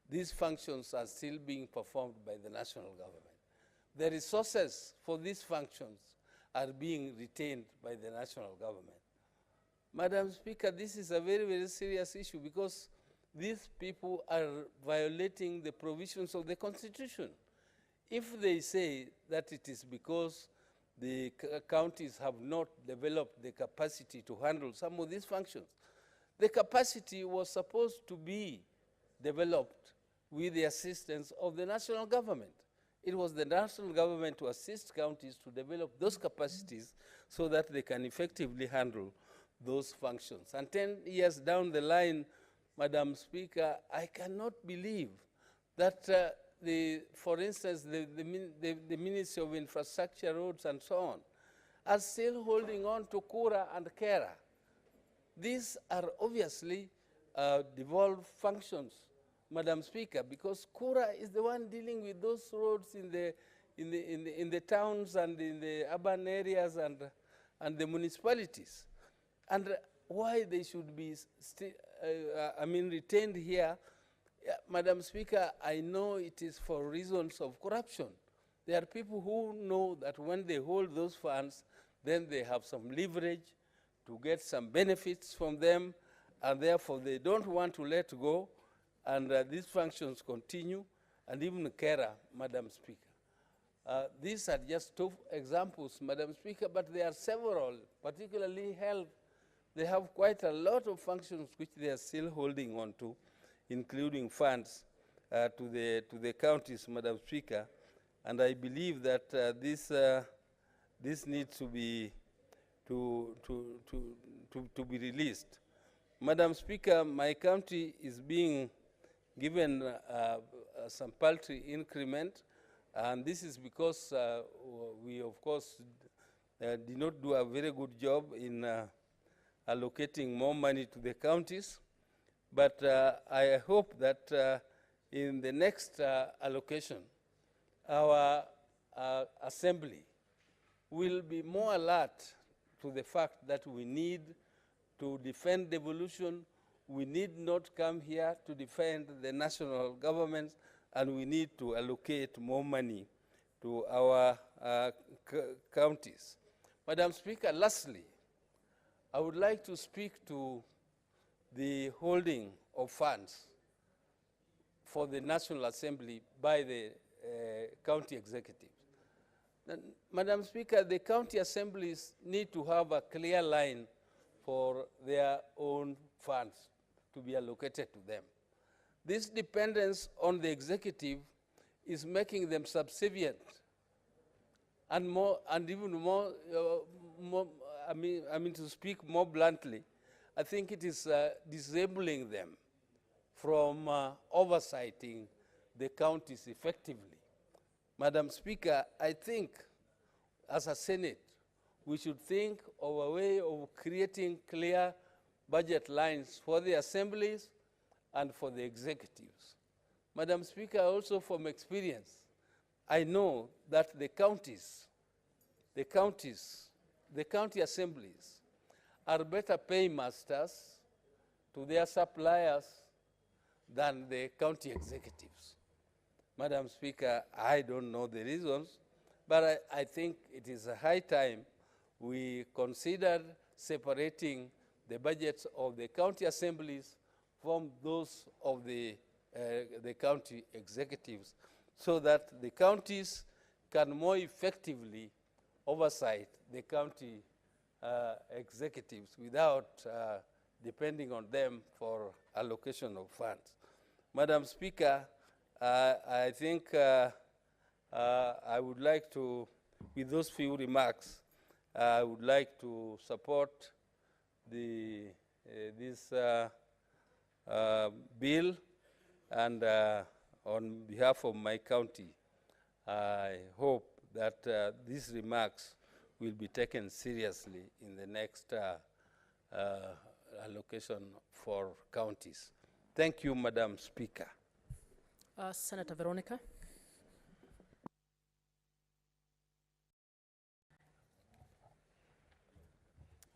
these functions are still being performed by the national government. The resources for these functions are being retained by the national government. Madam Speaker, this is a very, very serious issue because these people are violating the provisions of the Constitution. If they say that it is because the counties have not developed the capacity to handle some of these functions, the capacity was supposed to be developed with the assistance of the national government. It was the national government to assist counties to develop those capacities so that they can effectively handle those functions. And 10 years down the line, Madam Speaker, I cannot believe that, for instance, the Ministry of Infrastructure, Roads, and so on, are still holding on to Kura and Kera. These are obviously devolved functions, Madam Speaker, because Kura is the one dealing with those roads in the towns and in the urban areas and the municipalities. And why they should be retained here, Madam Speaker, I know it is for reasons of corruption. There are people who know that when they hold those funds, then they have some leverage to get some benefits from them, and therefore they don't want to let go, and these functions continue, and even Kera, Madam Speaker. These are just two examples, Madam Speaker, but there are several, particularly health. They have quite a lot of functions which they are still holding on to, including funds to the counties, Madam Speaker. And I believe that this needs to be released. Madam Speaker, my county is being given some paltry increment, and this is because we, of course, did not do a very good job in allocating more money to the counties. But I hope that in the next allocation, our assembly will be more alert to the fact that we need to defend devolution. We need not come here to defend the national governments, and we need to allocate more money to our counties. Madam Speaker, lastly, I would like to speak to the holding of funds for the National Assembly by the county executives. Madam Speaker, the county assemblies need to have a clear line for their own funds to be allocated to them. This dependence on the executive is making them subservient and more, and even more, to speak more bluntly, I think it is disabling them from oversighting the counties effectively. Madam Speaker, I think as a Senate, we should think of a way of creating clear budget lines for the assemblies and for the executives. Madam Speaker, also from experience, I know that the county assemblies are better paymasters to their suppliers than the county executives. Madam Speaker, I don't know the reasons, but I think it is a high time we consider separating the budgets of the county assemblies from those of the county executives, so that the counties can more effectively oversight the county executives without depending on them for allocation of funds. Madam Speaker, I think I would like to, with those few remarks, I would like to support this bill, and on behalf of my county, I hope that these remarks will be taken seriously in the next allocation for counties. Thank you, Madam Speaker. Senator Veronica.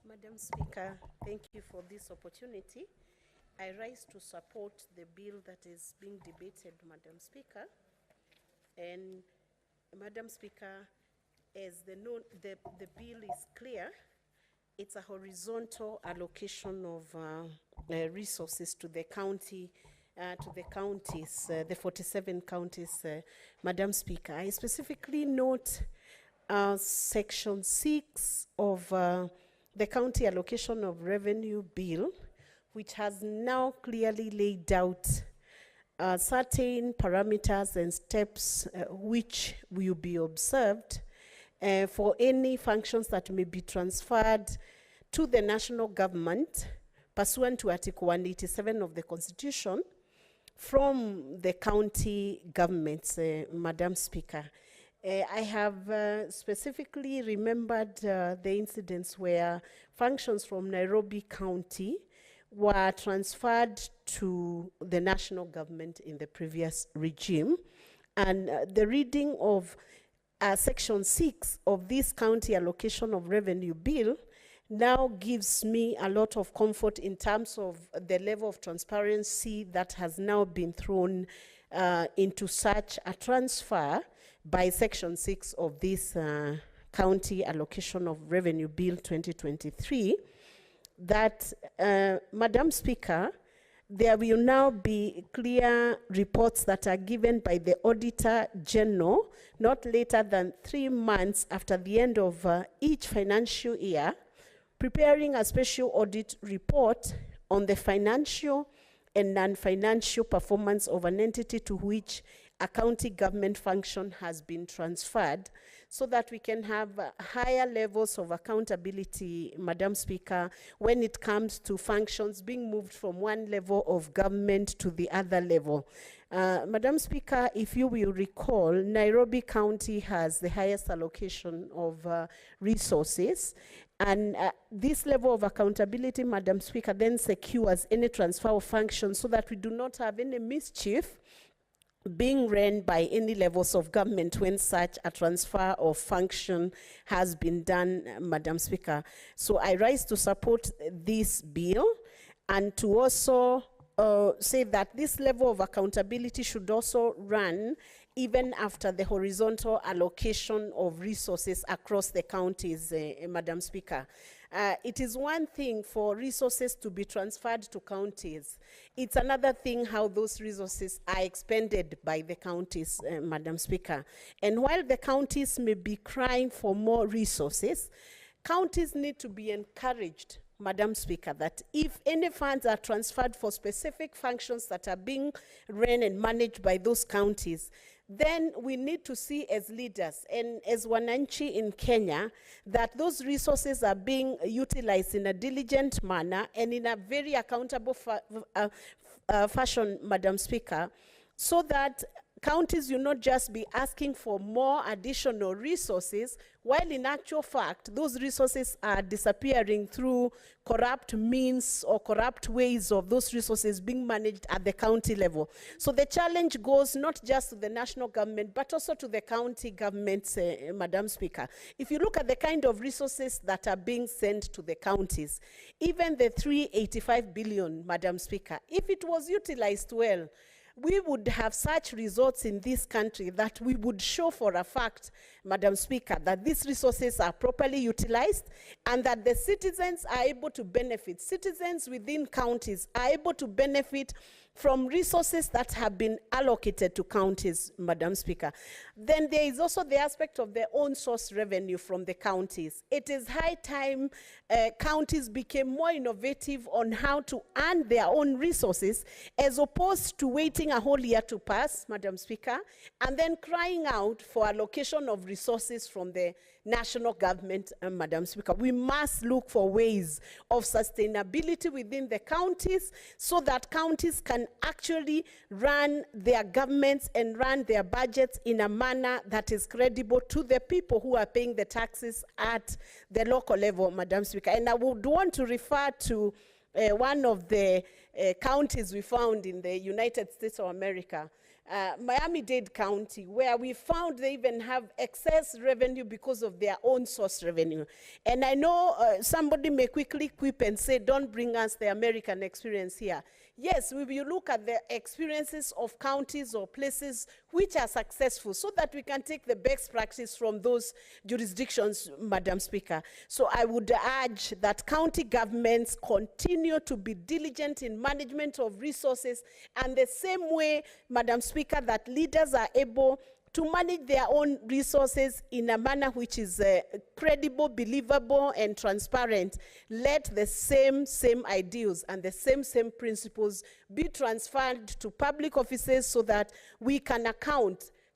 Madam Speaker, thank you for this opportunity. I rise to support the bill that is being debated, Madam Speaker. And Madam Speaker, as the bill is clear, it's a horizontal allocation of resources to the county, the 47 counties, Madam Speaker. I specifically note Section 6 of the County Allocation of Revenue Bill, which has now clearly laid out certain parameters and steps which will be observed for any functions that may be transferred to the national government pursuant to Article 187 of the Constitution from the county governments, Madam Speaker. I have specifically remembered the incidents where functions from Nairobi County were transferred to the national government in the previous regime. And the reading of Section 6 of this County Allocation of Revenue Bill now gives me a lot of comfort in terms of the level of transparency that has now been thrown into such a transfer by Section 6 of this County Allocation of Revenue Bill 2023, that, Madam Speaker, there will now be clear reports that are given by the Auditor General not later than 3 months after the end of each financial year, preparing a special audit report on the financial and non-financial performance of an entity to which a county government function has been transferred, so that we can have higher levels of accountability, Madam Speaker, when it comes to functions being moved from one level of government to the other level. Madam Speaker, if you will recall, Nairobi County has the highest allocation of resources, and this level of accountability, Madam Speaker, then secures any transfer of functions so that we do not have any mischief being ran by any levels of government when such a transfer of function has been done, Madam Speaker. So I rise to support this bill, and to also say that this level of accountability should also run even after the horizontal allocation of resources across the counties, Madam Speaker. It is one thing for resources to be transferred to counties. It's another thing how those resources are expended by the counties, Madam Speaker. And while the counties may be crying for more resources, counties need to be encouraged, Madam Speaker, that if any funds are transferred for specific functions that are being run and managed by those counties, then we need to see as leaders and as wananchi in Kenya that those resources are being utilized in a diligent manner and in a very accountable fashion, Madam Speaker, so that counties will not just be asking for more additional resources, while in actual fact, those resources are disappearing through corrupt means or corrupt ways of those resources being managed at the county level. So the challenge goes not just to the national government, but also to the county governments, Madam Speaker. If you look at the kind of resources that are being sent to the counties, even the 385 billion, Madam Speaker, if it was utilized well, we would have such results in this country that we would show for a fact, Madam Speaker, that these resources are properly utilized and that the citizens are able to benefit. Citizens within counties are able to benefit from resources that have been allocated to counties, Madam Speaker. Then there is also the aspect of their own source revenue from the counties. It is high time counties became more innovative on how to earn their own resources, as opposed to waiting a whole year to pass, Madam Speaker, and then crying out for allocation of resources from the national government, Madam Speaker. We must look for ways of sustainability within the counties so that counties can actually run their governments and run their budgets in a manner that is credible to the people who are paying the taxes at the local level, Madam Speaker. And I would want to refer to one of the counties we found in the United States of America, Miami-Dade County, where we found they even have excess revenue because of their own source revenue. And I know somebody may quickly quip and say, don't bring us the American experience here. Yes, we will look at the experiences of counties or places which are successful so that we can take the best practice from those jurisdictions, Madam Speaker. So I would urge that county governments continue to be diligent in management of resources, and the same way, Madam Speaker, that leaders are able to manage their own resources in a manner which is credible, believable, and transparent. Let the same ideals and the same principles be transferred to public offices so that we can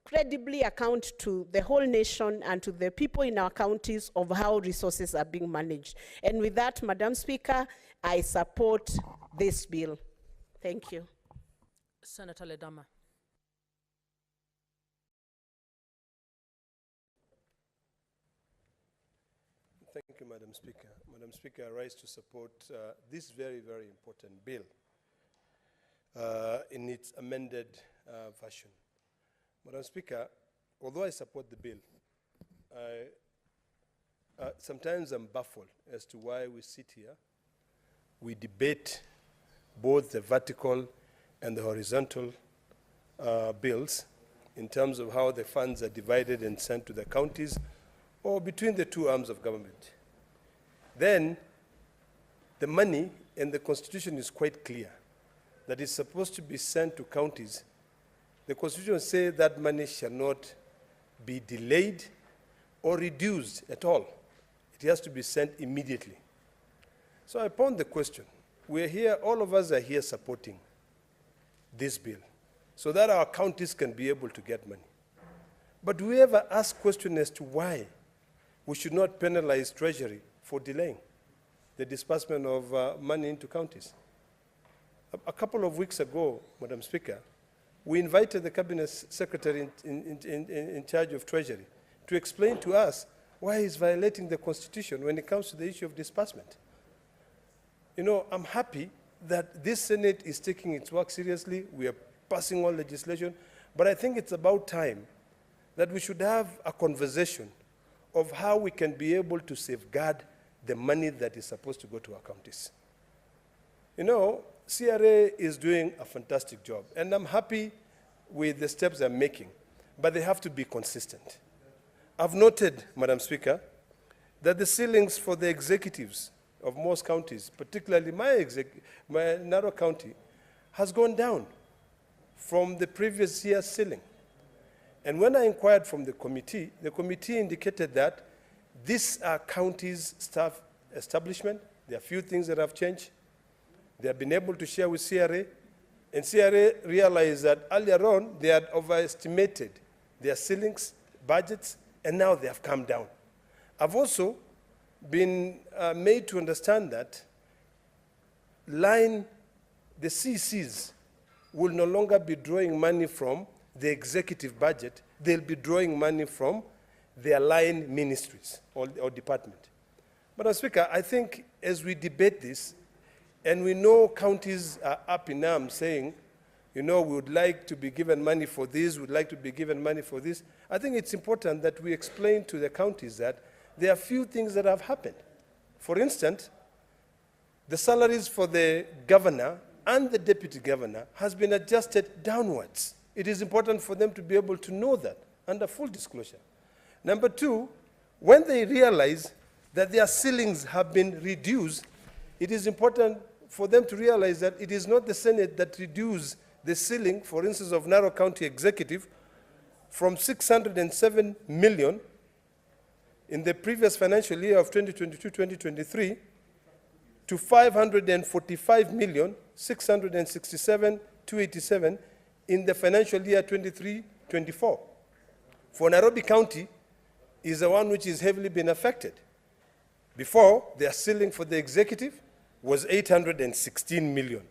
credibly account to the whole nation and to the people in our counties of how resources are being managed. And with that, Madam Speaker, I support this bill. Thank you. Senator Ledama. Thank you, Madam Speaker. Madam Speaker, I rise to support this very, very important bill in its amended version. Madam Speaker, although I support the bill, sometimes I'm baffled as to why we sit here, we debate both the vertical and the horizontal bills in terms of how the funds are divided and sent to the counties or between the two arms of government. Then the money and the Constitution is quite clear that it's supposed to be sent to counties. The Constitution says that money shall not be delayed or reduced at all. It has to be sent immediately. So I pose the question. We're here, all of us are here supporting this bill so that our counties can be able to get money. But do we ever ask questions as to why we should not penalize Treasury for delaying the disbursement of money into counties? A couple of weeks ago, Madam Speaker, we invited the Cabinet Secretary in charge of Treasury to explain to us why he's violating the Constitution when it comes to the issue of disbursement. You know, I'm happy that this Senate is taking its work seriously. We are passing on legislation, but I think it's about time that we should have a conversation of how we can be able to safeguard the money that is supposed to go to our counties. You know, CRA is doing a fantastic job, and I'm happy with the steps they're making, but they have to be consistent. I've noted, Madam Speaker, that the ceilings for the executives of most counties, particularly my Narrow County, has gone down from the previous year's ceiling. And when I inquired from the committee indicated that these are counties' staff establishment. There are few things that have changed. They have been able to share with CRA, and CRA realized that earlier on they had overestimated their ceilings, budgets, and now they have come down. I've also been made to understand that the CCs will no longer be drawing money from the executive budget, they'll be drawing money from their line ministries or department. Madam Speaker, I think as we debate this, and we know counties are up in arms saying, you know, we would like to be given money for this, we would like to be given money for this. I think it's important that we explain to the counties that there are few things that have happened. For instance, the salaries for the governor and the deputy governor has been adjusted downwards. It is important for them to be able to know that under full disclosure. Number two, when they realize that their ceilings have been reduced, it is important for them to realize that it is not the Senate that reduced the ceiling, for instance, of Narok County Executive from 607 million in the previous financial year of 2022-2023 to 545,667,287 in the financial year 23-24. For Nairobi County is the one which is heavily been affected. Before, their ceiling for the executive was 816 million.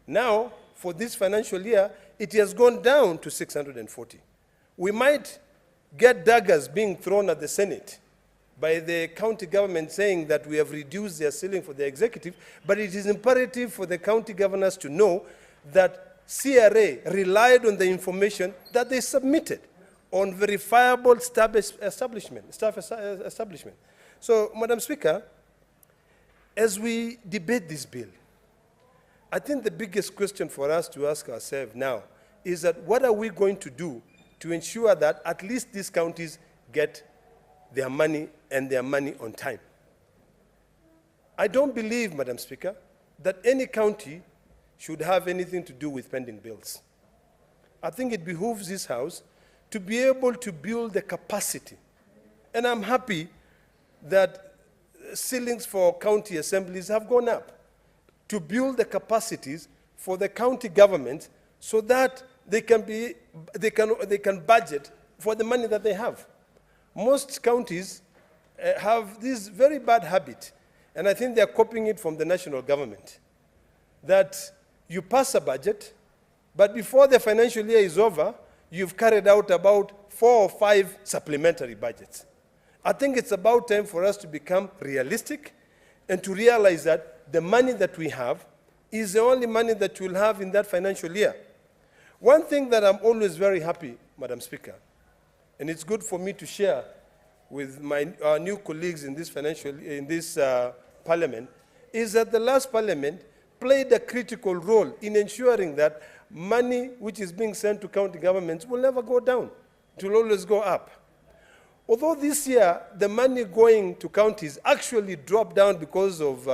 Now, for this financial year, it has gone down to 640. We might get daggers being thrown at the Senate by the county government saying that we have reduced their ceiling for the executive, but it is imperative for the county governors to know that CRA relied on the information that they submitted on verifiable staff establishment. So, Madam Speaker, as we debate this bill, I think the biggest question for us to ask ourselves now is that what are we going to do to ensure that at least these counties get their money and their money on time? I don't believe, Madam Speaker, that any county should have anything to do with pending bills. I think it behooves this House to be able to build the capacity. And I'm happy that ceilings for county assemblies have gone up to build the capacities for the county government so that they can budget for the money that they have. Most counties have this very bad habit, and I think they're copying it from the national government, that you pass a budget, but before the financial year is over, you've carried out about 4 or 5 supplementary budgets. I think it's about time for us to become realistic and to realize that the money that we have is the only money that we'll have in that financial year. One thing that I'm always very happy, Madam Speaker, and it's good for me to share with our new colleagues in this parliament, is that the last parliament played a critical role in ensuring that money which is being sent to county governments will never go down. It will always go up. Although this year, the money going to counties actually dropped down because of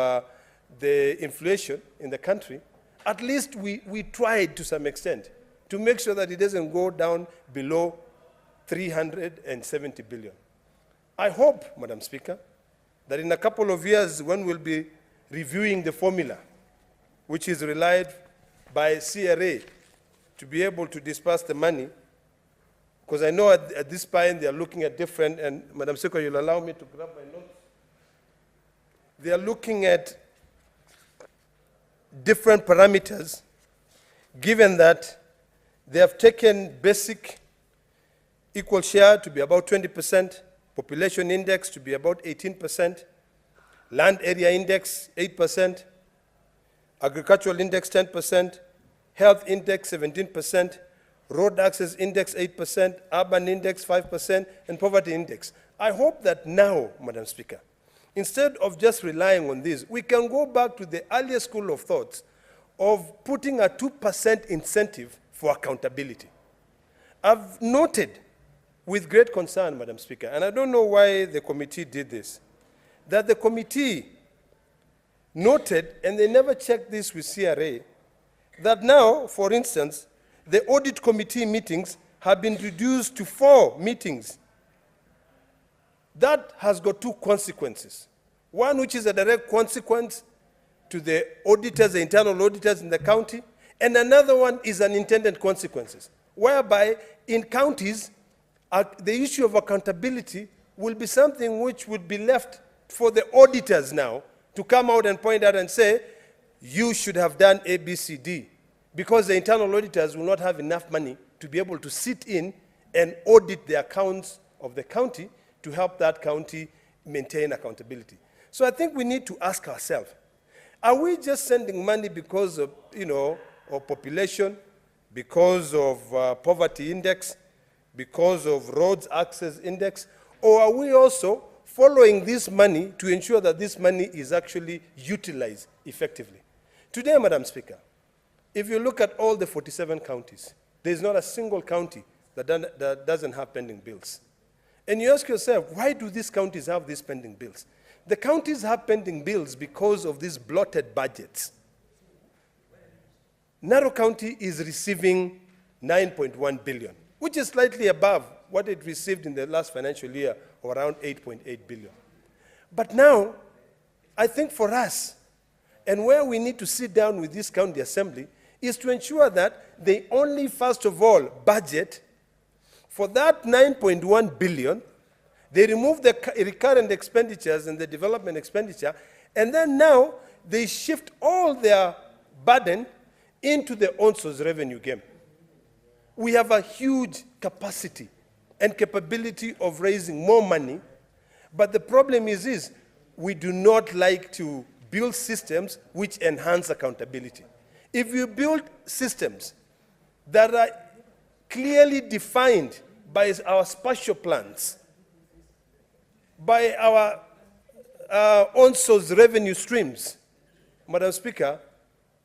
the inflation in the country, at least we tried to some extent to make sure that it doesn't go down below 370 billion. I hope, Madam Speaker, that in a couple of years when we'll be reviewing the formula, which is relied by CRA to be able to disperse the money, because I know at this point they are looking at different, and Madam Speaker, you'll allow me to grab my notes. They are looking at different parameters, given that they have taken basic equal share to be about 20%, population index to be about 18%, land area index 8%, agricultural index 10%, health index 17%, road access index 8%, urban index 5%, and poverty index. I hope that now, Madam Speaker, instead of just relying on this, we can go back to the earlier school of thoughts of putting a 2% incentive for accountability. I've noted with great concern, Madam Speaker, and I don't know why the committee did this, that the committee noted, and they never checked this with CRA, that now, for instance, the audit committee meetings have been reduced to 4 meetings. That has got 2 consequences. One, which is a direct consequence to the auditors, the internal auditors in the county, and another one is unintended consequences, whereby in counties, the issue of accountability will be something which would be left for the auditors now to come out and point out and say, you should have done A, B, C, D, because the internal auditors will not have enough money to be able to sit in and audit the accounts of the county to help that county maintain accountability. So I think we need to ask ourselves, are we just sending money because of, of population, because of poverty index, because of roads access index, or are we also following this money to ensure that this money is actually utilized effectively? Today, Madam Speaker, if you look at all the 47 counties, there's not a single county that doesn't have pending bills. And you ask yourself, why do these counties have these pending bills? The counties have pending bills because of these bloated budgets. Narok County is receiving 9.1 billion, which is slightly above what it received in the last financial year, of around 8.8 billion. But now, I think for us, and where we need to sit down with this county assembly, is to ensure that they only, first of all, budget for that 9.1 billion, they remove the recurrent expenditures and the development expenditure, and then now they shift all their burden into the on-source revenue game. We have a huge capacity and capability of raising more money, but the problem is we do not like to build systems which enhance accountability. If you build systems that are clearly defined by our spatial plans, by our on-source revenue streams, Madam Speaker,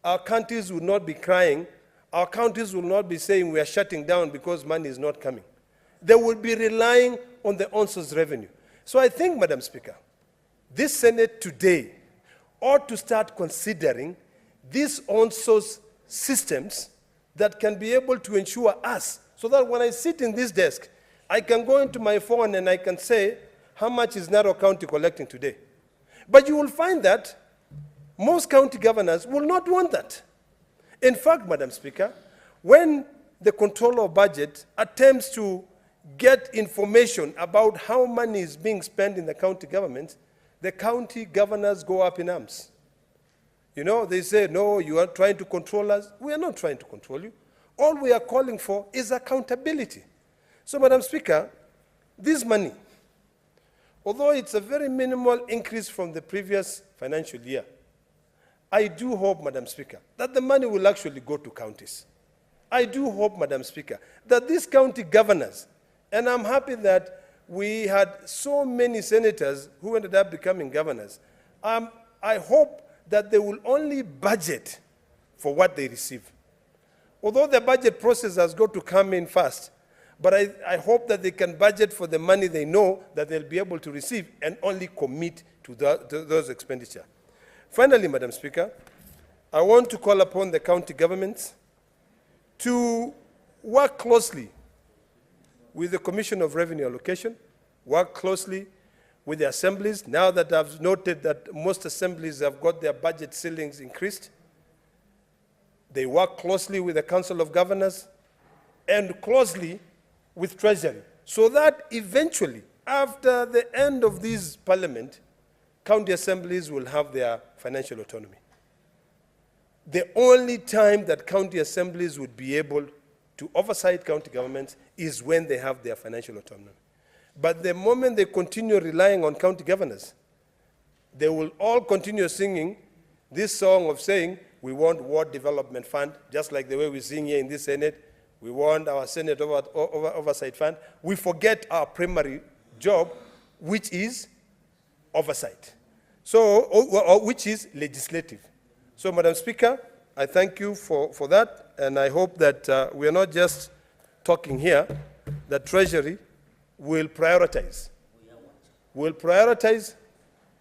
our counties will not be crying, our counties will not be saying we are shutting down because money is not coming. They will be relying on the on-source revenue. So I think, Madam Speaker, this Senate today ought to start considering these on-source systems that can be able to ensure us, so that when I sit in this desk, I can go into my phone and I can say, how much is Narok County collecting today? But you will find that most county governors will not want that. In fact, Madam Speaker, when the Controller of Budget attempts to get information about how money is being spent in the county government, the county governors go up in arms. They say, no, you are trying to control us. We are not trying to control you. All we are calling for is accountability. So, Madam Speaker, this money, although it's a very minimal increase from the previous financial year, I do hope, Madam Speaker, that the money will actually go to counties. I do hope, Madam Speaker, that these county governors, and I'm happy that we had so many senators who ended up becoming governors, I hope that they will only budget for what they receive. Although the budget process has got to come in fast, but I hope that they can budget for the money they know that they'll be able to receive and only commit to those expenditures. Finally, Madam Speaker, I want to call upon the county governments to work closely with the Commission of Revenue Allocation, work closely with the assemblies. Now that I've noted that most assemblies have got their budget ceilings increased, they work closely with the Council of Governors and closely with Treasury, so that eventually, after the end of this parliament, county assemblies will have their financial autonomy. The only time that county assemblies would be able to oversight county governments is when they have their financial autonomy. But the moment they continue relying on county governors, they will all continue singing this song of saying, we want ward development fund, just like the way we sing here in this Senate. We want our Senate oversight fund. We forget our primary job, which is oversight. So, which is legislative. So, Madam Speaker, I thank you for that, and I hope that we are not just talking here, that Treasury will prioritize. Will prioritize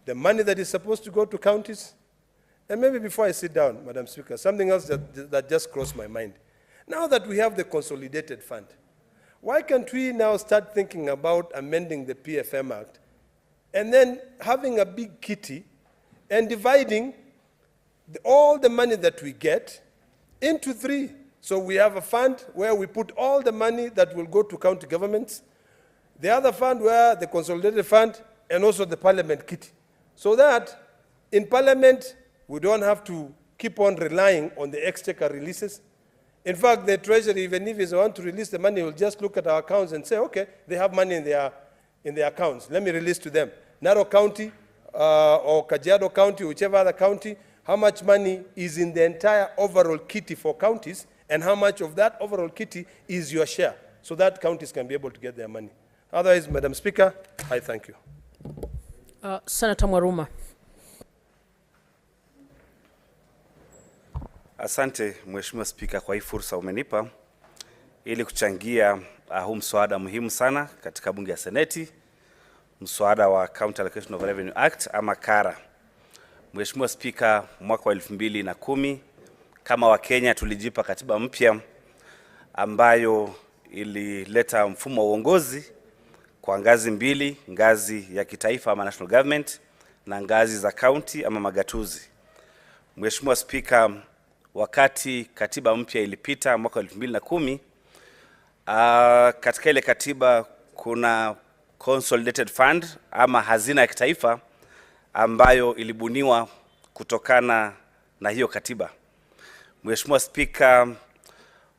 the money that is supposed to go to counties. And maybe before I sit down, Madam Speaker, something else that just crossed my mind. Now that we have the consolidated fund, why can't we now start thinking about amending the PFM Act and then having a big kitty and dividing all the money that we get into three? So we have a fund where we put all the money that will go to county governments, the other fund where the consolidated fund, and also the parliament kitty. So that in parliament, we don't have to keep on relying on the exchequer releases. In fact, the Treasury, even if they want to release the money, will just look at our accounts and say, okay, they have money in their accounts. Let me release to them. Narok County or Kajiado County, whichever other county, how much money is in the entire overall kitty for counties, and how much of that overall kitty is your share, so that counties can be able to get their money. Otherwise, Madam Speaker, I thank you. Senator Mwaruma. Asante Mheshimiwa Spika kwa hii fursa umenipa ili kuchangia huu mswada muhimu sana katika bunge ya Seneti, mswada wa County Allocation of Revenue Act ama KARA. Mheshimiwa Spika, mwaka wa 2010 kama Wakenya tulijipa katiba mpya ambayo ilileta mfumo wa uongozi kwa ngazi mbili, ngazi ya kitaifa ama national government na ngazi za county ama magatuzi. Mheshimiwa Spika, wakati katiba mpya ilipita mwaka 2010, katika ile katiba kuna consolidated fund ama hazina ya kitaifa ambayo ilibuniwa kutokana na hiyo katiba. Mheshimiwa Spika,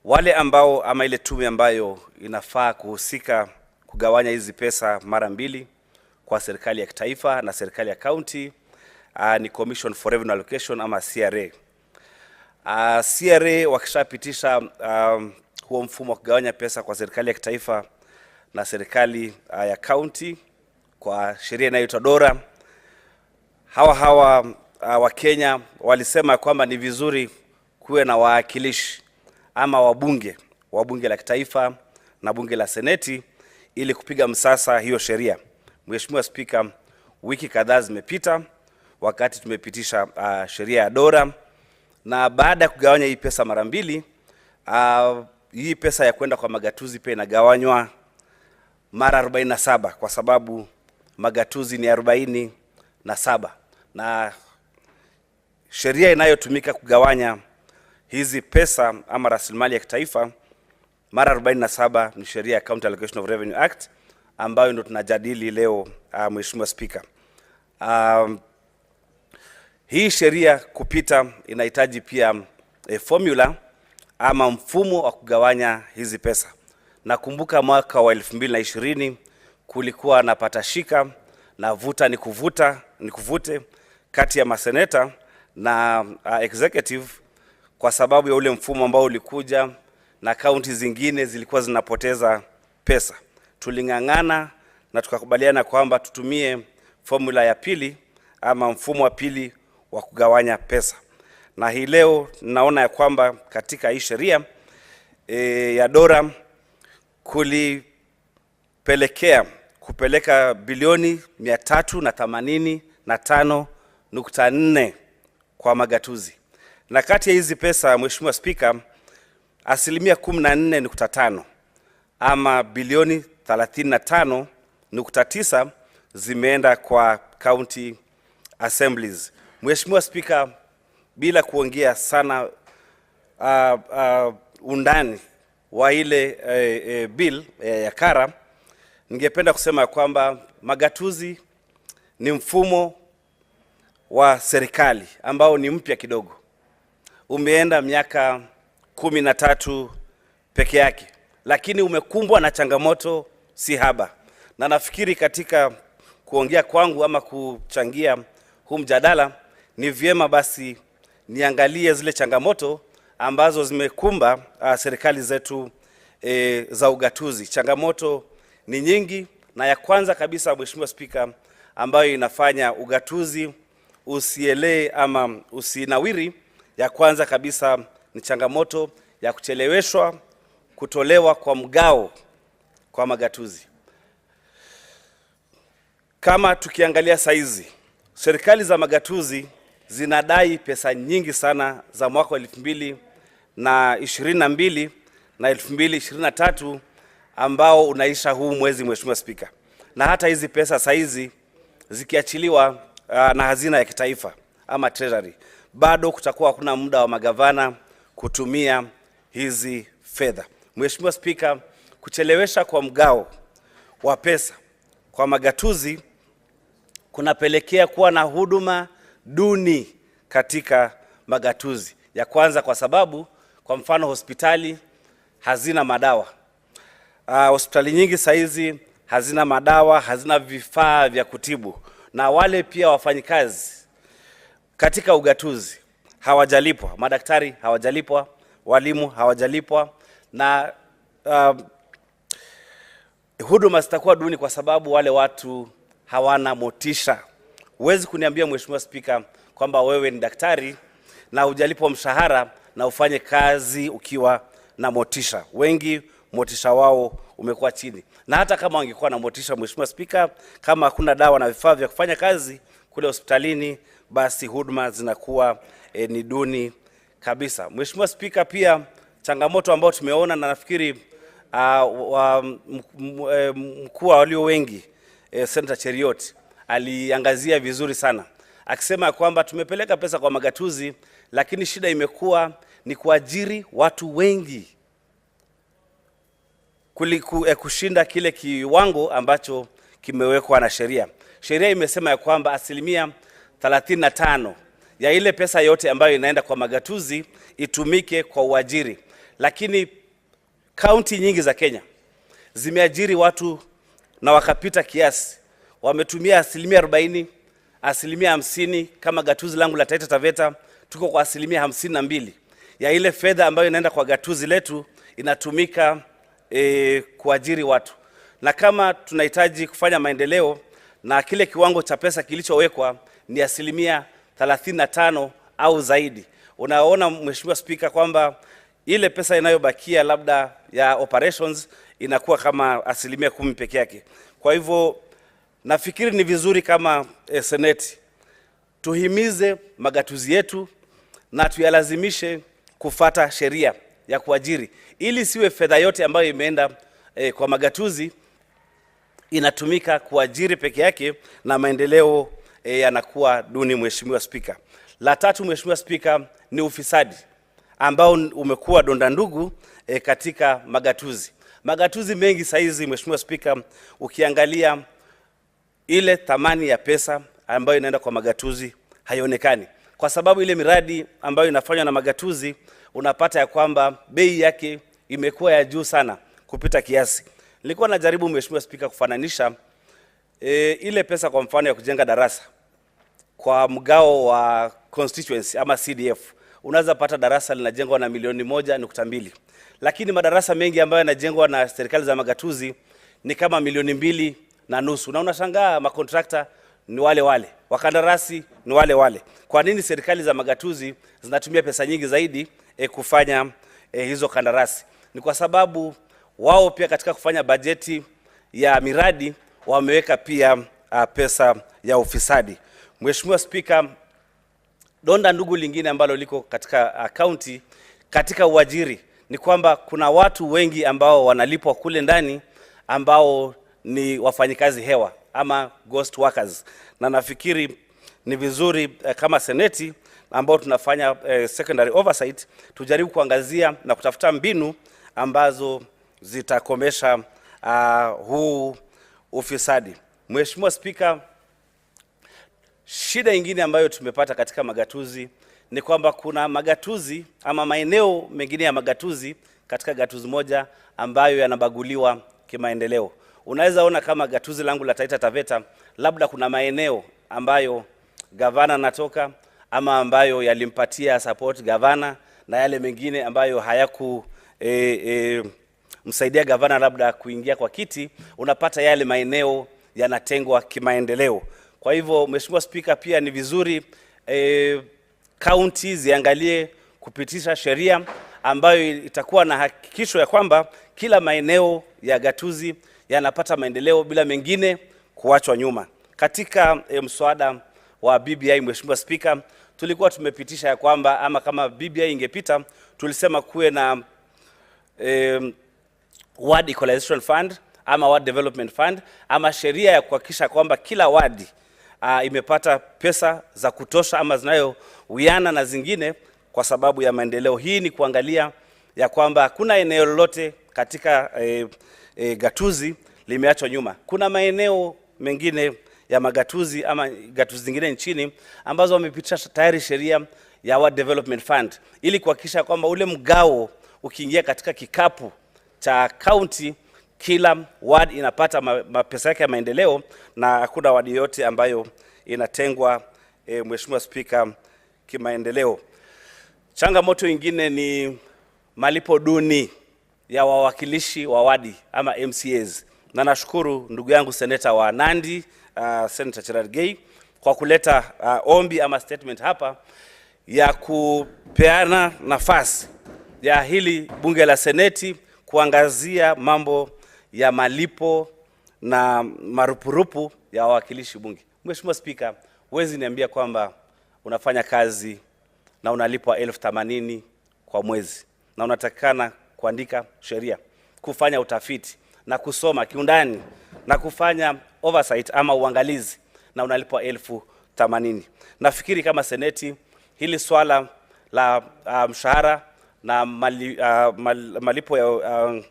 wale ambao ama ile tume ambayo inafaa kuhusika kugawanya hizi pesa mara mbili kwa serikali ya kitaifa na serikali ya county ni Commission for Revenue Allocation ama CRA. CRA wakishapitisha huo mfumo wa kugawanya pesa kwa serikali ya kitaifa na serikali ya county kwa sheria inayoitwa DORA, hawa wa Kenya walisema kwamba ni vizuri kuwe na wawakilishi ama wabunge wa bunge la kitaifa na bunge la seneti ili kupiga msasa hiyo sheria. Mheshimiwa Spika, wiki kadhaa zimepita wakati tumepitisha sheria ya DORA, na baada ya kugawanya hii pesa mara mbili, hii pesa ya kwenda kwa magatuzi pia inagawanywa mara 47 kwa sababu magatuzi ni 47, na sheria inayotumika kugawanya hizi pesa ama rasilimali ya kitaifa mara 47 ni sheria ya County Allocation of Revenue Act ambayo ndio tunajadili leo. Mheshimiwa Spika, hii sheria kupita inahitaji pia formula ama mfumo wa kugawanya hizi pesa. Nakumbuka mwaka wa 2020 kulikuwa na patashika na vuta ni kuvute kati ya maseneta na executive kwa sababu ya ule mfumo ambao ulikuja na kaunti zingine zilikuwa zinapoteza pesa. Tuling'ang'ana na tukakubaliana kwamba tutumie formula ya pili ama mfumo wa pili wa kugawanya pesa. Na hii leo naona ya kwamba katika hii sheria ya DORA kupeleka bilioni 385.4 kwa magatuzi. Na kati ya hizi pesa, Mheshimiwa Spika, asilimia 14.5 ama bilioni 35.9 zimeenda kwa county assemblies. Mheshimiwa Spika, bila kuongea sana undani wa ile bill ya KARA, ningependa kusema kwamba magatuzi ni mfumo wa serikali ambao ni mpya kidogo. Umeenda miaka 13 peke yake, lakini umekumbwa na changamoto si haba. Na nafikiri katika kuongea kwangu ama kuchangia huu mjadala, ni vyema basi niangalie zile changamoto ambazo zimekumba serikali zetu za ugatuzi. Changamoto ni nyingi, na ya kwanza kabisa, Mheshimiwa Spika, ambayo inafanya ugatuzi usielee ama usinawiri, ya kwanza kabisa ni changamoto ya kucheleweshwa kutolewa kwa mgao kwa magatuzi. Kama tukiangalia saizi, serikali za magatuzi zinadai pesa nyingi sana za mwaka wa 2022 na 2023 ambao unaisha huu mwezi, Mheshimiwa Spika. Na hata hizi pesa saizi zikiachiliwa na hazina ya kitaifa ama treasury, bado kutakuwa hakuna muda wa magavana kutumia hizi fedha. Mheshimiwa Spika, kuchelewesha kwa mgao wa pesa kwa magatuzi kunapelekea kuwa na huduma duni katika magatuzi. Ya kwanza kwa sababu Kwa mfano hospitali hazina madawa. Hospitali nyingi saizi hazina madawa, hazina vifaa vya kutibu, na wale pia wafanyikazi katika ugatuzi hawajalipwa, madaktari hawajalipwa, walimu hawajalipwa, na huduma zitakuwa duni kwa sababu wale watu hawana motisha. Huwezi kuniambia Mheshimiwa Spika kwamba wewe ni daktari na hujalipwa mshahara na ufanye kazi ukiwa na motisha. Wengi motisha wao umekuwa chini, na hata kama wangekuwa na motisha, Mheshimiwa Spika, kama hakuna dawa na vifaa vya kufanya kazi kule hospitalini, basi huduma zinakuwa ni duni kabisa. Mheshimiwa Spika, pia changamoto ambayo tumeona, na nafikiri mkuu wa walio wengi Senator Cheriot aliangazia vizuri sana, akisema kwamba tumepeleka pesa kwa magatuzi, lakini shida imekuwa ni kuajiri watu wengi kushinda kile kiwango ambacho kimewekwa na sheria. Sheria imesema ya kwamba 35% ya ile pesa yote ambayo inaenda kwa magatuzi itumike kwa uajiri, lakini kaunti nyingi za Kenya zimeajiri watu na wakapita kiasi, wametumia 40%, 50%. Kama gatuzi langu la Taita Taveta tuko kwa 52% ya ile fedha ambayo inaenda kwa gatuzi letu inatumika kuajiri watu. Na kama tunahitaji kufanya maendeleo na kile kiwango cha pesa kilichowekwa ni 35% au zaidi, unaona Mheshimiwa Spika kwamba ile pesa inayobakia labda ya operations inakuwa kama 10% peke yake. Kwa hivyo nafikiri ni vizuri kama Seneti tuhimize magatuzi yetu na tuyalazimishe kufata sheria ya kuajiri, ili siwe fedha yote ambayo imeenda kwa magatuzi inatumika kuajiri peke yake na maendeleo yanakuwa duni. Mheshimiwa Spika, la tatu Mheshimiwa Spika ni ufisadi ambao umekuwa donda ndugu katika magatuzi. Magatuzi mengi saizi Mheshimiwa Spika, ukiangalia ile thamani ya pesa ambayo inaenda kwa magatuzi haionekani, kwa sababu ile miradi ambayo inafanywa na magatuzi unapata ya kwamba bei yake imekuwa ya juu sana kupita kiasi. Nilikuwa najaribu Mheshimiwa Spika kufananisha ile pesa kwa mfano ya kujenga darasa kwa mgao wa constituency ama CDF. Unaweza pata darasa linajengwa na 1.2 lakini madarasa mengi ambayo yanajengwa na serikali za magatuzi ni kama 2.5. Na unashangaa makontrakta ni wale wale, wakandarasi ni wale wale. Kwa nini serikali za magatuzi zinatumia pesa nyingi zaidi kufanya hizo kandarasi? Ni kwa sababu wao pia katika kufanya bajeti ya miradi wameweka pia pesa ya ufisadi. Mheshimiwa Spika, donda ndugu lingine ambalo liko katika county katika uajiri ni kwamba kuna watu wengi ambao wanalipwa kule ndani ambao ni wafanyikazi hewa ama ghost workers, na nafikiri ni vizuri kama seneti ambao tunafanya secondary oversight tujaribu kuangazia na kutafuta mbinu ambazo zitakomesha huu ufisadi. Mheshimiwa Spika, shida nyingine ambayo tumepata katika magatuzi ni kwamba kuna magatuzi ama maeneo mengine ya magatuzi katika gatuzi moja ambayo yanabaguliwa kimaendeleo. Unaweza ona kama gatuzi langu la Taita Taveta, labda kuna maeneo ambayo gavana anatoka ama ambayo yalimpatia support gavana, na yale mengine ambayo hayaku msaidia gavana labda kuingia kwa kiti, unapata yale maeneo yanatengwa kimaendeleo. Kwa hivyo Mheshimiwa Spika, pia ni vizuri county ziangalie kupitisha sheria ambayo itakuwa na hakikisho ya kwamba kila maeneo ya gatuzi yanapata maendeleo bila mengine kuachwa nyuma. Katika mswada wa BBI Mheshimiwa Spika, tulikuwa tumepitisha ya kwamba ama kama BBI ingepita tulisema kuwe na ward equalization fund ama ward development fund ama sheria ya kuhakikisha kwamba kila wadi imepata pesa za kutosha ama zinayowiana na zingine kwa sababu ya maendeleo. Hii ni kuangalia ya kwamba hakuna eneo lolote katika gatuzi limeachwa nyuma. Kuna maeneo mengine ya magatuzi ama gatuzi zingine nchini ambazo wamepitisha tayari sheria ya Ward Development Fund, ili kuhakikisha kwamba ule mgao ukiingia katika kikapu cha county, kila ward inapata pesa yake ya maendeleo na hakuna ward yote ambayo inatengwa Mheshimiwa Spika, kimaendeleo. Changamoto nyingine ni malipo duni ya wawakilishi wa wadi ama MCAs. Na nashukuru ndugu yangu seneta wa Nandi, Senator Cherargei, kwa kuleta ombi ama statement hapa ya kupeana nafasi ya hili bunge la seneti kuangazia mambo ya malipo na marupurupu ya wawakilishi bunge. Mheshimiwa Spika, huwezi niambia kwamba unafanya kazi na unalipwa 80,000 kwa mwezi na unatakikana kuandika sheria, kufanya utafiti na kusoma kiundani na kufanya oversight ama uangalizi na unalipwa 80,000. Nafikiri kama seneti hili swala la mshahara na malipo ya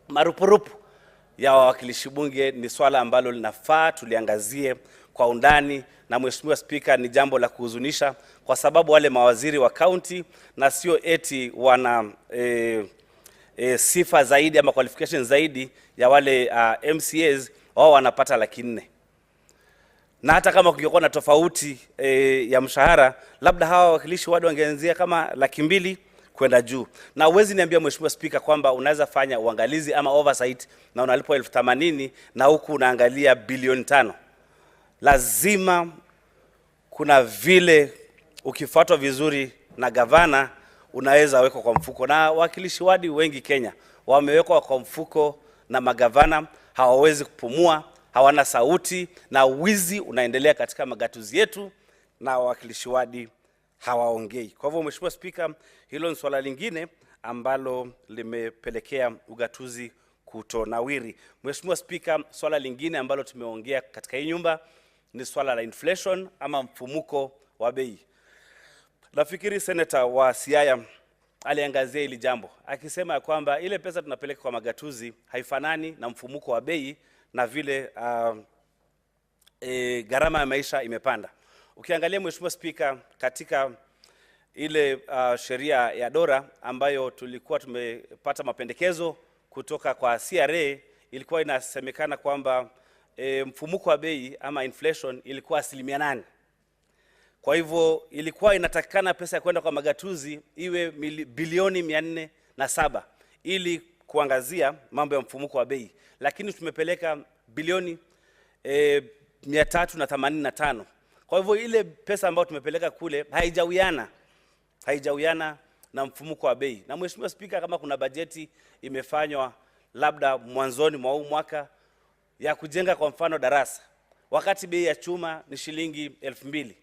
marupurupu ya wawakilishi bunge ni swala ambalo linafaa tuliangazie kwa undani. Na Mheshimiwa Spika, ni jambo la kuhuzunisha kwa sababu wale mawaziri wa county na sio eti wana sifa zaidi ama qualification zaidi ya wale MCAs, wao wanapata 400,000. Na hata kama kungekuwa na tofauti ya mshahara, labda hawa wawakilishi wadi wangeanzia kama 200,000 kwenda juu. Na uwezi niambia Mheshimiwa Spika kwamba unaweza fanya uangalizi ama oversight na unalipwa 80,000 na huku unaangalia bilioni 5. Lazima kuna vile ukifuatwa vizuri na gavana unaweza wekwa kwa mfuko, na wakilishi wadi wengi Kenya wamewekwa kwa mfuko na magavana, hawawezi kupumua, hawana sauti, na wizi unaendelea katika magatuzi yetu na wakilishi wadi hawaongei. Kwa hivyo Mheshimiwa Spika, hilo ni swala lingine ambalo limepelekea ugatuzi kutonawiri. Mheshimiwa Spika, swala lingine ambalo tumeongea katika hii nyumba ni swala la inflation ama mfumuko wa bei. Nafikiri Senator wa Siaya aliangazia hili jambo akisema ya kwamba ile pesa tunapeleka kwa magatuzi haifanani na mfumuko wa bei na vile gharama ya maisha imepanda. Ukiangalia Mheshimiwa Spika, katika ile sheria ya Dora ambayo tulikuwa tumepata mapendekezo kutoka kwa CRA, ilikuwa inasemekana kwamba mfumuko wa bei ama inflation ilikuwa 8%. Kwa hivyo ilikuwa inatakikana pesa ya kwenda kwa magatuzi iwe bilioni 407 ili kuangazia mambo ya mfumuko wa bei, lakini tumepeleka bilioni 385. Kwa hivyo ile pesa ambayo tumepeleka kule haijawiana na mfumuko wa bei. Na Mheshimiwa Spika, kama kuna bajeti imefanywa labda mwanzoni mwa huu mwaka ya kujenga kwa mfano darasa, wakati bei ya chuma ni shilingi 2,000,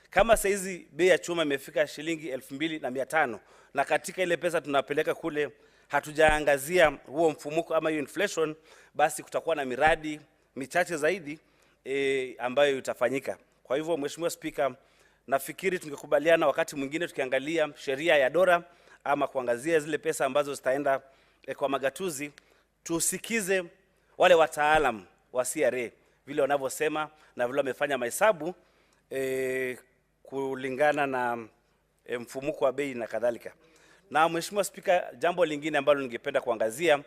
kama saizi bei ya chuma imefika shilingi 2,500 na katika ile pesa tunapeleka kule hatujaangazia huo mfumuko ama hiyo inflation, basi kutakuwa na miradi michache zaidi ambayo itafanyika. Kwa hivyo Mheshimiwa Spika, nafikiri tungekubaliana wakati mwingine tukiangalia sheria ya Dora ama kuangazia zile pesa ambazo zitaenda kwa magatuzi, tusikize wale wataalam wa CRA vile wanavyosema na vile wamefanya mahesabu kulingana na mfumuko wa bei na kadhalika. Na Mheshimiwa Spika, jambo lingine ambalo ningependa kuangazia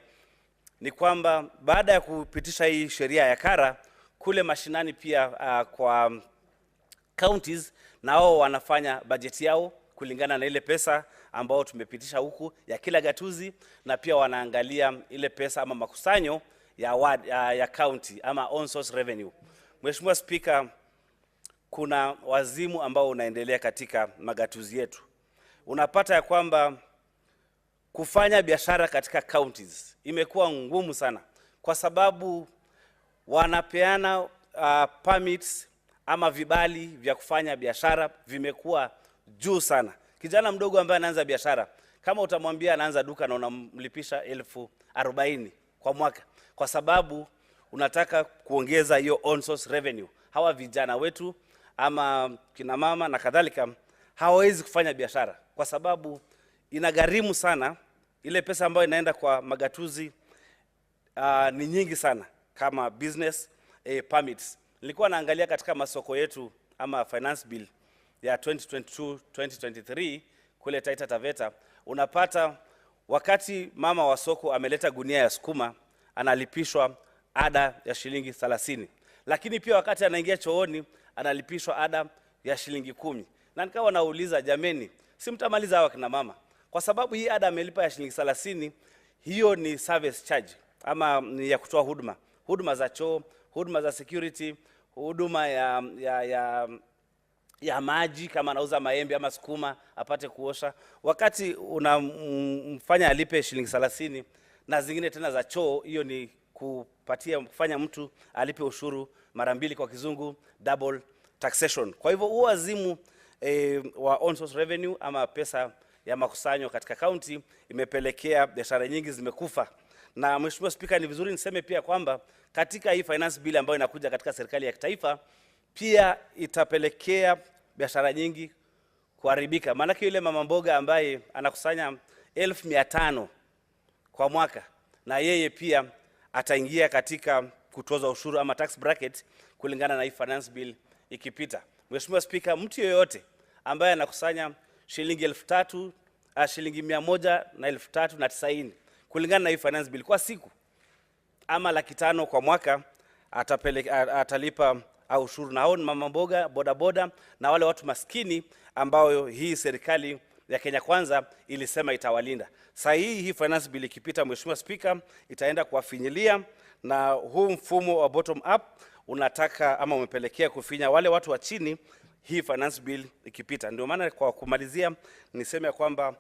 ni kwamba baada ya kupitisha hii sheria ya kara kule mashinani, pia kwa counties nao wanafanya bajeti yao kulingana na ile pesa ambao tumepitisha huku ya kila gatuzi, na pia wanaangalia ile pesa ama makusanyo ya county ama on source revenue. Mheshimiwa Spika, kuna wazimu ambao unaendelea katika magatuzi yetu. Unapata ya kwamba kufanya biashara katika counties imekuwa ngumu sana kwa sababu wanapeana permits ama vibali vya kufanya biashara vimekuwa juu sana. Kijana mdogo ambaye anaanza biashara, kama utamwambia anaanza duka na unamlipisha 40,000 kwa mwaka kwa sababu unataka kuongeza hiyo on source revenue, hawa vijana wetu ama kina mama na kadhalika hawawezi kufanya biashara kwa sababu inagharimu sana. Ile pesa ambayo inaenda kwa magatuzi ni nyingi sana kama business permits. Nilikuwa naangalia katika masoko yetu ama finance bill ya 2022-2023 kule Taita Taveta, unapata wakati mama wa soko ameleta gunia ya sukuma analipishwa ada ya shilingi 30. Lakini pia wakati anaingia chooni analipishwa ada ya shilingi 10. Na nikawa nauliza, jameni, si mtamaliza hawa kina mama? Kwa sababu hii ada amelipa ya shilingi 30, hiyo ni service charge ama ni ya kutoa huduma. Huduma za choo, huduma za security, huduma ya maji kama anauza maembe ama sukuma apate kuosha. Wakati unamfanya alipe shilingi 30 na zingine tena za choo, hiyo ni kufanya mtu alipe ushuru mara mbili, kwa kizungu double taxation. Kwa hivyo uazimu wa on source revenue ama pesa ya makusanyo katika county imepelekea biashara nyingi zimekufa. Na Mheshimiwa Speaker, ni vizuri niseme pia kwamba katika hii finance bill ambayo inakuja katika serikali ya kitaifa pia itapelekea biashara nyingi kuharibika. Maana yule mama mboga ambaye anakusanya 1,500 kwa mwaka, na yeye pia ataingia katika kutoza ushuru ama tax bracket kulingana na hii finance bill ikipita. Mheshimiwa Speaker, mtu yoyote ambaye anakusanya shilingi 1,300, shilingi 100 na 1,390 kulingana na hii finance bill kwa siku, ama 500 kwa mwaka, atalipa ushuru. Na hao ni mama mboga, boda boda na wale watu maskini ambao hii serikali ya Kenya Kwanza ilisema itawalinda. Sasa hii finance bill ikipita, Mheshimiwa Speaker, itaenda kuwafinyilia, na huu mfumo wa bottom up unataka ama umepelekea kufinya wale watu wa chini hii finance bill ikipita. Ndio maana kwa kumalizia niseme kwamba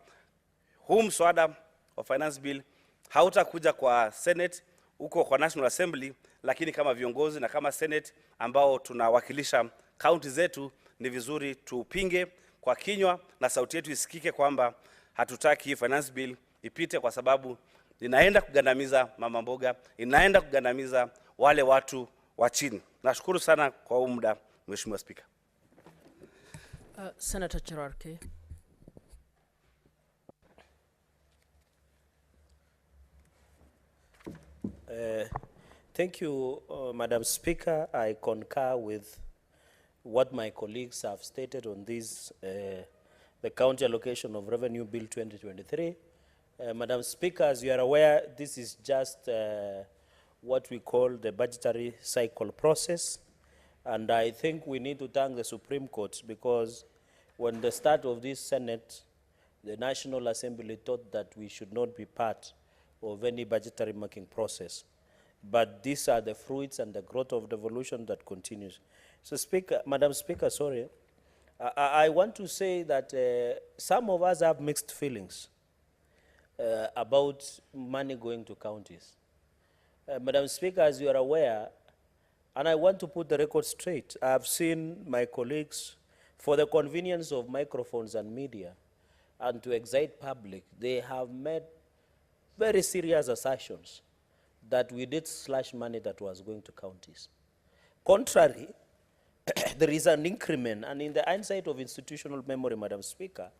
huu mswada wa finance bill hautakuja kwa Senate, uko kwa National Assembly, lakini kama viongozi na kama Senate ambao tunawakilisha county zetu, ni vizuri tupinge kwa kinywa na sauti yetu isikike kwamba hatutaki hii finance bill ipite, kwa sababu inaenda kugandamiza mama mboga, inaenda kugandamiza wale watu wa chini. Nashukuru sana kwa muda, Mheshimiwa Speaker. Senator Cherarke. Thank you, Madam Speaker. I concur with what my colleagues have stated on this, the County Allocation of Revenue Bill 2023. Madam Speaker, as you are aware, this is just what we call the budgetary cycle process. And I think we need to thank the Supreme Court, because when the start of this Senate, the National Assembly thought that we should not be part of any budgetary making process. But these are the fruits and the growth of devolution that continues. So Madam Speaker, sorry, I want to say that some of us have mixed feelings about money going to counties. Madam Speaker, as you are aware, and I want to put the record straight, I have seen my colleagues, for the convenience of microphones and media, and to excite public, they have made very serious assertions that we did slash money that was going to counties. Contrary, there is an increment, and in the hindsight of institutional memory, Madam Speaker,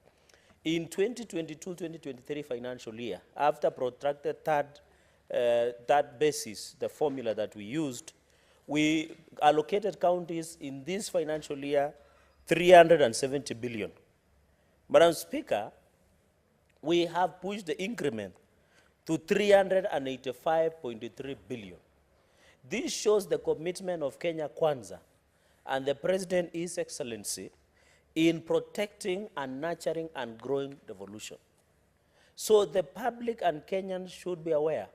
in 2022-2023 financial year, after protracted third basis, the formula that we used, we allocated counties in this financial year 370 billion. Madam Speaker, we have pushed the increment to 385.3 billion. This shows the commitment of Kenya Kwanza and the President, His Excellency, in protecting and nurturing and growing devolution. So the public and Kenyans should be aware,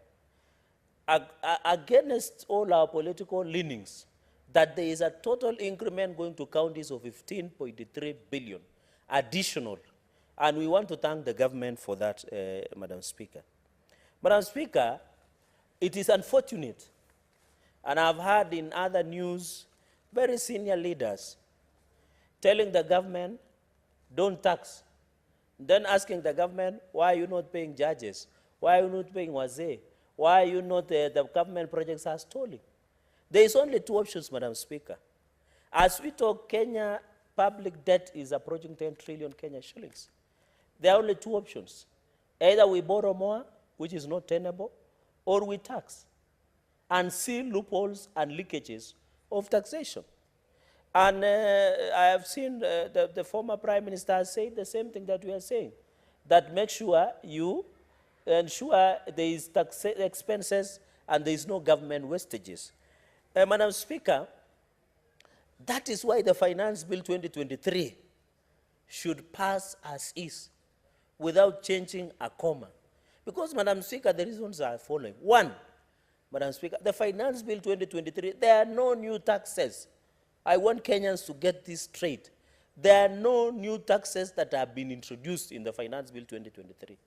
against all our political leanings, that there is a total increment going to counties of 15.3 billion additional. And we want to thank the government for that, Madam Speaker. Madam Speaker, it is unfortunate, and I've heard in other news very senior leaders telling the government, don't tax. Then asking the government, why are you not paying judges? Why are you not paying wazee? Why are you not, the government projects are stalling? There is only two options, Madam Speaker. As we talk, Kenya public debt is approaching 10 trillion Kenya shillings. There are only two options. Either we borrow more, which is not tenable, or we tax and see loopholes and leakages of taxation. And I have seen the former Prime Minister say the same thing that we are saying, that make sure you ensure there is tax expenses and there is no government wastages. Madam Speaker, that is why the Finance Bill 2023 should pass as is, without changing a comma. Because, Madam Speaker, the reasons are following. One, Madam Speaker, the Finance Bill 2023, there are no new taxes. I want Kenyans to get this straight. There are no new taxes that have been introduced in the Finance Bill 2023.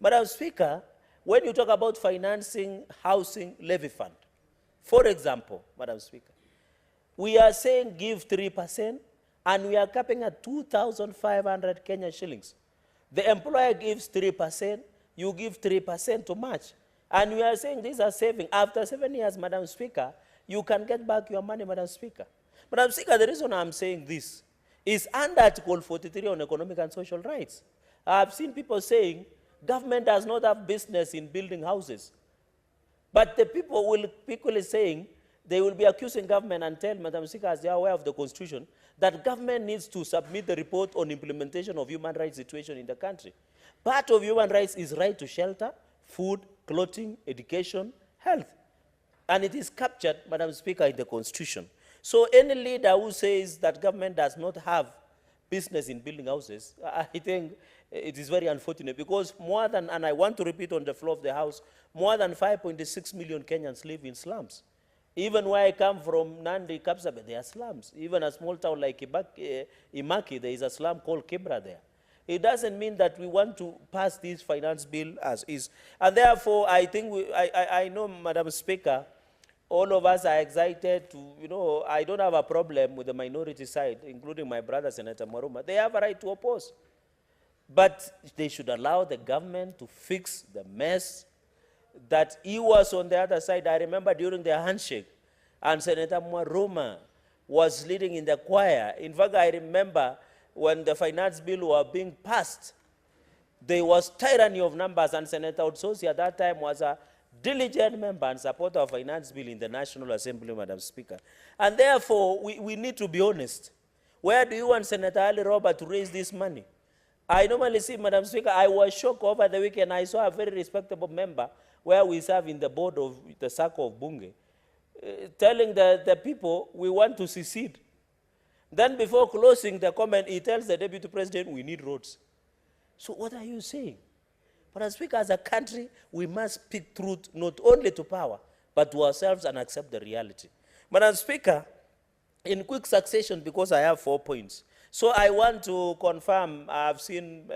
Madam Speaker, when you talk about financing housing levy fund, for example, Madam Speaker, we are saying give 3%, and we are capping at 2,500 Kenya shillings. The employer gives 3%, you give 3% to match. And we are saying these are saving. After 7 years, Madam Speaker, you can get back your money, Madam Speaker. Madam Speaker, the reason I'm saying this is under Article 43 on economic and social rights. I've seen people saying government does not have business in building houses. But the people will quickly saying, they will be accusing government and tell Madam Speaker, as they are aware of the Constitution, that government needs to submit the report on implementation of human rights situation in the country. Part of human rights is right to shelter, food, clothing, education, health. And it is captured, Madam Speaker, in the Constitution. So any leader who says that government does not have business in building houses, I think it is very unfortunate, because more than, and I want to repeat on the floor of the House, more than 5.6 million Kenyans live in slums. Even where I come from, Nandi, Kapsabet, there are slums. Even a small town like Imaki, there is a slum called Kibra there. It doesn't mean that we want to pass this finance bill as is. And therefore, I think, I know, Madam Speaker, all of us are excited to, I don't have a problem with the minority side, including my brother, Senator Maruma. They have a right to oppose. But they should allow the government to fix the mess that he was on the other side. I remember during the handshake, and Senator Maruma was leading in the choir. In fact, I remember when the finance bill was being passed, there was tyranny of numbers, and Senator Otsosi at that time was a diligent member and supporter of finance bill in the National Assembly, Madam Speaker. And therefore, we need to be honest. Where do you want Senator Ali Robert to raise this money? I normally see, Madam Speaker, I was shocked over the weekend. I saw a very respectable member where we serve in the board of the circle of Bunge, telling the people we want to secede. Then before closing the comment, he tells the Deputy President, we need roads. So what are you saying? Madam Speaker, as a country, we must speak truth not only to power, but to ourselves and accept the reality. Madam Speaker, in quick succession, because I have 4 points. So I want to confirm, I've seen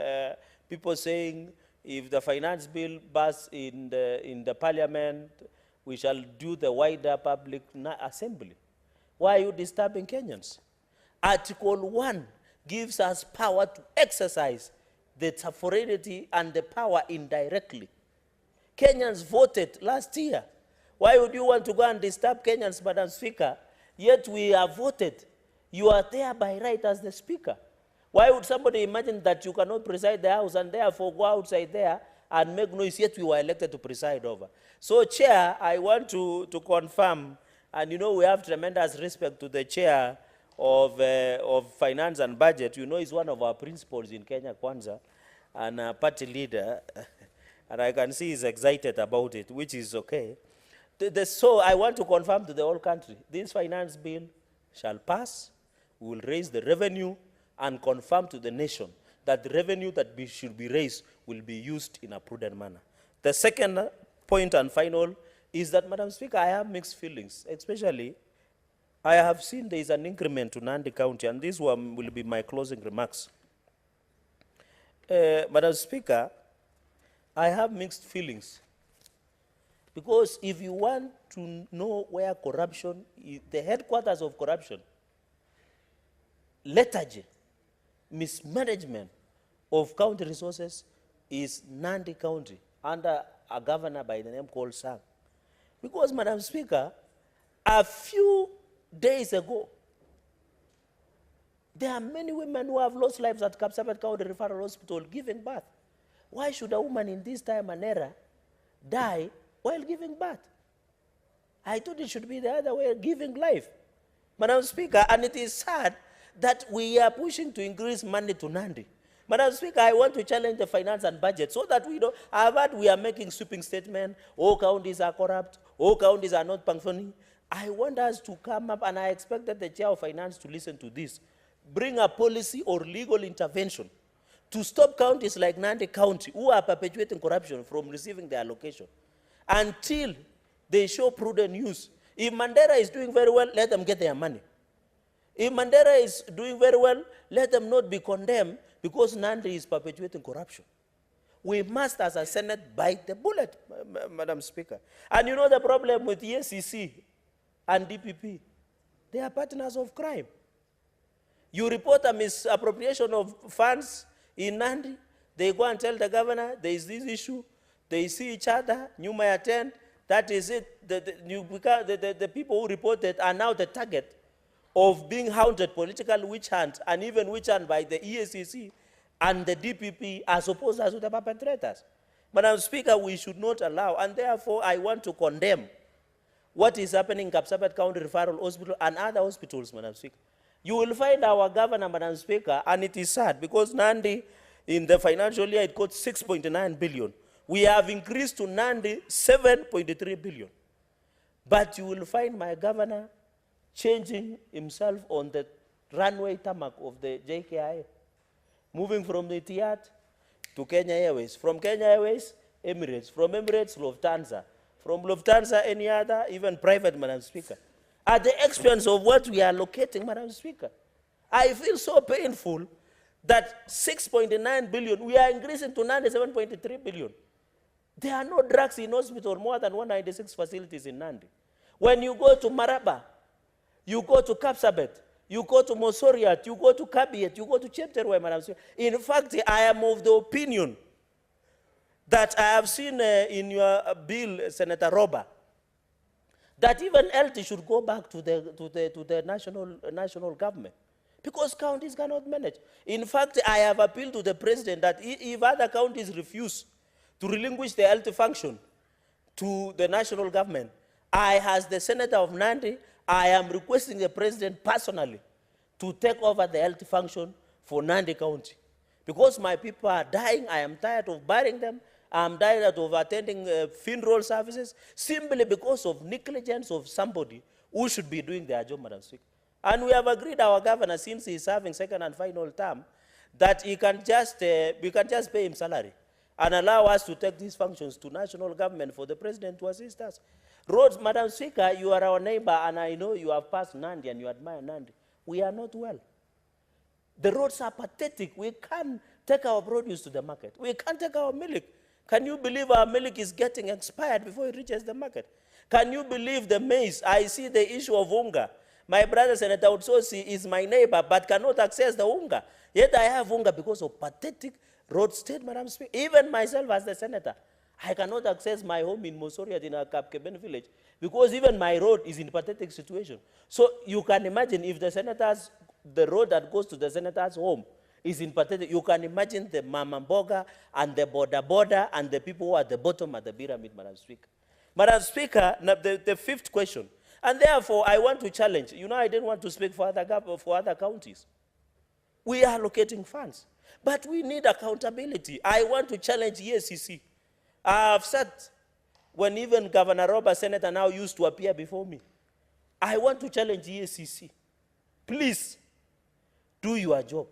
people saying, if the finance bill passes in the parliament, we shall do the wider public assembly. Why are you disturbing Kenyans? Article 1 gives us power to exercise the sovereignty and the power indirectly. Kenyans voted last year. Why would you want to go and disturb Kenyans, Madam Speaker? Yet we have voted. You are there by right as the Speaker. Why would somebody imagine that you cannot preside the House and therefore go outside there and make noise, yet we were elected to preside over? So, Chair, I want to confirm, and we have tremendous respect to the Chair of Finance and Budget. He's one of our principals in Kenya Kwanza, and a party leader, and I can see he's excited about it, which is okay. So I want to confirm to the whole country, this finance bill shall pass. We will raise the revenue and confirm to the nation that the revenue that should be raised will be used in a prudent manner. The second point and final is that, Madam Speaker, I have mixed feelings, especially I have seen there is an increment to Nandi County, and this one will be my closing remarks. Madam Speaker, I have mixed feelings, because if you want to know where corruption is, the headquarters of corruption, lethargy, mismanagement of county resources is Nandi County, under a governor by the name called Sang. Because, Madam Speaker, a few days ago, there are many women who have lost lives at Kapsabet County Referral Hospital giving birth. Why should a woman in this time and era die while giving birth? I thought it should be the other way, giving life. Madam Speaker, and it is sad that we are pushing to increase money to Nandi. Madam Speaker, I want to challenge the finance and budget so that we don't, I've heard we are making sweeping statements, all counties are corrupt, all counties are not functioning. I want us to come up, and I expected the chair of finance to listen to this, bring a policy or legal intervention to stop counties like Nandi County, who are perpetuating corruption, from receiving their allocation until they show prudent use. If Mandera is doing very well, let them get their money. If Mandera is doing very well, let them not be condemned because Nandi is perpetuating corruption. We must, as a Senate, bite the bullet, Madam Speaker. And you know the problem with EACC and DPP? They are partners of crime. You report a misappropriation of funds in Nandi, they go and tell the governor, there is this issue, they see each other, you may attend, that is it. The people who reported are now the target of being hounded political witch hunt, and even witch hunt by the EACC and the DPP as opposed to the perpetrators. Madam Speaker, we should not allow, and therefore I want to condemn what is happening in Kapsabet County Referral Hospital and other hospitals, Madam Speaker. You will find our governor, Madam Speaker, and it is sad because Nandi, in the financial year, it got 6.9 billion. We have increased to Nandi 7.3 billion. But you will find my governor changing himself on the runway tarmac of the JKIA, moving from the Etihad to Kenya Airways, from Kenya Airways, Emirates, from Emirates, Lufthansa, from Lufthansa, any other, even private, Madam Speaker, at the expense of what we are allocating, Madam Speaker. I feel so painful that 6.9 billion, we are increasing to 97.3 billion. There are no drugs in hospital, more than 196 facilities in Nandi. When you go to Maraba, you go to Kapsabet, you go to Mosoriat, you go to Kabiet, you go to Chepterwe, Madam Speaker. In fact, I am of the opinion that I have seen in your bill, Senator Roba, that even LT should go back to the national government, because counties cannot manage. In fact, I have appealed to the president that if other counties refuse to relinquish the LT function to the national government, I, as the senator of Nandi, I am requesting the president personally to take over the LT function for Nandi County. Because my people are dying, I am tired of burying them, I'm tired of attending funeral services, simply because of negligence of somebody who should be doing their job, Madam Speaker. And we have agreed, our governor, since he is serving second and final term, that he can just, we can just pay him salary and allow us to take these functions to national government for the president to assist us. Roads, Madam Speaker, you are our neighbor, and I know you have passed Nandi and you admire Nandi. We are not well. The roads are pathetic. We can't take our produce to the market. We can't take our milk. Can you believe our milk is getting expired before it reaches the market? Can you believe the maize? I see the issue of hunger. My brother, Senator Utsosi, is my neighbor, but cannot access the hunger. Yet I have hunger because of pathetic road state, Madam Speaker. Even myself as the senator, I cannot access my home in Mosoriat in a Kapkeben village because even my road is in a pathetic situation. So you can imagine if the senators, the road that goes to the senator's home is in pathetic, you can imagine the Mamamboga and the border and the people who are at the bottom of the pyramid, Madam Speaker. Madam Speaker, the fifth question, and therefore I want to challenge, you know, I didn't want to speak for other counties. We are allocating funds, but we need accountability. I want to challenge EACC. I have said, when even Governor Robert, Senator, now used to appear before me, I want to challenge EACC. Please, do your job.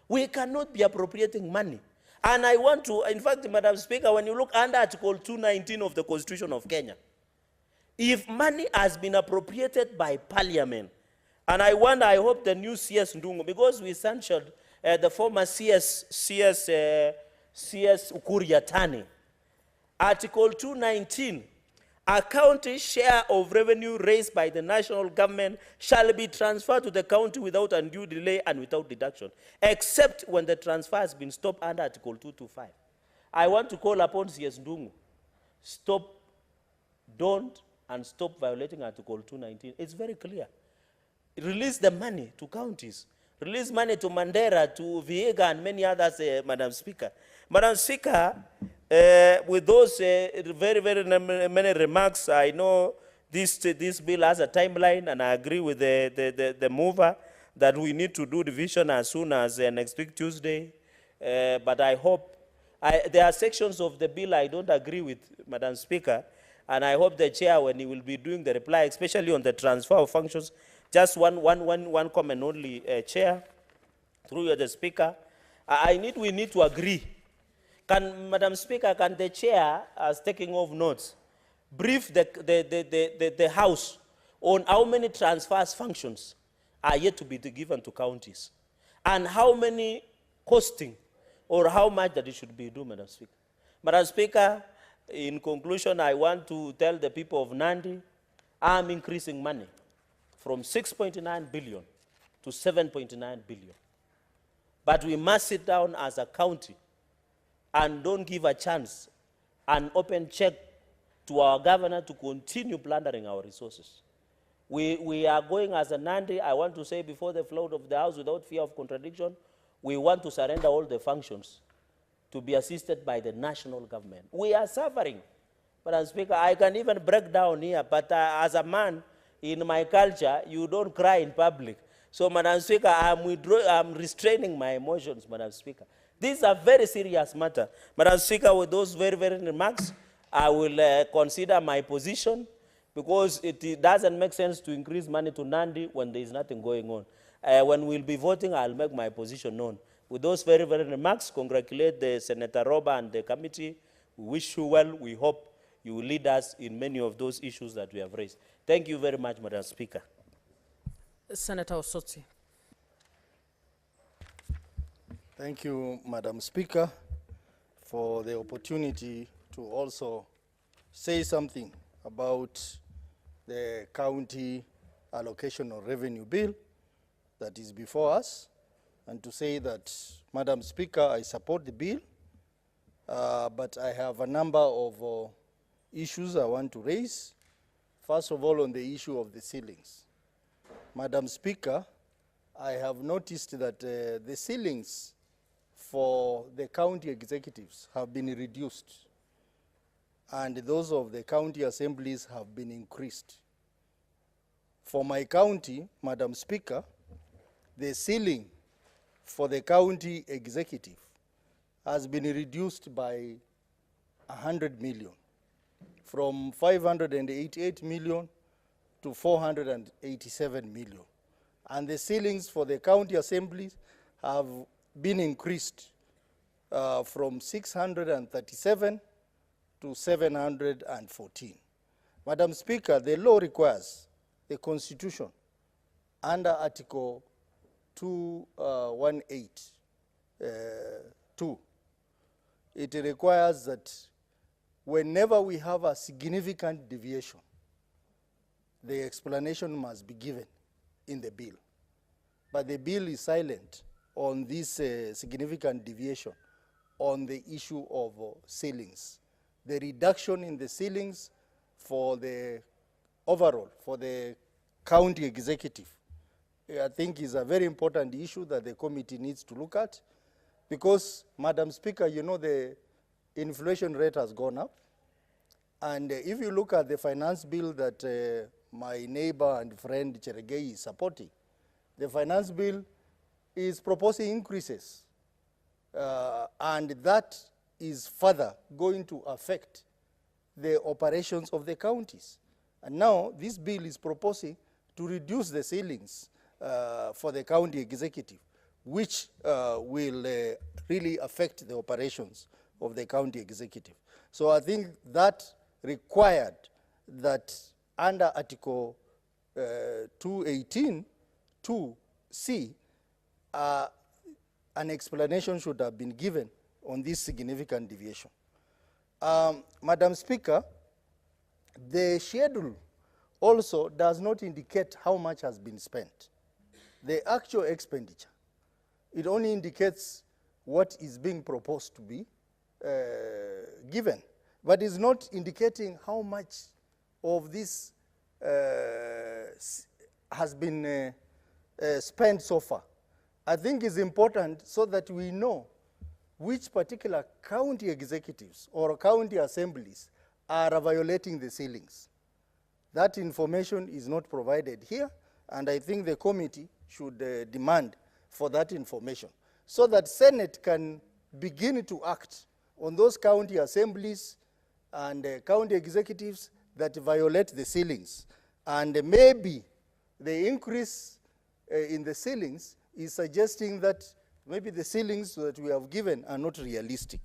We cannot be appropriating money. And I want to, in fact, Madam Speaker, when you look under Article 219 of the Constitution of Kenya, if money has been appropriated by Parliament, and I hope the new CS Ndungu, because we censured the former CS Ukuri Yatani, Article 219, a county share of revenue raised by the national government shall be transferred to the county without undue delay and without deduction, except when the transfer has been stopped under Article 225. I want to call upon CS Ndungu, don't stop violating Article 219. It's very clear. Release the money to counties. Release money to Mandera, to Vihiga, and many others, Madam Speaker. Madam Speaker, with those very, very many remarks, I know This bill has a timeline, and I agree with the mover that we need to do revision as soon as next week Tuesday. But I hope, there are sections of the bill I don't agree with, Madam Speaker, and I hope the chair, when he will be doing the reply, especially on the transfer of functions, just one comment only, Chair, through you, the Speaker. We need to agree. Madam Speaker, can the chair, as taking off notes, brief the House on how many transfers functions are yet to be given to counties, and how many costing, or how much that it should be due, Madam Speaker. Madam Speaker, in conclusion, I want to tell the people of Nandi, I'm increasing money from 6.9 billion to 7.9 billion. But we must sit down as a county and don't give a chance, an open check to our governor to continue plundering our resources. We are going as a Nandi, I want to say before the float of the House, without fear of contradiction, we want to surrender all the functions to be assisted by the national government. We are suffering. Madam Speaker, I can even break down here, but as a man, in my culture, you don't cry in public. So, Madam Speaker, I'm restraining my emotions, Madam Speaker. This is a very serious matter. Madam Speaker, with those very remarks, I will consider my position, because it doesn't make sense to increase money to Nandi when there is nothing going on. When we'll be voting, I'll make my position known. With those very remarks, congratulate the Senator Roba and the committee. We wish you well. We hope you will lead us in many of those issues that we have raised. Thank you very much, Madam Speaker. Senator Osotsi. Thank you, Madam Speaker, for the opportunity to also say something about the county allocation of revenue bill that is before us, and to say that, Madam Speaker, I support the bill, but I have a number of issues I want to raise. First of all, on the issue of the ceilings. Madam Speaker, I have noticed that the ceilings for the county executives have been reduced, and those of the county assemblies have been increased. For my county, Madam Speaker, the ceiling for the county executive has been reduced by 100 million, from 588 million to 487 million. And the ceilings for the county assemblies have been increased from 637 to 714. Madam Speaker, the law requires the Constitution under Article 218(2). It requires that whenever we have a significant deviation, the explanation must be given in the bill. But the bill is silent on this significant deviation on the issue of ceilings. The reduction in the ceilings for the overall, for the county executive, I think is a very important issue that the committee needs to look at, because, Madam Speaker, you know the inflation rate has gone up. And if you look at the finance bill that my neighbor and friend Cheregei is supporting, the finance bill is proposing increases. And that is further going to affect the operations of the counties. And now this bill is proposing to reduce the ceilings for the county executive, which will really affect the operations of the county executive. So I think that required that under Article 218(2)(c), an explanation should have been given on this significant deviation. Madam Speaker, the schedule also does not indicate how much has been spent. The actual expenditure, it only indicates what is being proposed to be given, but is not indicating how much of this has been spent so far. I think it's important so that we know which particular county executives or county assemblies are violating the ceilings. That information is not provided here, and I think the committee should demand for that information so that Senate can begin to act on those county assemblies and county executives that violate the ceilings. And maybe the increase in the ceilings is suggesting that maybe the ceilings that we have given are not realistic.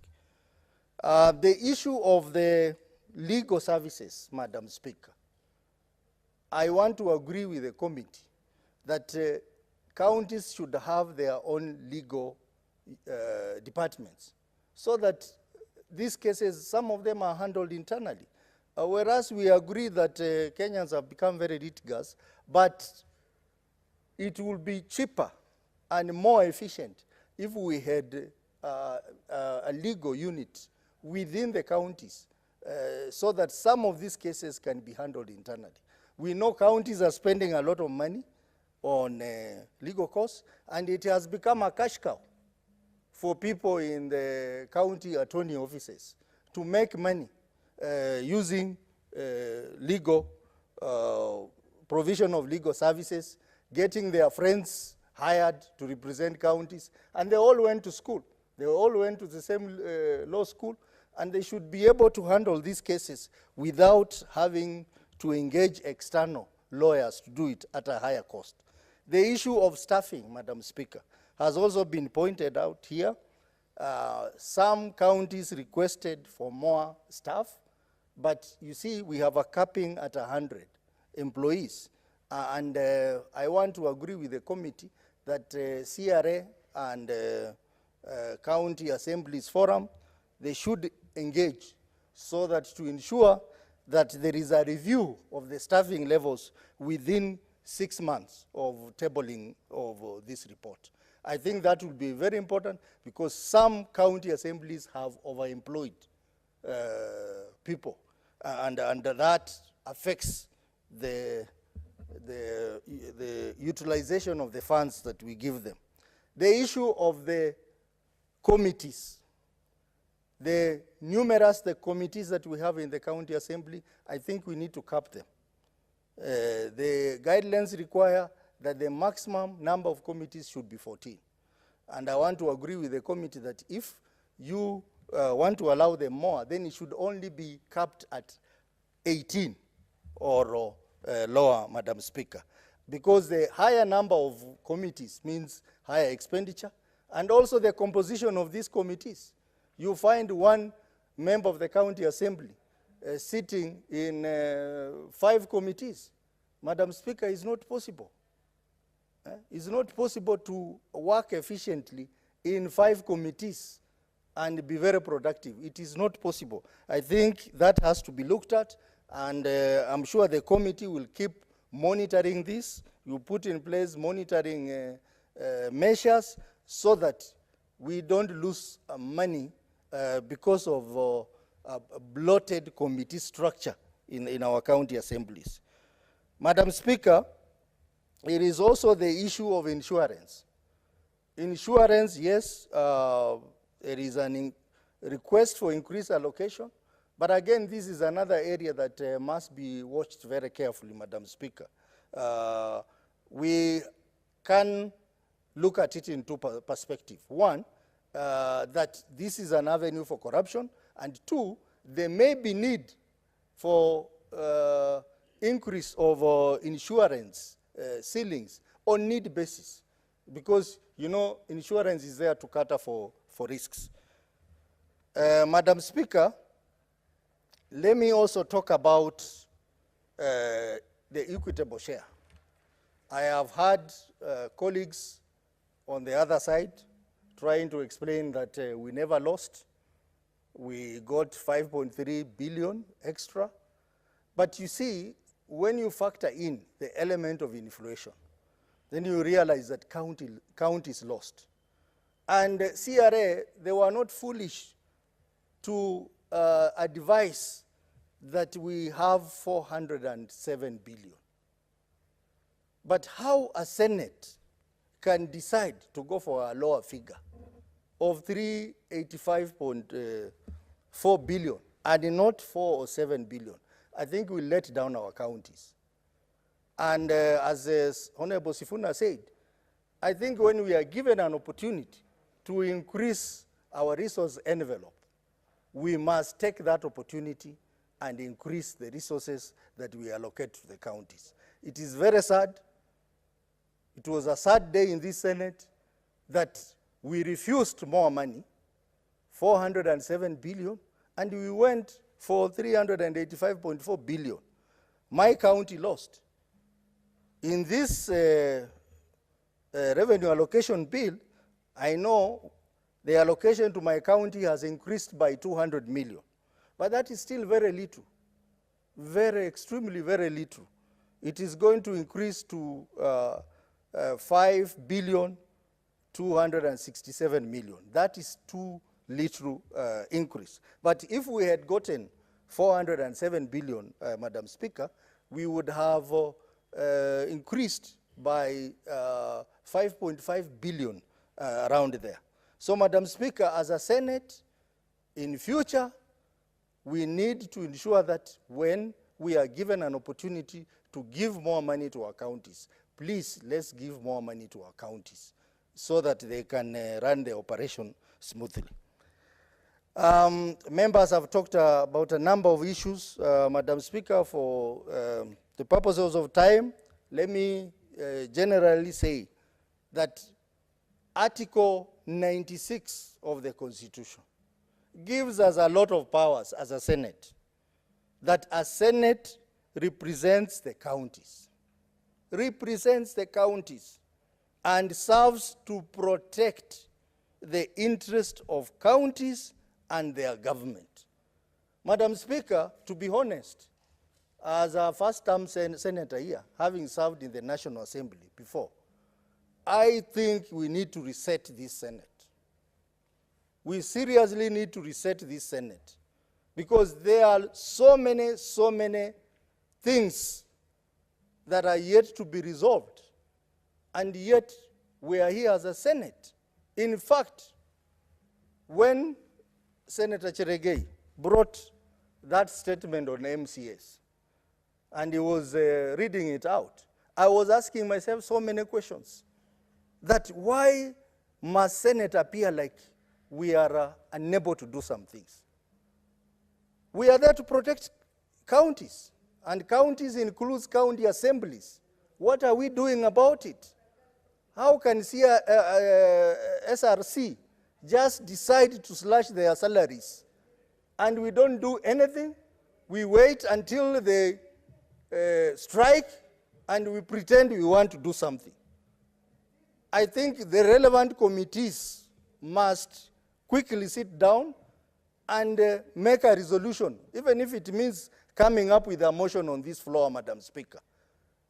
The issue of the legal services, Madam Speaker, I want to agree with the committee that counties should have their own legal departments so that these cases, some of them are handled internally. Whereas we agree that Kenyans have become very litigious, but it will be cheaper and more efficient if we had a legal unit within the counties so that some of these cases can be handled internally. We know counties are spending a lot of money on legal costs, and it has become a cash cow for people in the county attorney offices to make money using legal provision of legal services, getting their friends hired to represent counties, and they all went to school. They all went to the same law school, and they should be able to handle these cases without having to engage external lawyers to do it at a higher cost. The issue of staffing, Madam Speaker, has also been pointed out here. Some counties requested for more staff, but you see, we have a capping at 100 employees. And I want to agree with the committee that CRA and County Assemblies Forum, they should engage so that to ensure that there is a review of the staffing levels within 6 months of tabling of this report. I think that will be very important because some county assemblies have overemployed people, and that affects the utilization of the funds that we give them. The issue of the committees, the committees that we have in the county assembly, I think we need to cap them. The guidelines require that the maximum number of committees should be 14. And I want to agree with the committee that if you want to allow them more, then it should only be capped at 18 or lower, Madam Speaker. Because the higher number of committees means higher expenditure, and also the composition of these committees. You find one member of the county assembly sitting in 5 committees. Madam Speaker, it's not possible. It's not possible to work efficiently in 5 committees and be very productive. It is not possible. I think that has to be looked at, and I'm sure the committee will keep monitoring this. You put in place monitoring measures so that we don't lose money because of a bloated committee structure in our county assemblies. Madam Speaker, it is also the issue of insurance. Insurance, yes, there is a request for increased allocation, but again, this is another area that must be watched very carefully, Madam Speaker. We can look at it in 2 perspectives. One, that this is an avenue for corruption, and 2, there may be need for increase of insurance ceilings on need basis, because you know insurance is there to cater for risks. Madam Speaker, let me also talk about the equitable share. I have had colleagues on the other side trying to explain that we never lost. We got 5.3 billion extra. But you see, when you factor in the element of inflation, then you realize that counties lost. And CRA, they were not foolish to advise that we have 407 billion. But how a Senate can decide to go for a lower figure of 385.4 billion and not 4 or 7 billion. I think we let down our counties. And as Honorable Sifuna said, I think when we are given an opportunity to increase our resource envelope, we must take that opportunity and increase the resources that we allocate to the counties. It is very sad. It was a sad day in this Senate that we refused more money, 407 billion, and we went for 385.4 billion. My county lost. In this revenue allocation bill, I know the allocation to my county has increased by 200 million, but that is still very little, extremely very little. It is going to increase to 5 billion 267 million. That is too little increase. But if we had gotten 407 billion, Madam Speaker, we would have increased by 5.5 billion around there. So, Madam Speaker, as a Senate, in future, we need to ensure that when we are given an opportunity to give more money to our counties, please, let's give more money to our counties so that they can run the operation smoothly. Members have talked about a number of issues. Madam Speaker, for the purposes of time, let me generally say that Article 96 of the Constitution gives us a lot of powers as a Senate, that a Senate represents the counties, and serves to protect the interest of counties and their government. Madam Speaker, to be honest, as a first-term senator here, having served in the National Assembly before, I think we need to reset this Senate. We seriously need to reset this Senate because there are so many things that are yet to be resolved, and yet we are here as a Senate. In fact, when Senator Cheregei brought that statement on MCS, and he was reading it out, I was asking myself so many questions. That why must Senate appear like we are unable to do some things? We are there to protect counties, and counties includes county assemblies. What are we doing about it? How can SRC just decide to slash their salaries and we don't do anything? We wait until they strike and we pretend we want to do something. I think the relevant committees must quickly sit down and make a resolution, even if it means coming up with a motion on this floor, Madam Speaker,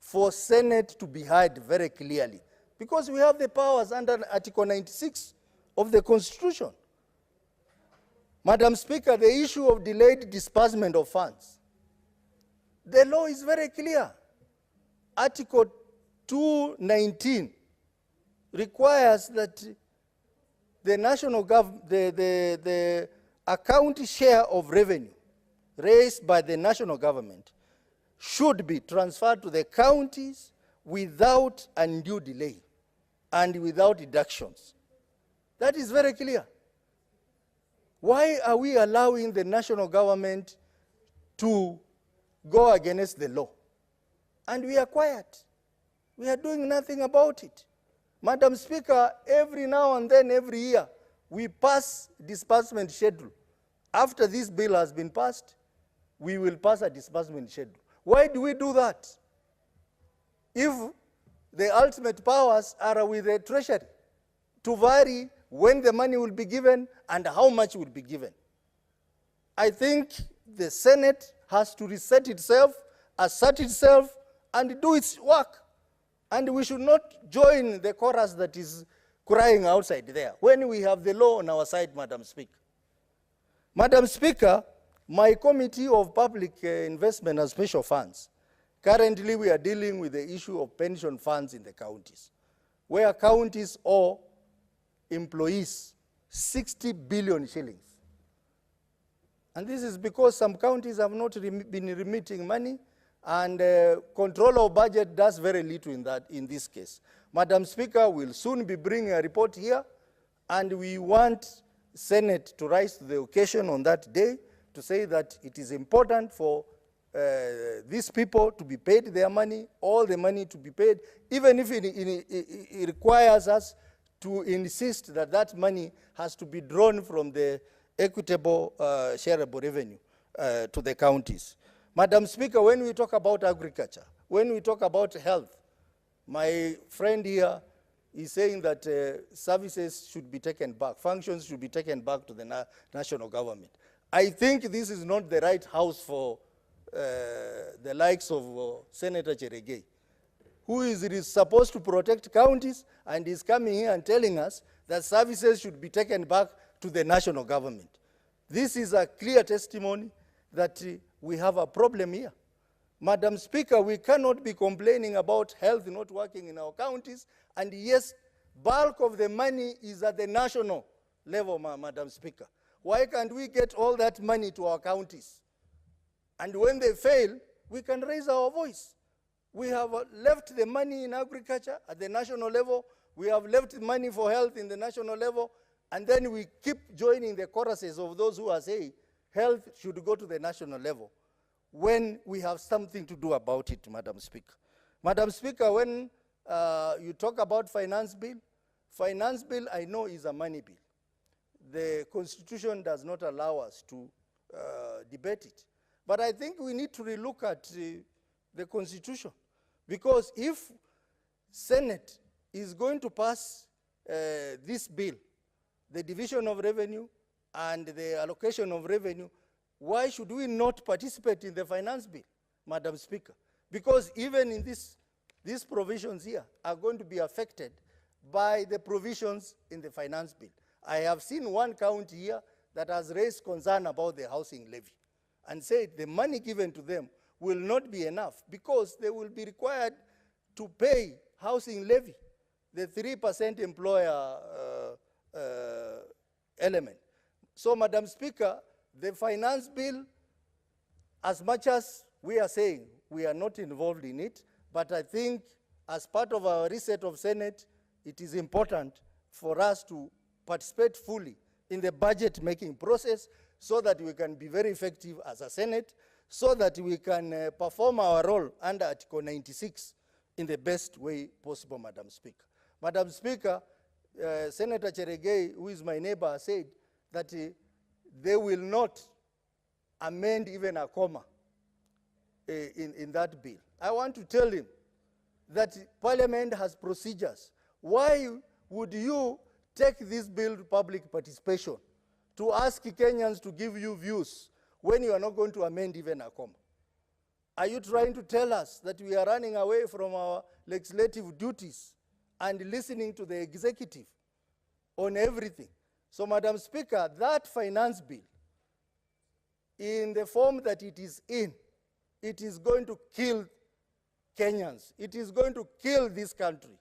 for Senate to be heard very clearly, because we have the powers under Article 96 of the Constitution. Madam Speaker, the issue of delayed disbursement of funds, the law is very clear. Article 219 requires that the national government, the account share of revenue raised by the national government should be transferred to the counties without undue delay and without deductions. That is very clear. Why are we allowing the national government to go against the law? And we are quiet. We are doing nothing about it. Madam Speaker, every now and then, every year, we pass disbursement schedule. After this bill has been passed, we will pass a disbursement schedule. Why do we do that? If the ultimate powers are with the Treasury to vary when the money will be given and how much will be given. I think the Senate has to reset itself, assert itself, and do its work. And we should not join the chorus that is crying outside there when we have the law on our side, Madam Speaker. Madam Speaker, my Committee of Public Investment and Special Funds, currently we are dealing with the issue of pension funds in the counties, where counties owe employees 60 billion shillings. And this is because some counties have not been remitting money, and control of budget does very little in this case. Madam Speaker, we'll soon be bringing a report here, and we want Senate to rise to the occasion on that day to say that it is important for these people to be paid their money, all the money to be paid, even if it requires us to insist that that money has to be drawn from the equitable shareable revenue to the counties. Madam Speaker, when we talk about agriculture, when we talk about health, my friend here is saying that services should be taken back, functions should be taken back to the national government. I think this is not the right house for the likes of Senator Cheregei, who is supposed to protect counties and is coming here and telling us that services should be taken back to the national government. This is a clear testimony that we have a problem here. Madam Speaker, we cannot be complaining about health not working in our counties, and yes, bulk of the money is at the national level, Madam Speaker. Why can't we get all that money to our counties? And when they fail, we can raise our voice. We have left the money in agriculture at the national level. We have left money for health in the national level. And then we keep joining the choruses of those who are saying health should go to the national level when we have something to do about it, Madam Speaker. Madam Speaker, when you talk about finance bill I know is a money bill. The Constitution does not allow us to debate it. But I think we need to relook at the Constitution, because if Senate is going to pass this bill, the division of revenue and the allocation of revenue, why should we not participate in the finance bill, Madam Speaker? Because even in these provisions here are going to be affected by the provisions in the finance bill. I have seen one county here that has raised concern about the housing levy and said the money given to them will not be enough because they will be required to pay housing levy, the 3% employer element. So, Madam Speaker, the finance bill, as much as we are saying we are not involved in it, but I think as part of our reset of Senate, it is important for us to participate fully in the budget-making process so that we can be very effective as a Senate, so that we can perform our role under Article 96 in the best way possible, Madam Speaker. Madam Speaker, Senator Cheregei, who is my neighbor, said that they will not amend even a comma in that bill. I want to tell him that Parliament has procedures. Why would you take this bill to public participation to ask Kenyans to give you views when you are not going to amend even a comma? Are you trying to tell us that we are running away from our legislative duties and listening to the executive on everything? So, Madam Speaker, that finance bill, in the form that it is in, it is going to kill Kenyans. It is going to kill this country.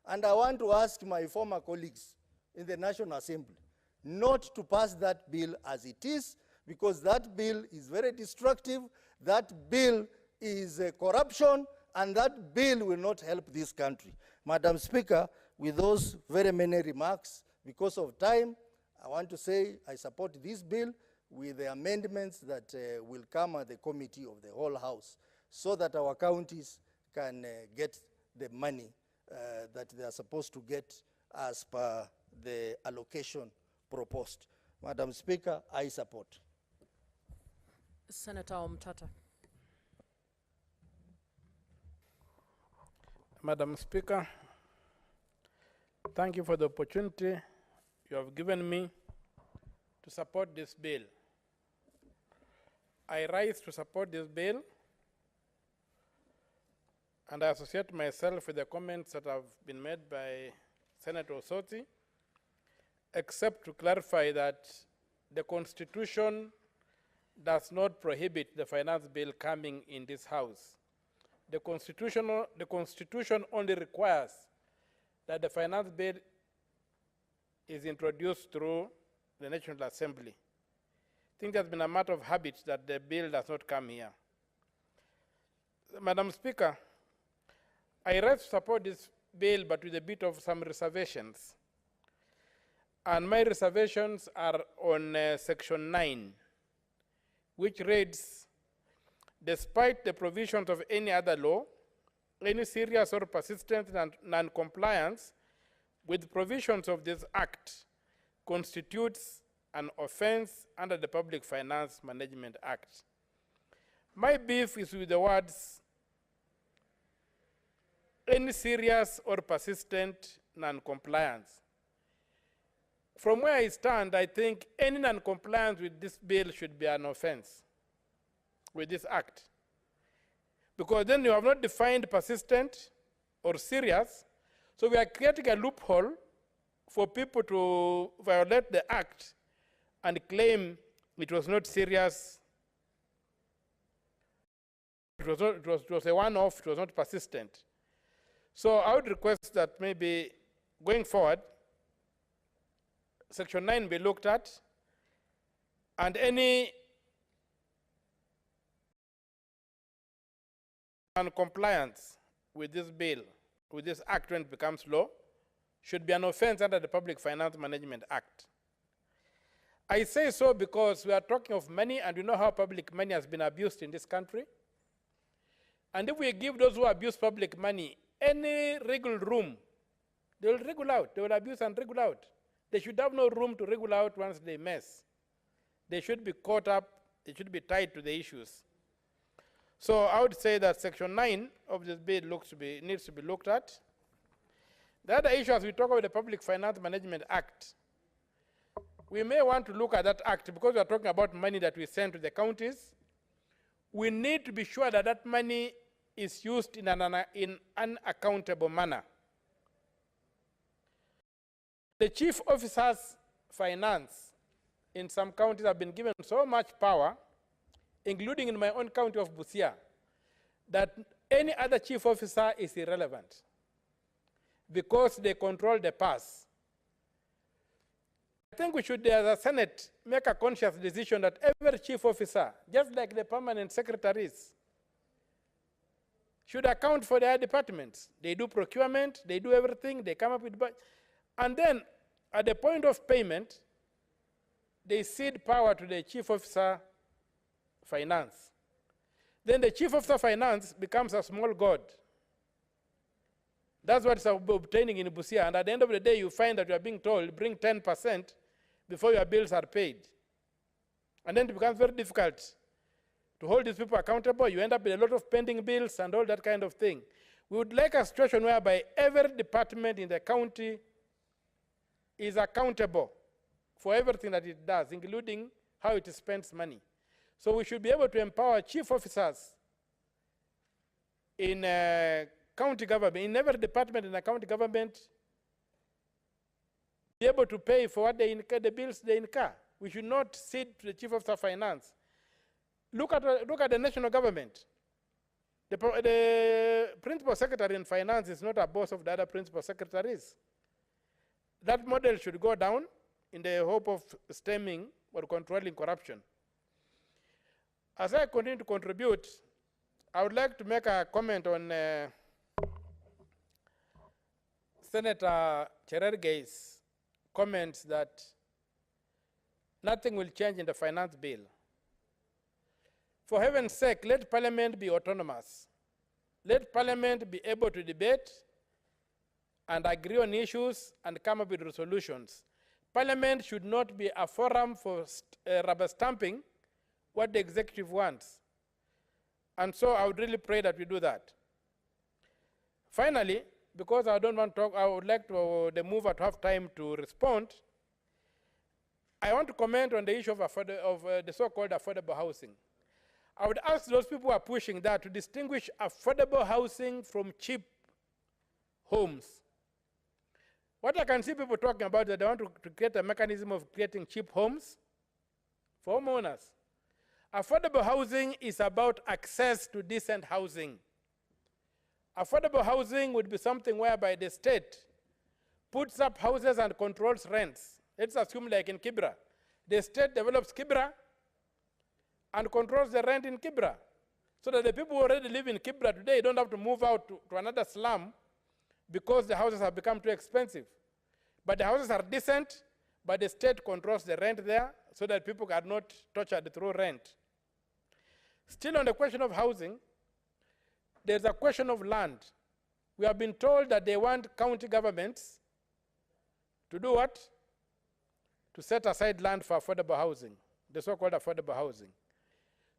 And I want to ask my former colleagues in the National Assembly not to pass that bill as it is, because that bill is very destructive, that bill is corruption, and that bill will not help this country. Madam Speaker, with those very many remarks, because of time, I want to say I support this bill with the amendments that will come at the committee of the whole House, so that our counties can get the money that they are supposed to get as per the allocation proposed. Madam Speaker, I support. Senator Omtata. Madam Speaker, thank you for the opportunity you have given me to support this bill. I rise to support this bill, and I associate myself with the comments that have been made by Senator Osoti, except to clarify that the Constitution does not prohibit the finance bill coming in this House. The Constitution only requires that the finance bill is introduced through the National Assembly. think it's been a matter of habit that the bill does not come here. Madam Speaker, I rest to support this bill, but with a bit of some reservations. And my reservations are on Section 9, which reads, despite the provisions of any other law, any serious or persistent non-compliance with provisions of this Act constitutes an offense under the Public Finance Management Act. My beef is with the words, any serious or persistent non-compliance. From where I stand, I think any non-compliance with this bill should be an offense with this Act. Because then you have not defined persistent or serious, so we are creating a loophole for people to violate the Act and claim it was not serious, it was a one-off, it was not persistent. So I would request that maybe going forward, Section 9 be looked at, and any non-compliance with this bill, with this Act when it becomes law, should be an offense under the Public Finance Management Act. I say so because we are talking of money, and we know how public money has been abused in this country. And if we give those who abuse public money any wriggle room, they will wriggle out. They will abuse and wriggle out. They should have no room to wriggle out once they mess. They should be caught up. They should be tied to the issues. So I would say that Section 9 of this bill needs to be looked at. The other issue, as we talk about the Public Finance Management Act, we may want to look at that act because we are talking about money that we send to the counties. We need to be sure that that money is used in an unaccountable manner. The chief officers' finance in some counties have been given so much power, including in my own county of Busia, that any other chief officer is irrelevant because they control the purse. I think we should, as a Senate, make a conscious decision that every chief officer, just like the permanent secretaries, should account for their departments. They do procurement, they do everything, they come up with budget. And then, at the point of payment, they cede power to the chief officer finance. Then the chief officer finance becomes a small god. That's what's obtaining in Busia. And at the end of the day, you find that you are being told, bring 10% before your bills are paid. And then it becomes very difficult to hold these people accountable. You end up with a lot of pending bills and all that kind of thing. We would like a situation whereby every department in the county is accountable for everything that it does, including how it spends money. So we should be able to empower chief officers in county government, in every department in the county government, be able to pay for what they incur, the bills they incur. We should not cede to the chief officer of finance. Look at the national government. The principal secretary in finance is not a boss of the other principal secretaries. That model should go down in the hope of stemming or controlling corruption. As I continue to contribute, I would like to make a comment on Senator Cherargei's comments that nothing will change in the finance bill. For heaven's sake, let Parliament be autonomous. Let Parliament be able to debate and agree on issues and come up with resolutions. Parliament should not be a forum for rubber stamping what the executive wants. And so I would really pray that we do that. Finally, because I don't want to talk, I would like the mover to have time to respond. I want to comment on the issue of the so-called affordable housing. I would ask those people who are pushing that to distinguish affordable housing from cheap homes. What I can see people talking about is that they want to create a mechanism of creating cheap homes for homeowners. Affordable housing is about access to decent housing. Affordable housing would be something whereby the state puts up houses and controls rents. Let's assume like in Kibra. The state develops Kibra, and controls the rent in Kibra, so that the people who already live in Kibra today don't have to move out to another slum because the houses have become too expensive. But the houses are decent, but the state controls the rent there so that people are not tortured through rent. Still on the question of housing, there's a question of land. We have been told that they want county governments to do what? To set aside land for affordable housing, the so-called affordable housing.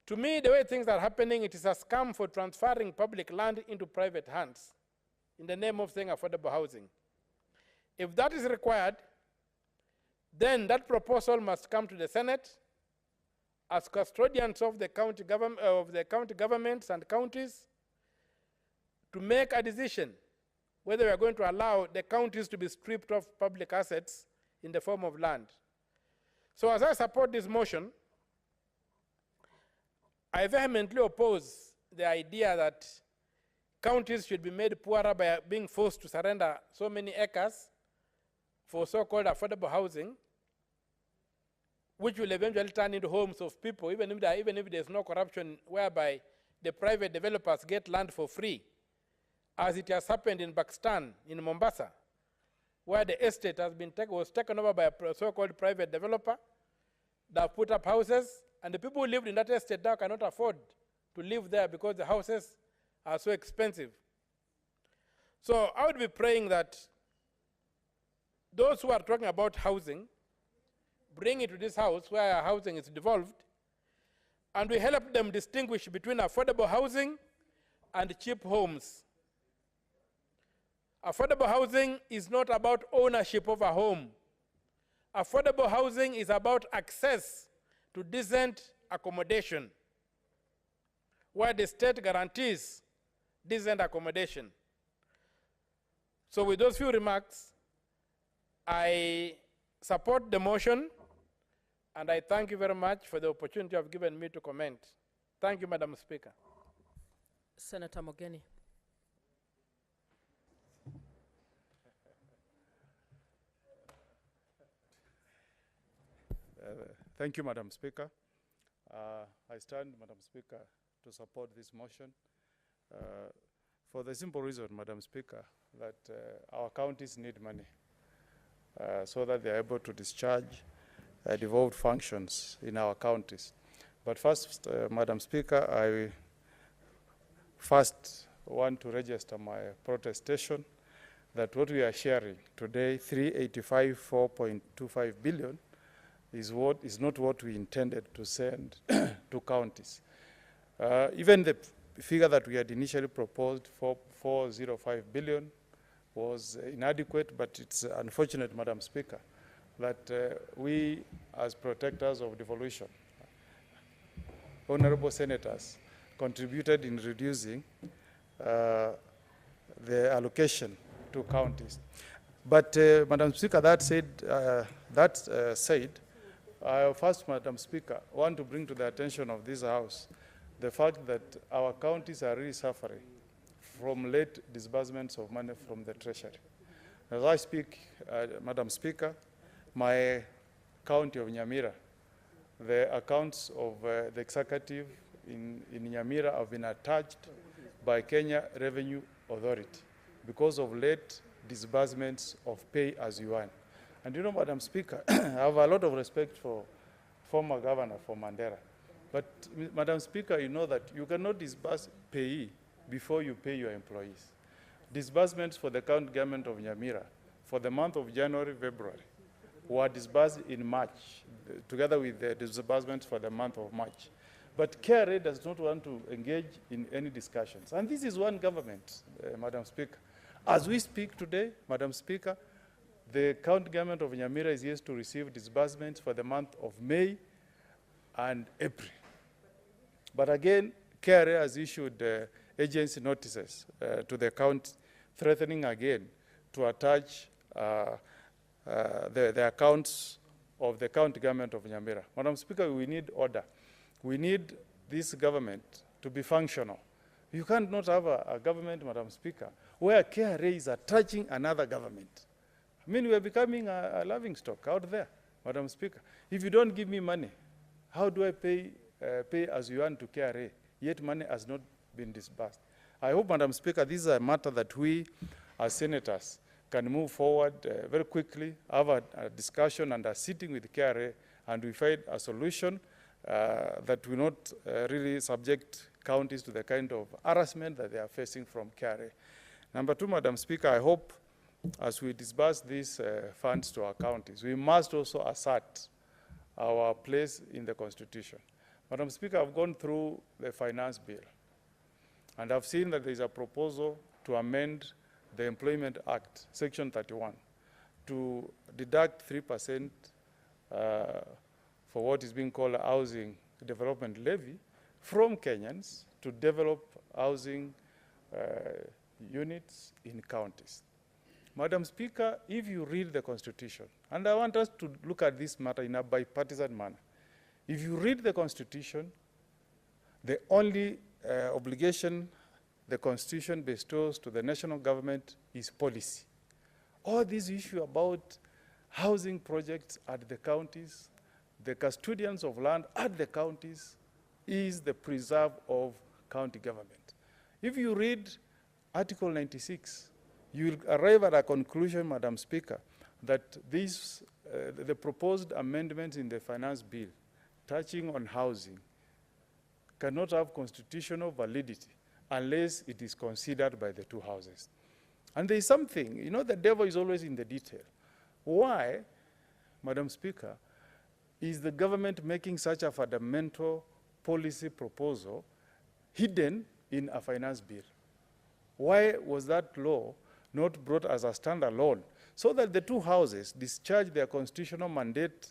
To me, the way things are happening, it is a scam for transferring public land into private hands in the name of saying affordable housing. If that is required, then that proposal must come to the Senate as custodians of the county governments and counties to make a decision whether we are going to allow the counties to be stripped of public assets in the form of land. So as I support this motion, I vehemently oppose the idea that counties should be made poorer by being forced to surrender so many acres for so-called affordable housing, which will eventually turn into homes of people, even if there's no corruption, whereby the private developers get land for free, as it has happened in Pakistan, in Mombasa, where the estate was taken over by a so-called private developer that put up houses, and the people who lived in that estate now cannot afford to live there because the houses are so expensive. So I would be praying that those who are talking about housing bring it to this house where housing is devolved, and we help them distinguish between affordable housing and cheap homes. Affordable housing is not about ownership of a home. Affordable housing is about access to decent accommodation, where the state guarantees decent accommodation. So with those few remarks, I support the motion, and I thank you very much for the opportunity you have given me to comment. Thank you, Madam Speaker. Senator Mogeni. Thank you, Madam Speaker. I stand, Madam Speaker, to support this motion for the simple reason, Madam Speaker, that our counties need money so that they are able to discharge devolved functions in our counties. But first, Madam Speaker, I first want to register my protestation that what we are sharing today, 385.425 billion, is not what we intended to send to counties. Even the figure that we had initially proposed, 405 billion, was inadequate, but it's unfortunate, Madam Speaker, that we, as protectors of devolution, honorable senators, contributed in reducing the allocation to counties. But, Madam Speaker, that said, I first, Madam Speaker, want to bring to the attention of this House the fact that our counties are really suffering from late disbursements of money from the Treasury. As I speak, Madam Speaker, my county of Nyamira, the accounts of the executive in Nyamira have been attached by Kenya Revenue Authority because of late disbursements of pay as you earn. And you know, Madam Speaker, I have a lot of respect for former governor for Mandera. But, Madam Speaker, you know that you cannot disburse payee before you pay your employees. Disbursements for the county government of Nyamira for the month of January, February were disbursed in March, together with the disbursements for the month of March. But KRA does not want to engage in any discussions. And this is one government, Madam Speaker. As we speak today, Madam Speaker, the county government of Nyamira is yet to receive disbursements for the month of May and April. But again, KRA has issued agency notices to the county, threatening again to attach the accounts of the county government of Nyamira. Madam Speaker, we need order. We need this government to be functional. You can't not have a government, Madam Speaker, where KRA is attaching another government. I mean, we are becoming a laughing stock out there, Madam Speaker. If you don't give me money, how do I pay pay as you earn to KRA, yet money has not been disbursed. I hope, Madam Speaker, this is a matter that we as senators can move forward very quickly, have a discussion and a sitting with KRA, and we find a solution that will not really subject counties to the kind of harassment that they are facing from KRA. Number two, Madam Speaker, I hope as we disburse these funds to our counties, we must also assert our place in the Constitution. Madam Speaker, I've gone through the finance bill, and I've seen that there is a proposal to amend the Employment Act, Section 31, to deduct 3% for what is being called a housing development levy from Kenyans to develop housing units in counties. Madam Speaker, if you read the Constitution, and I want us to look at this matter in a bipartisan manner, if you read the Constitution, the only obligation the Constitution bestows to the national government is policy. All this issue about housing projects at the counties, the custodians of land at the counties, is the preserve of county government. If you read Article 96, you will arrive at a conclusion, Madam Speaker, that this, the proposed amendments in the finance bill touching on housing cannot have constitutional validity unless it is considered by the two houses. And there is something, you know, the devil is always in the detail. Why, Madam Speaker, is the government making such a fundamental policy proposal hidden in a finance bill? Why was that law not brought as a standalone so that the two houses discharge their constitutional mandate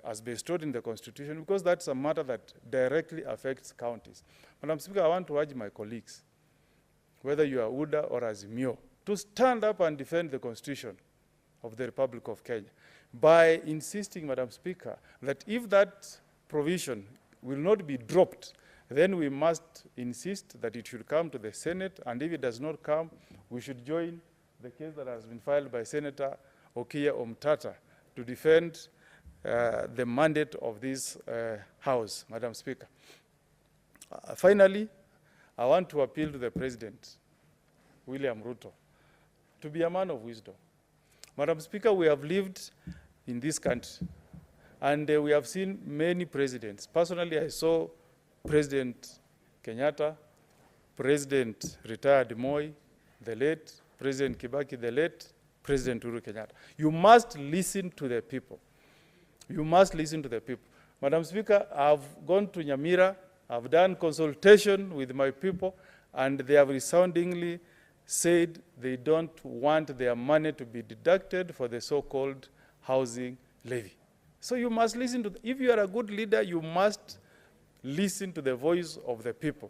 as bestowed in the Constitution, because that's a matter that directly affects counties. Madam Speaker, I want to urge my colleagues, whether you are UDA or Azimio, to stand up and defend the Constitution of the Republic of Kenya by insisting, Madam Speaker, that if that provision will not be dropped, then we must insist that it should come to the Senate, and if it does not come, we should join the case that has been filed by Senator Okiya Omtata to defend the mandate of this House, Madam Speaker. Finally, I want to appeal to the President, William Ruto, to be a man of wisdom. Madam Speaker, we have lived in this country, and we have seen many presidents. Personally, I saw President Kenyatta, President retired Moi, the late, President Kibaki, the late, President Uhuru Kenyatta. You must listen to the people. You must listen to the people. Madam Speaker, I've gone to Nyamira, I've done consultation with my people, and they have resoundingly said they don't want their money to be deducted for the so-called housing levy. So you must listen to, if you are a good leader, you must listen to the voice of the people.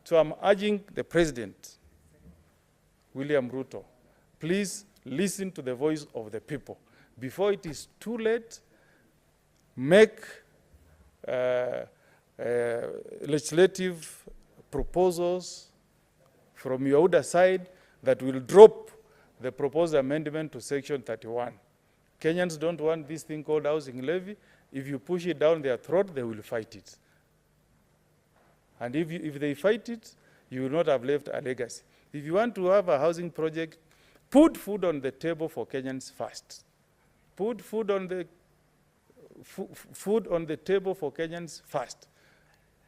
So I'm urging the President, William Ruto, please listen to the voice of the people. Before it is too late, make legislative proposals from your other side that will drop the proposed amendment to Section 31. Kenyans don't want this thing called housing levy. If you push it down their throat, they will fight it. And if they fight it, you will not have left a legacy. If you want to have a housing project, put food on the table for Kenyans first. Put food on the table for Kenyans first.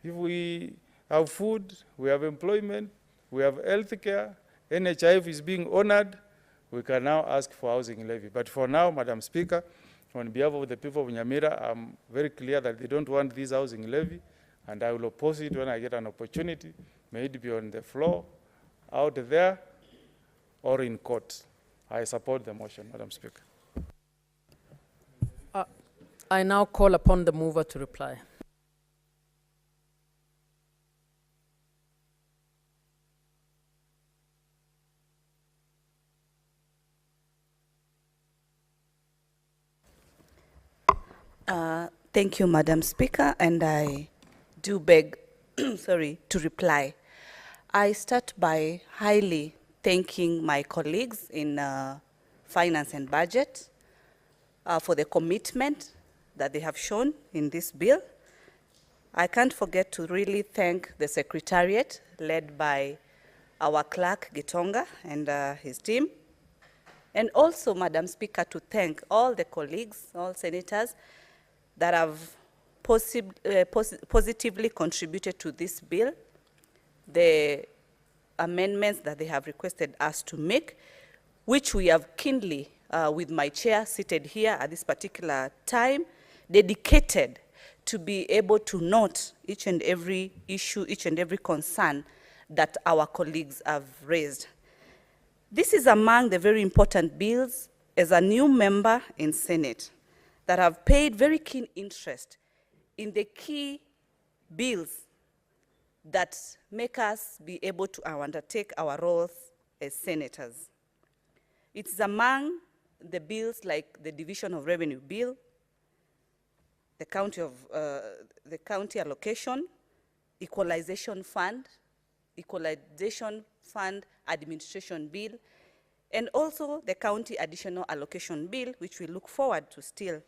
If we have food, we have employment, we have health care, NHIF is being honored, we can now ask for housing levy. But for now, Madam Speaker, on behalf of the people of Nyamira, I'm very clear that they don't want this housing levy, and I will oppose it when I get an opportunity. May it be on the floor, out there, or in court. I support the motion, Madam Speaker. I now call upon the mover to reply. Thank you, Madam Speaker, and I do beg sorry, to reply. I start by highly thanking my colleagues in Finance and Budget for the commitment that they have shown in this bill. I can't forget to really thank the Secretariat, led by our clerk, Gitonga, and his team. And also, Madam Speaker, to thank all the colleagues, all senators that have positively contributed to this bill, the amendments that they have requested us to make, which we have keenly, with my chair seated here at this particular time, dedicated to be able to note each and every issue, each and every concern that our colleagues have raised. This is among the very important bills as a new member in Senate that have paid very keen interest in the key bills that make us be able to undertake our roles as senators. It's among the bills like the Division of Revenue Bill, the county allocation, equalization fund administration bill, and also the county additional allocation bill, which we look forward to still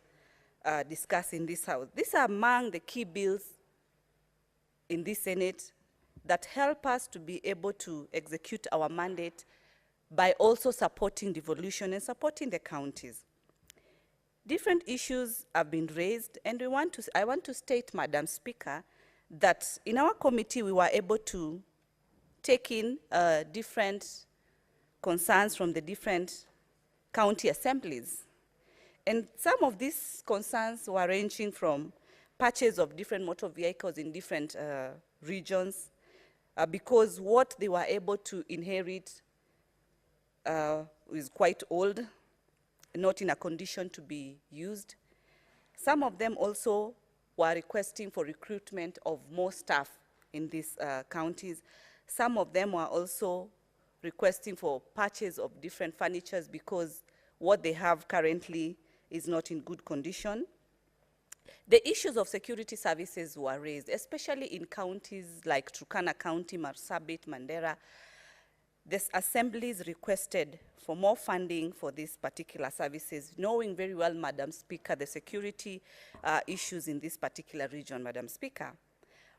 discuss in this House. These are among the key bills in this Senate that help us to be able to execute our mandate by also supporting devolution and supporting the counties. Different issues have been raised, and I want to state, Madam Speaker, that in our committee we were able to take in different concerns from the different county assemblies. And some of these concerns were ranging from purchase of different motor vehicles in different regions, because what they were able to inherit is quite old, not in a condition to be used. Some of them also were requesting for recruitment of more staff in these counties. Some of them were also requesting for purchase of different furnitures because what they have currently is not in good condition. The issues of security services were raised, especially in counties like Turkana County, Marsabit, Mandera. The assemblies requested for more funding for these particular services, knowing very well, Madam Speaker, the security issues in this particular region, Madam Speaker.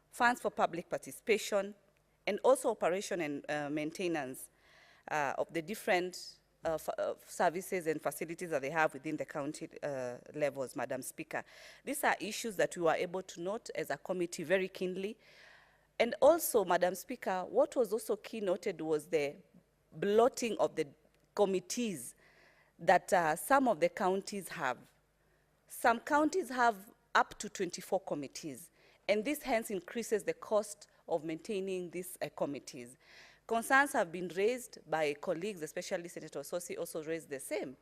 Funds for public participation, and also operation and maintenance of the different services and facilities that they have within the county levels, Madam Speaker. These are issues that we were able to note as a committee very keenly. And also, Madam Speaker, what was also key noted was the blotting of the committees that some of the counties have. Some counties have up to 24 committees, and this hence increases the cost of maintaining these committees. Concerns have been raised by colleagues, especially Senator Sosi also raised the same.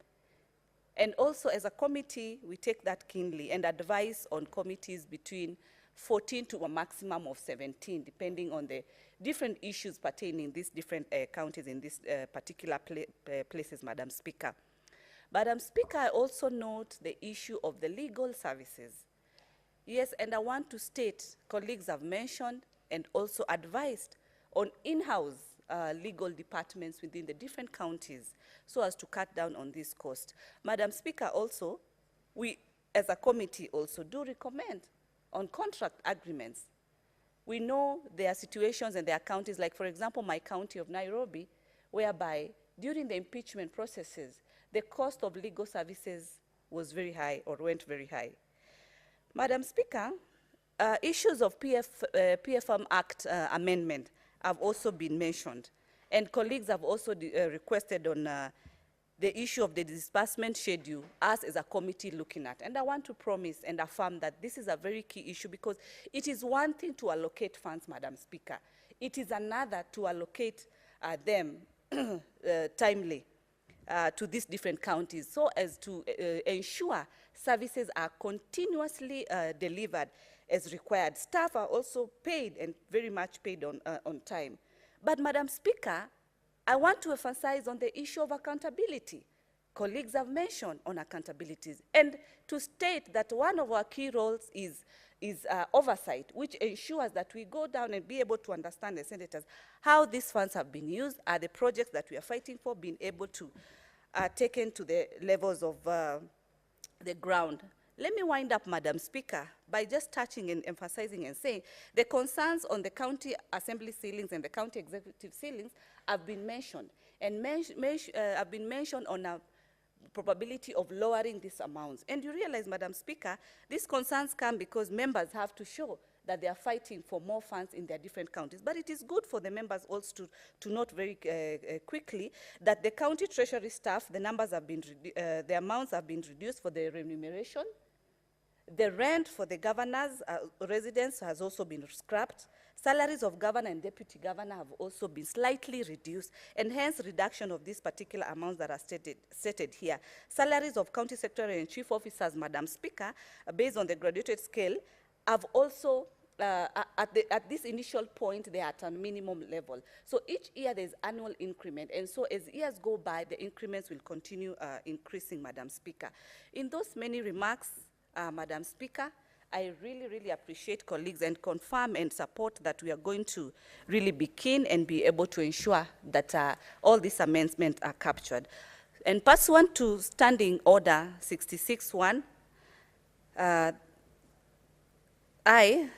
And also as a committee, we take that keenly and advise on committees between 14 to a maximum of 17, depending on the different issues pertaining these different counties in these particular places, Madam Speaker. Madam Speaker, I also note the issue of the legal services. Yes, and I want to state, colleagues have mentioned and also advised on in-house legal departments within the different counties so as to cut down on this cost. Madam Speaker, also, we as a committee also do recommend on contract agreements. We know there are situations and there are counties, like for example, my county of Nairobi, whereby during the impeachment processes, the cost of legal services was very high or went very high. Madam Speaker, issues of PFM Act amendment have also been mentioned, and colleagues have also requested on the issue of the disbursement schedule, us as a committee looking at. And I want to promise and affirm that this is a very key issue, because it is one thing to allocate funds, Madam Speaker. It is another to allocate them timely to these different counties so as to ensure services are continuously delivered as required. Staff are also paid and very much paid on time. But Madam Speaker, I want to emphasize on the issue of accountability. Colleagues have mentioned on accountabilities, and to state that one of our key roles is oversight, which ensures that we go down and be able to understand, the senators, how these funds have been used, are the projects that we are fighting for being able to taken to the levels of the ground. Let me wind up, Madam Speaker, by just touching and emphasizing and saying the concerns on the county assembly ceilings and the county executive ceilings have been mentioned, and have been mentioned on a probability of lowering these amounts. And you realize, Madam Speaker, these concerns come because members have to show that they are fighting for more funds in their different counties. But it is good for the members also to note very quickly that the county treasury staff, the numbers have been, the amounts have been reduced for the remuneration. The rent for the governor's residence has also been scrapped. Salaries of governor and deputy governor have also been slightly reduced, and hence reduction of these particular amounts that are stated here. Salaries of county secretary and chief officers, Madam Speaker, based on the graduated scale, have also, at this initial point, they are at a minimum level. So each year there's annual increment, and so as years go by, the increments will continue increasing, Madam Speaker. In those many remarks, Madam Speaker, I really, really appreciate colleagues and confirm and support that we are going to really be keen and be able to ensure that all these amendments are captured. And pursuant to Standing Order 66-1, I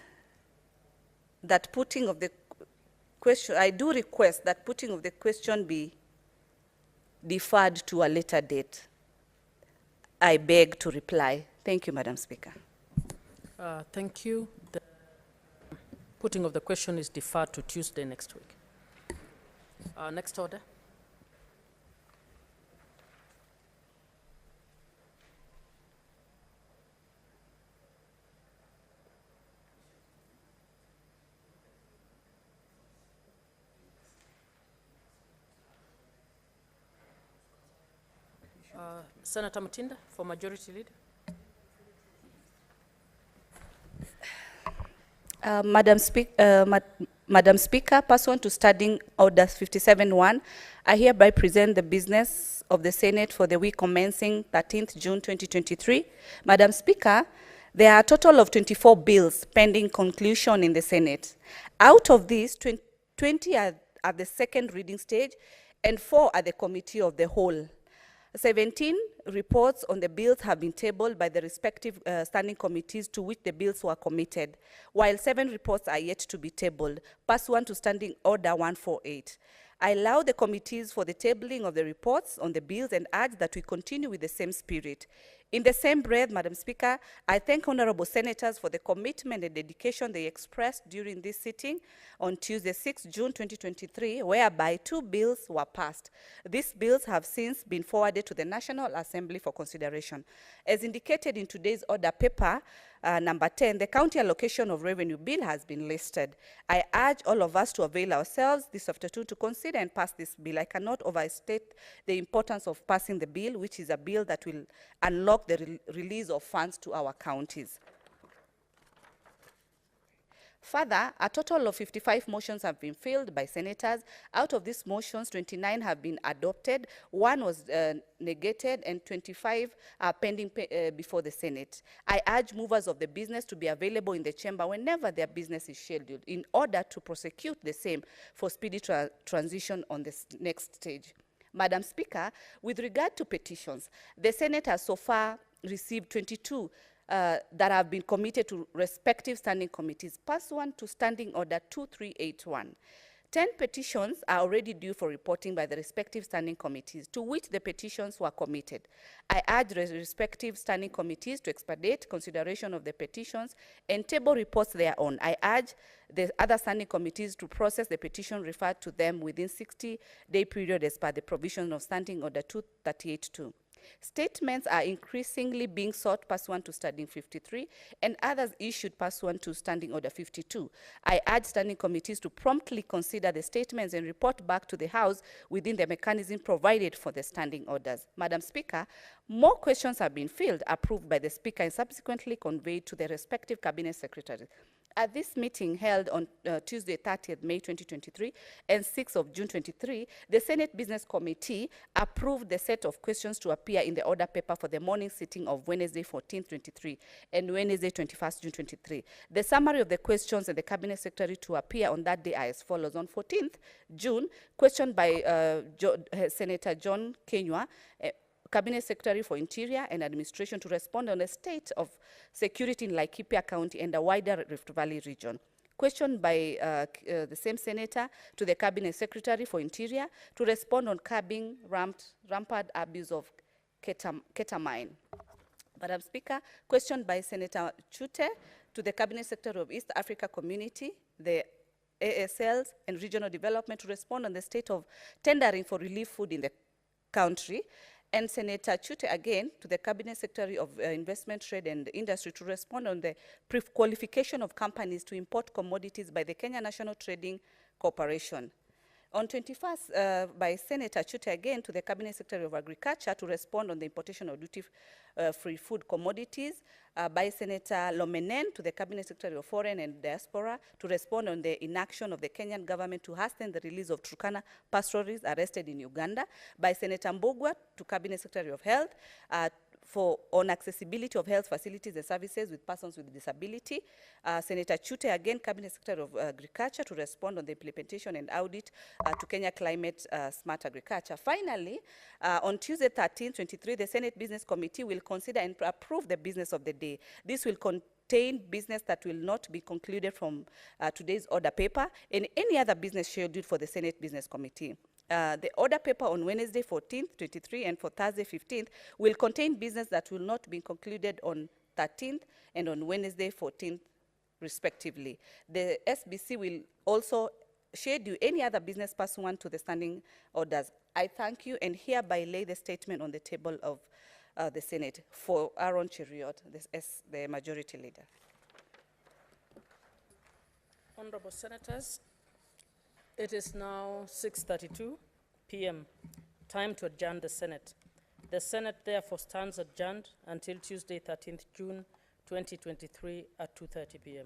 do request that putting of the question be deferred to a later date. I beg to reply. Thank you, Madam Speaker. Thank you. The putting of the question is deferred to Tuesday next week. Next order. Senator Mutinda for Majority Leader. Madam Speaker, pursuant to Standing Order 57-1, I hereby present the business of the Senate for the week commencing 13th June 2023. Madam Speaker, there are a total of 24 bills pending conclusion in the Senate. Out of these, 20 are at the second reading stage and 4 at the committee of the whole. 17 reports on the bills have been tabled by the respective standing committees to which the bills were committed, while 7 reports are yet to be tabled, pursuant to Standing Order 148. I allow the committees for the tabling of the reports on the bills and urge that we continue with the same spirit. In the same breath, Madam Speaker, I thank honorable senators for the commitment and dedication they expressed during this sitting on Tuesday, 6 June 2023, whereby 2 bills were passed. These bills have since been forwarded to the National Assembly for consideration. As indicated in today's order paper, number 10, the County Allocation of Revenue Bill has been listed. I urge all of us to avail ourselves this afternoon to consider and pass this bill. I cannot overstate the importance of passing the bill, which is a bill that will unlock the release of funds to our counties. Further, a total of 55 motions have been filed by senators. Out of these motions, 29 have been adopted, 1 was negated, and 25 are pending before the Senate. I urge movers of the business to be available in the chamber whenever their business is scheduled in order to prosecute the same for speedy transition on this next stage. Madam Speaker, with regard to petitions, the Senate has so far received 22 that have been committed to respective standing committees, pursuant to Standing Order 2381. 10 petitions are already due for reporting by the respective standing committees to which the petitions were committed. I urge the respective standing committees to expedite consideration of the petitions and table reports thereon. I urge the other standing committees to process the petition referred to them within 60-day period as per the provision of Standing Order 2382. Statements are increasingly being sought pursuant to Standing 53 and others issued pursuant to Standing Order 52. I urge standing committees to promptly consider the statements and report back to the House within the mechanism provided for the standing orders. Madam Speaker, more questions have been filled, approved by the Speaker, and subsequently conveyed to the respective Cabinet Secretaries. At this meeting held on Tuesday, 30th May 2023 and 6th of June 23, the Senate Business Committee approved the set of questions to appear in the order paper for the morning sitting of Wednesday, 14th, 23 and Wednesday, 21st June 23. The summary of the questions and the Cabinet Secretary to appear on that day are as follows. On 14th June, question by Senator John Kenywa, Cabinet Secretary for Interior and Administration to respond on the state of security in Laikipia County and the wider Rift Valley region. Question by the same senator to the Cabinet Secretary for Interior to respond on curbing rampant abuse of ketamine. Madam Speaker, question by Senator Chute to the Cabinet Secretary of East Africa Community, the ASLs and Regional Development to respond on the state of tendering for relief food in the country. And Senator Chute again to the Cabinet Secretary of Investment, Trade and Industry to respond on the pre-qualification of companies to import commodities by the Kenya National Trading Corporation. On 21st, by Senator Chute again to the Cabinet Secretary of Agriculture to respond on the importation of duty-free food commodities. By Senator Lomenen to the Cabinet Secretary of Foreign and Diaspora to respond on the inaction of the Kenyan government to hasten the release of Turkana pastoralists arrested in Uganda. By Senator Mbugua to Cabinet Secretary of Health on accessibility of health facilities and services with persons with disability. Senator Chute again, Cabinet Secretary of Agriculture to respond on the implementation and audit to Kenya Climate Smart Agriculture. Finally, on Tuesday 13/23, the Senate Business Committee will consider and approve the business of the day. This will contain business that will not be concluded from today's order paper and any other business scheduled for the Senate Business Committee. The order paper on Wednesday 14th, 23, and for Thursday 15th will contain business that will not be concluded on 13th and on Wednesday 14th, respectively. The SBC will also schedule any other business pursuant to the standing orders. I thank you and hereby lay the statement on the table of the Senate for Aaron Cheriot, the Majority Leader. Honorable Senators, it is now 6:32 p.m. Time to adjourn the Senate. The Senate therefore stands adjourned until Tuesday, 13th June 2023 at 2:30 p.m.